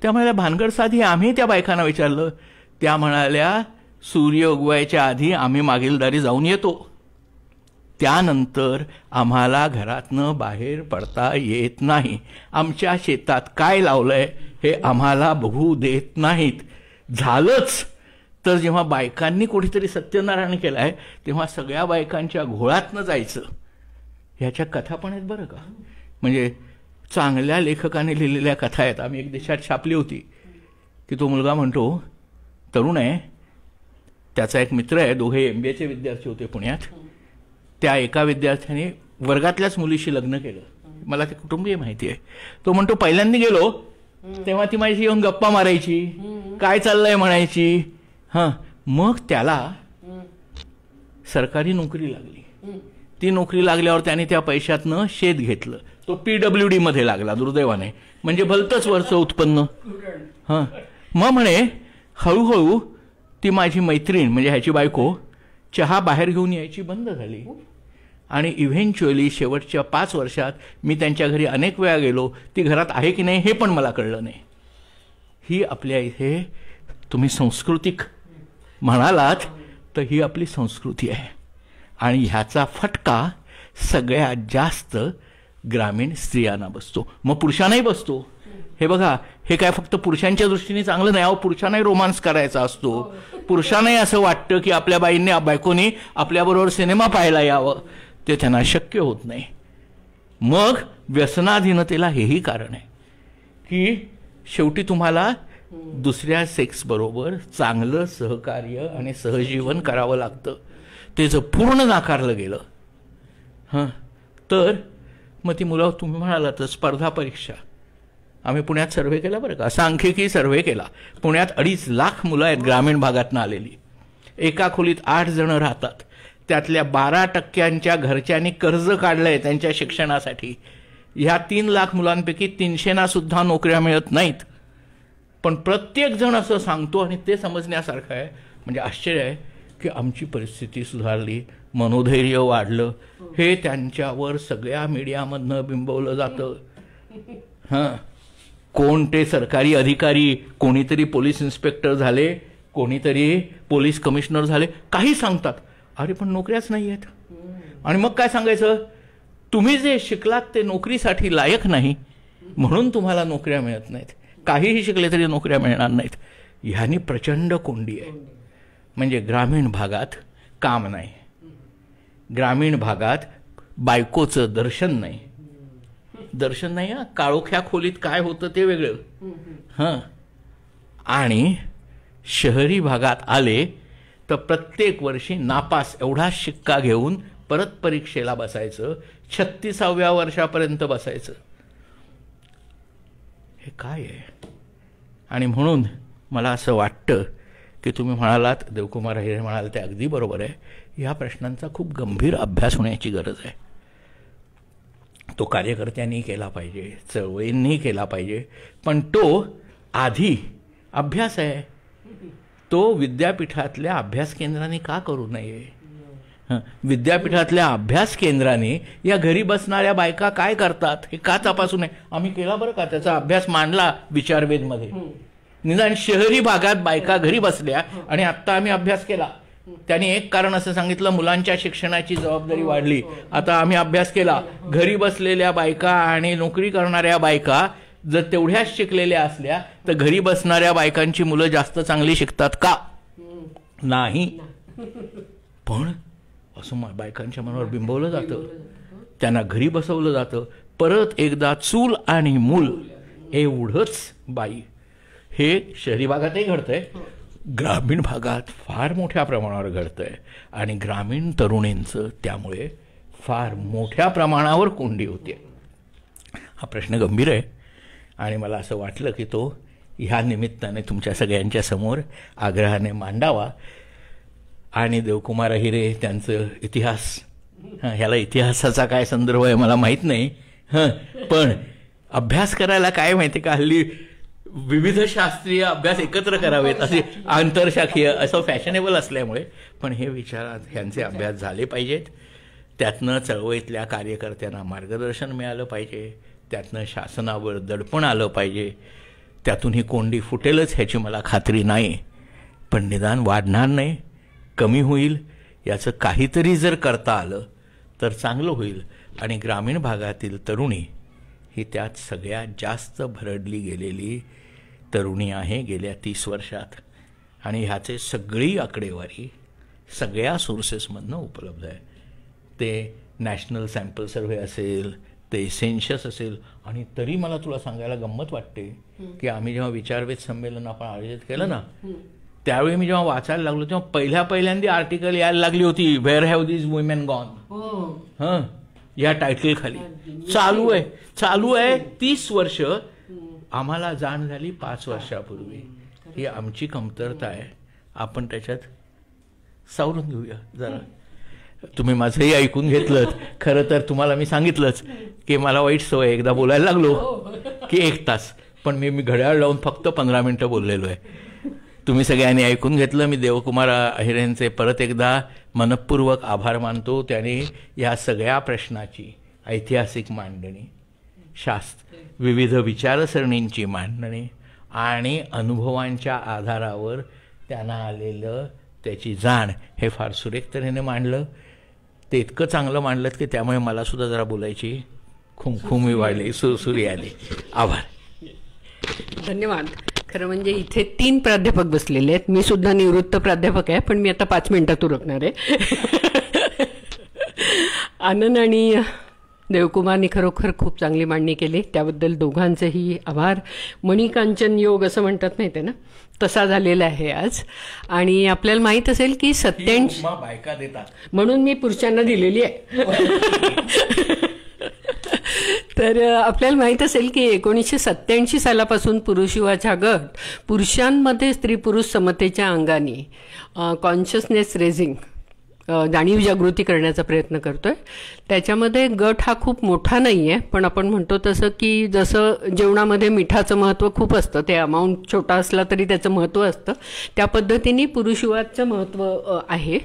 त्या म्हणाल्या भानगड साधी. आम्ही त्या बायकांना विचारलं, त्या म्हणाल्या सूर्य उगवायच्या आधी आम्ही मागील दारी जाऊन येतो, त्यानंतर आम्हाला घरातनं बाहेर पडता येत नाही, आमच्या शेतात काय लावलंय हे आम्हाला बघू देत नाहीत. झालंच तर जेव्हा बायकांनी कुठेतरी सत्यनारायण केलाय तेव्हा सगळ्या बायकांच्या घोळातनं जायचं. ह्याच्या कथा पण आहेत बरं का. म्हणजे चांगल्या लेखकाने लिहिलेल्या कथा आहेत. आम्ही एक देशात छापली होती की तो मुलगा म्हणतो, तरुण आहे, त्याचा एक मित्र आहे, दोघे MBAचे विद्यार्थी होते पुण्यात. त्या एका विद्यार्थ्याने वर्गातल्याच मुलीशी लग्न केलं. मला ते कुटुंबीय माहिती आहे. तो म्हणतो, पहिल्यांदा गेलो तेव्हा ती माझी येऊन गप्पा मारायची, काय चाललंय म्हणायची. हां, मग त्याला सरकारी नोकरी लागली. ती नोकरी लागल्यावर त्याने त्या पैशातनं शेत घेतलं. तो PWD मध्ये लागला दुर्दैवाने, म्हणजे भलतंच वरचं उत्पन्न. हां, मग म्हणे हळूहळू ती माझी मैत्रीण म्हणजे ह्याची बायको चहा बाहेर घेऊन यायची बंद झाली. आणि इव्हेंच्युअली शेवटच्या 5 वर्षात मी त्यांच्या घरी अनेक वेळा गेलो. ती घरात आहे की नाही हे पण मला कळलं नाही. ही आपल्या इथे तुम्ही सांस्कृतिक म्हणालात तर ही आपली संस्कृती आहे. आणि ह्याचा फटका सगळ्यात जास्त ग्रामीण स्त्रियांना बसतो, मग पुरुषांनाही बसतो. हे बघा, हे काय फक्त पुरुषांच्या दृष्टीने चांगलं नाही. अहो, पुरुषांनाही रोमांस करायचा असतो. पुरुषांनाही असं वाटतं की आपल्या बायकोनी आपल्याबरोबर सिनेमा पाहायला यावं, ते त्यांना शक्य होत नाही. मग व्यसनाधीनतेला हेही कारण आहे की शेवटी तुम्हाला दुसऱ्या सेक्सबरोबर चांगलं सहकार्य आणि सहजीवन करावं लागतं. ते जर पूर्ण नाकारलं गेलं हां, तर मग ती मुलं, तुम्ही म्हणाला तर स्पर्धा परीक्षा, आम्ही पुण्यात सर्व्हे केला बरं का, सांख्यिकी सर्व्हे केला. पुण्यात 2.5 लाख मुलं आहेत ग्रामीण भागातनं आलेली. एका खोलीत 8 जण राहतात. त्यातल्या 12% घरच्यांनी कर्ज काढलंय त्यांच्या शिक्षणासाठी. ह्या 3 लाख मुलांपैकी 300 सुद्धा नोकऱ्या मिळत नाहीत. पण प्रत्येक जण असं सांगतो, आणि ते समजण्यासारखं आहे. म्हणजे आश्चर्य आहे की आमची परिस्थिती सुधारली, मनोधैर्य वाढलं. हे त्यांच्यावर सगळ्या मीडियामधनं बिंबवलं जातं. हां, कोण ते सरकारी अधिकारी, कोणीतरी पोलीस इन्स्पेक्टर झाले, कोणीतरी पोलीस कमिशनर झाले, काही सांगतात. अरे पण नोकऱ्याच नाही आहेत. आणि मग काय सांगायचं, तुम्ही जे शिकलात ते नोकरीसाठी लायक नाही म्हणून तुम्हाला नोकऱ्या मिळत नाहीत. काहीही शिकले तरी नोकऱ्या मिळणार नाहीत. ह्यानी प्रचंड कोंडी आहे. म्हणजे ग्रामीण भागात काम नाही, ग्रामीण भागात बायकोचं दर्शन नाही. दर्शन नाही हा, काळोख्या खोलीत काय होतं ते वेगळं. हां, आणि शहरी भागात आले तर प्रत्येक वर्षी नापास एवढा शिक्का घेऊन परत परीक्षेला बसायचं, 36व्या वर्षापर्यंत बसायचं. हे काय आहे? आणि म्हणून मला असं वाटतं की तुम्ही म्हणालात, देवकुमार अहिरे म्हणाल ते अगदी बरोबर आहे. ह्या प्रश्नांचा खूप गंभीर अभ्यास होण्याची गरज आहे. तो कार्यकर्त्यांनी केला पाहिजे, चळवळींनी केला पाहिजे. पण तो आधी अभ्यास आहे, तो विद्यापीठातल्या अभ्यास केंद्रांनी का करू नये? विद्यापीठातल्या अभ्यास केंद्रांनी या घरी बसणाऱ्या बायका काय करतात हे का तपासू नये? आम्ही केला बरं का, त्याचा अभ्यास मांडला विचारवेधमध्ये. निदान शहरी भागात बायका घरी बसल्या आणि आत्ता आम्ही अभ्यास केला. त्यांनी एक कारण असं सांगितलं, मुलांच्या शिक्षणाची जबाबदारी वाढली. आता आम्ही अभ्यास केला, घरी बसलेल्या बायका आणि नोकरी करणाऱ्या बायका जर तेवढ्याच शिकलेल्या असल्या तर घरी बसणाऱ्या बायकांची मुलं जास्त चांगली शिकतात का? नाही. पण असं बायकांच्या मनावर बिंबवलं जातं, त्यांना घरी बसवलं जातं. परत एकदा चूल आणि मूल एवढंच बाई. हे शहरी भागातही घडतंय, ग्रामीण भागात फार मोठ्या प्रमाणावर घडतंय. आणि ग्रामीण तरुणींचं त्यामुळे फार मोठ्या प्रमाणावर कोंडी होते. हा प्रश्न गंभीर आहे आणि मला असं वाटलं की तो ह्या निमित्ताने तुमच्या सगळ्यांच्या समोर आग्रहाने मांडावा. आणि देवकुमार अहिरे त्यांचं इतिहास, ह्याला इतिहासाचा काय संदर्भ आहे मला माहीत नाही. पण अभ्यास करायला काय माहिती का, हल्ली विविध शास्त्रीय अभ्यास एकत्र करावेत असे आंतरशाखीय असं फॅशनेबल असल्यामुळे. पण हे विचारात ह्यांचे अभ्यास झाले पाहिजेत. त्यातनं चळवळीतल्या कार्यकर्त्यांना मार्गदर्शन मिळालं पाहिजे, त्यातनं शासनावर दडपण आलं पाहिजे. त्यातून ही कोंडी फुटेलच ह्याची मला खात्री नाही, पण निदान वाढणार नाही, कमी होईल. याचं काहीतरी जर करता आलं तर चांगलं होईल. आणि ग्रामीण भागातील तरुणी ही त्यात सगळ्यात जास्त भरडली गेलेली तरुणी आहे गेल्या 30 वर्षात. आणि ह्याचे सगळी आकडेवारी सगळ्या सोर्सेसमधनं उपलब्ध आहे. ते नॅशनल सॅम्पल सर्व्हे असेल, ते इसेन्शियस असेल. आणि तरी मला तुला सांगायला गंमत वाटते की आम्ही जेव्हा विचारवेध संमेलन आपण आयोजित केलं ना, त्यावेळी मी जेव्हा वाचायला लागलो तेव्हा पहिल्यांदा आर्टिकल यायला लागली होती, where have these women gone, या टायटल खाली चालू आहे 30 वर्ष. आम्हाला जाण झाली 5 वर्षापूर्वी. ही आमची कमतरता आहे, आपण त्याच्यात सावरून घेऊया जरा. तुम्ही माझंही ऐकून घेतलं. खरं तर तुम्हाला मी सांगितलंच की मला वाईट सवय, एकदा बोलायला लागलो की 1 तास, पण मी घड्याळ लावून फक्त 15 मिनिटं बोललेलो आहे. तुम्ही सगळ्यांनी ऐकून घेतलं. मी देवकुमार अहिरेंचे परत एकदा मनपूर्वक आभार मानतो. त्याने या सगळ्या प्रश्नाची ऐतिहासिक मांडणी, विविध विचारसरणींची मांडणी आणि अनुभवांच्या आधारावर त्यांना आलेलं त्याची जाण हे फार सुरेख तऱ्हेने मांडलं. ते इतकं चांगलं मांडलं की त्यामुळे मला सुद्धा जरा बोलायची खुमखुमी वाढली, सुरसुरी आली. आभार. धन्यवाद. खरं म्हणजे इथे 3 प्राध्यापक बसलेले आहेत. मी सुद्धा निवृत्त प्राध्यापक आहे, पण मी आता 5 मिनिटात उरकणार आहे. आनंद आणि देवकुमारनी खरोखर खूप चांगली मांडणी केली, त्याबद्दल दोघांचेही आभार. मणिकांचन योग असं म्हणतात माहिती आहे ना, तसा झालेला आहे आज. आणि आपल्याला माहीत असेल की 87 बायका देतात म्हणून मी पुरुषांना दिलेली आहे. तर आपल्याला माहीत असेल की 1987 सालापासून पुरुष युवाचा गट पुरुषांमध्ये स्त्री पुरुष समतेच्या अंगाने कॉन्शियसनेस रेझिंग, जाणीव जागृती करण्याचा प्रयत्न करतोय. त्याच्यामध्ये गट हा खूप मोठा नाही आहे, पण आपण म्हणतो तसं की जसं जेवणामध्ये मिठाचं महत्त्व खूप असतं, ते अमाऊंट छोटा असला तरी त्याचं महत्त्व असतं, त्या पद्धतीने पुरुष युवाचं महत्त्व आहे.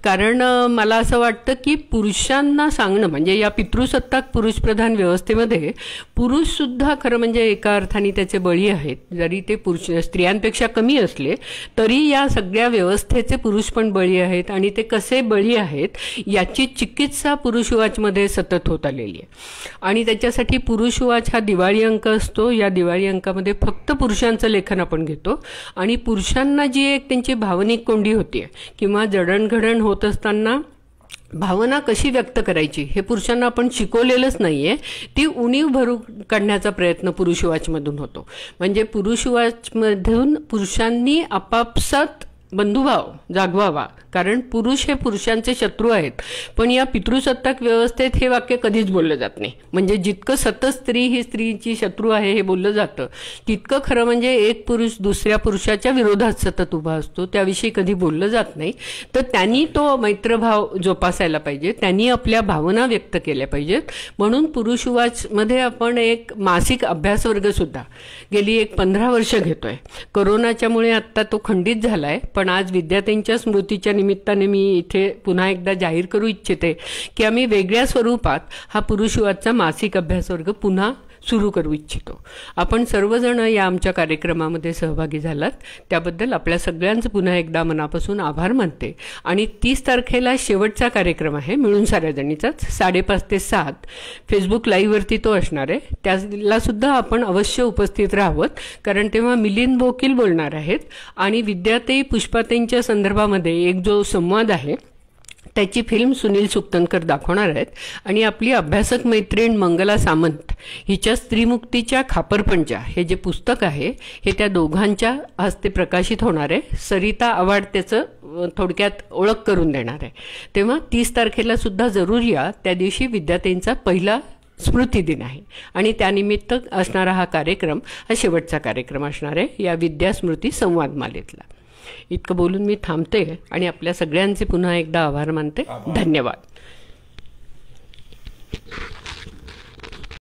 कारण मला असं वाटतं की पुरुषांना सांगणं म्हणजे या पितृसत्ताक पुरुषप्रधान व्यवस्थेमध्ये पुरुषसुद्धा खरं म्हणजे एका अर्थाने त्याचे बळी आहेत. जरी ते स्त्रियांपेक्षा कमी असले तरी या सगळ्या व्यवस्थेचे पुरुष पण बळी आहेत. आणि ते कसे बळी आहेत याची चिकित्सा पुरुष वाचमध्ये सतत होत आलेली आहे. आणि त्याच्यासाठी पुरुष वाच हा दिवाळी अंक असतो. या दिवाळी अंकामध्ये फक्त पुरुषांचं लेखन आपण घेतो आणि पुरुषांना जी एक त्यांची भावनिक कोंडी होती किंवा जडणघडण होत असताना भावना कशी व्यक्त करायची हे पुरुषांना आपण शिकवलेलंच नाहीये, ती उणीव भरून काढण्याचा प्रयत्न पुरुष वाचमधून होतो. म्हणजे पुरुष वाचमधून पुरुषांनी आपापसात बंधुभाव जागवावा, कारण पुरुष हे पुरुषांचे शत्रू आहेत. पण या पितृसत्ताक व्यवस्थेत हे वाक्य कधीच बोललं जात नाही. म्हणजे जितकं सतत स्त्री ही स्त्रीची शत्रू आहे हे बोललं जातं, तितकं खरं म्हणजे एक पुरुष दुसऱ्या पुरुषाच्या विरोधात सतत उभा असतो, त्याविषयी कधी बोललं जात नाही. तर त्यांनी तो मैत्रभाव जोपासायला पाहिजे, त्यांनी आपल्या भावना व्यक्त केल्या पाहिजेत. म्हणून पुरुषवाचमध्ये आपण एक मासिक अभ्यासवर्गसुद्धा गेली 15 वर्ष घेतोय. कोरोनाच्यामुळे आत्ता तो खंडित झालाय, पण आज विद्यार्थ्यांच्या स्मृतीच्या निमित्ताने मी इथे पुन्हा एकदा जाहीर करू इच्छिते की आम्ही वेगळ्या स्वरूपात हा पुरुषवादचा मासिक अभ्यासवर्ग पुन्हा सुरू करू इच्छितो. आपण सर्वजण या आमच्या कार्यक्रमामध्ये सहभागी झालात त्याबद्दल आपल्या सगळ्यांचं पुन्हा एकदा मनापासून आभार मानते. आणि 30 तारखेला शेवटचा कार्यक्रम आहे मिळून साऱ्या जणीचाच, 5:30 ते 7 फेसबुक लाईव्हवरती तो असणार आहे. त्याला सुद्धा आपण अवश्य उपस्थित राहावं, कारण तेव्हा मिलिंद बोकील बोलणार आहेत आणि विद्याताई पुष्पाताईंच्या संदर्भामध्ये एक जो संवाद आहे त्याची फिल्म सुनील सुक्तनकर दाखवणार आहेत. आणि आपली अभ्यासक मैत्रीण मंगला सामंत हिच्या स्त्रीमुक्तीच्या खापरपंजा हे जे पुस्तक आहे हे त्या दोघांच्या हस्ते प्रकाशित होणार आहे. सरिता आव्हाड त्याचं थोडक्यात ओळख करून देणार आहे. तेव्हा 30 तारखेला सुद्धा जरूर या. त्या दिवशी विद्यार्थ्यांचा पहिला स्मृतिदिन आहे आणि त्यानिमित्त असणारा हा कार्यक्रम हा शेवटचा कार्यक्रम असणार आहे या विद्यास्मृती संवादमालेतला. इतकं बोलून मी थांबते आणि आपल्या सगळ्यांचे पुन्हा एकदा आभार मानते. धन्यवाद.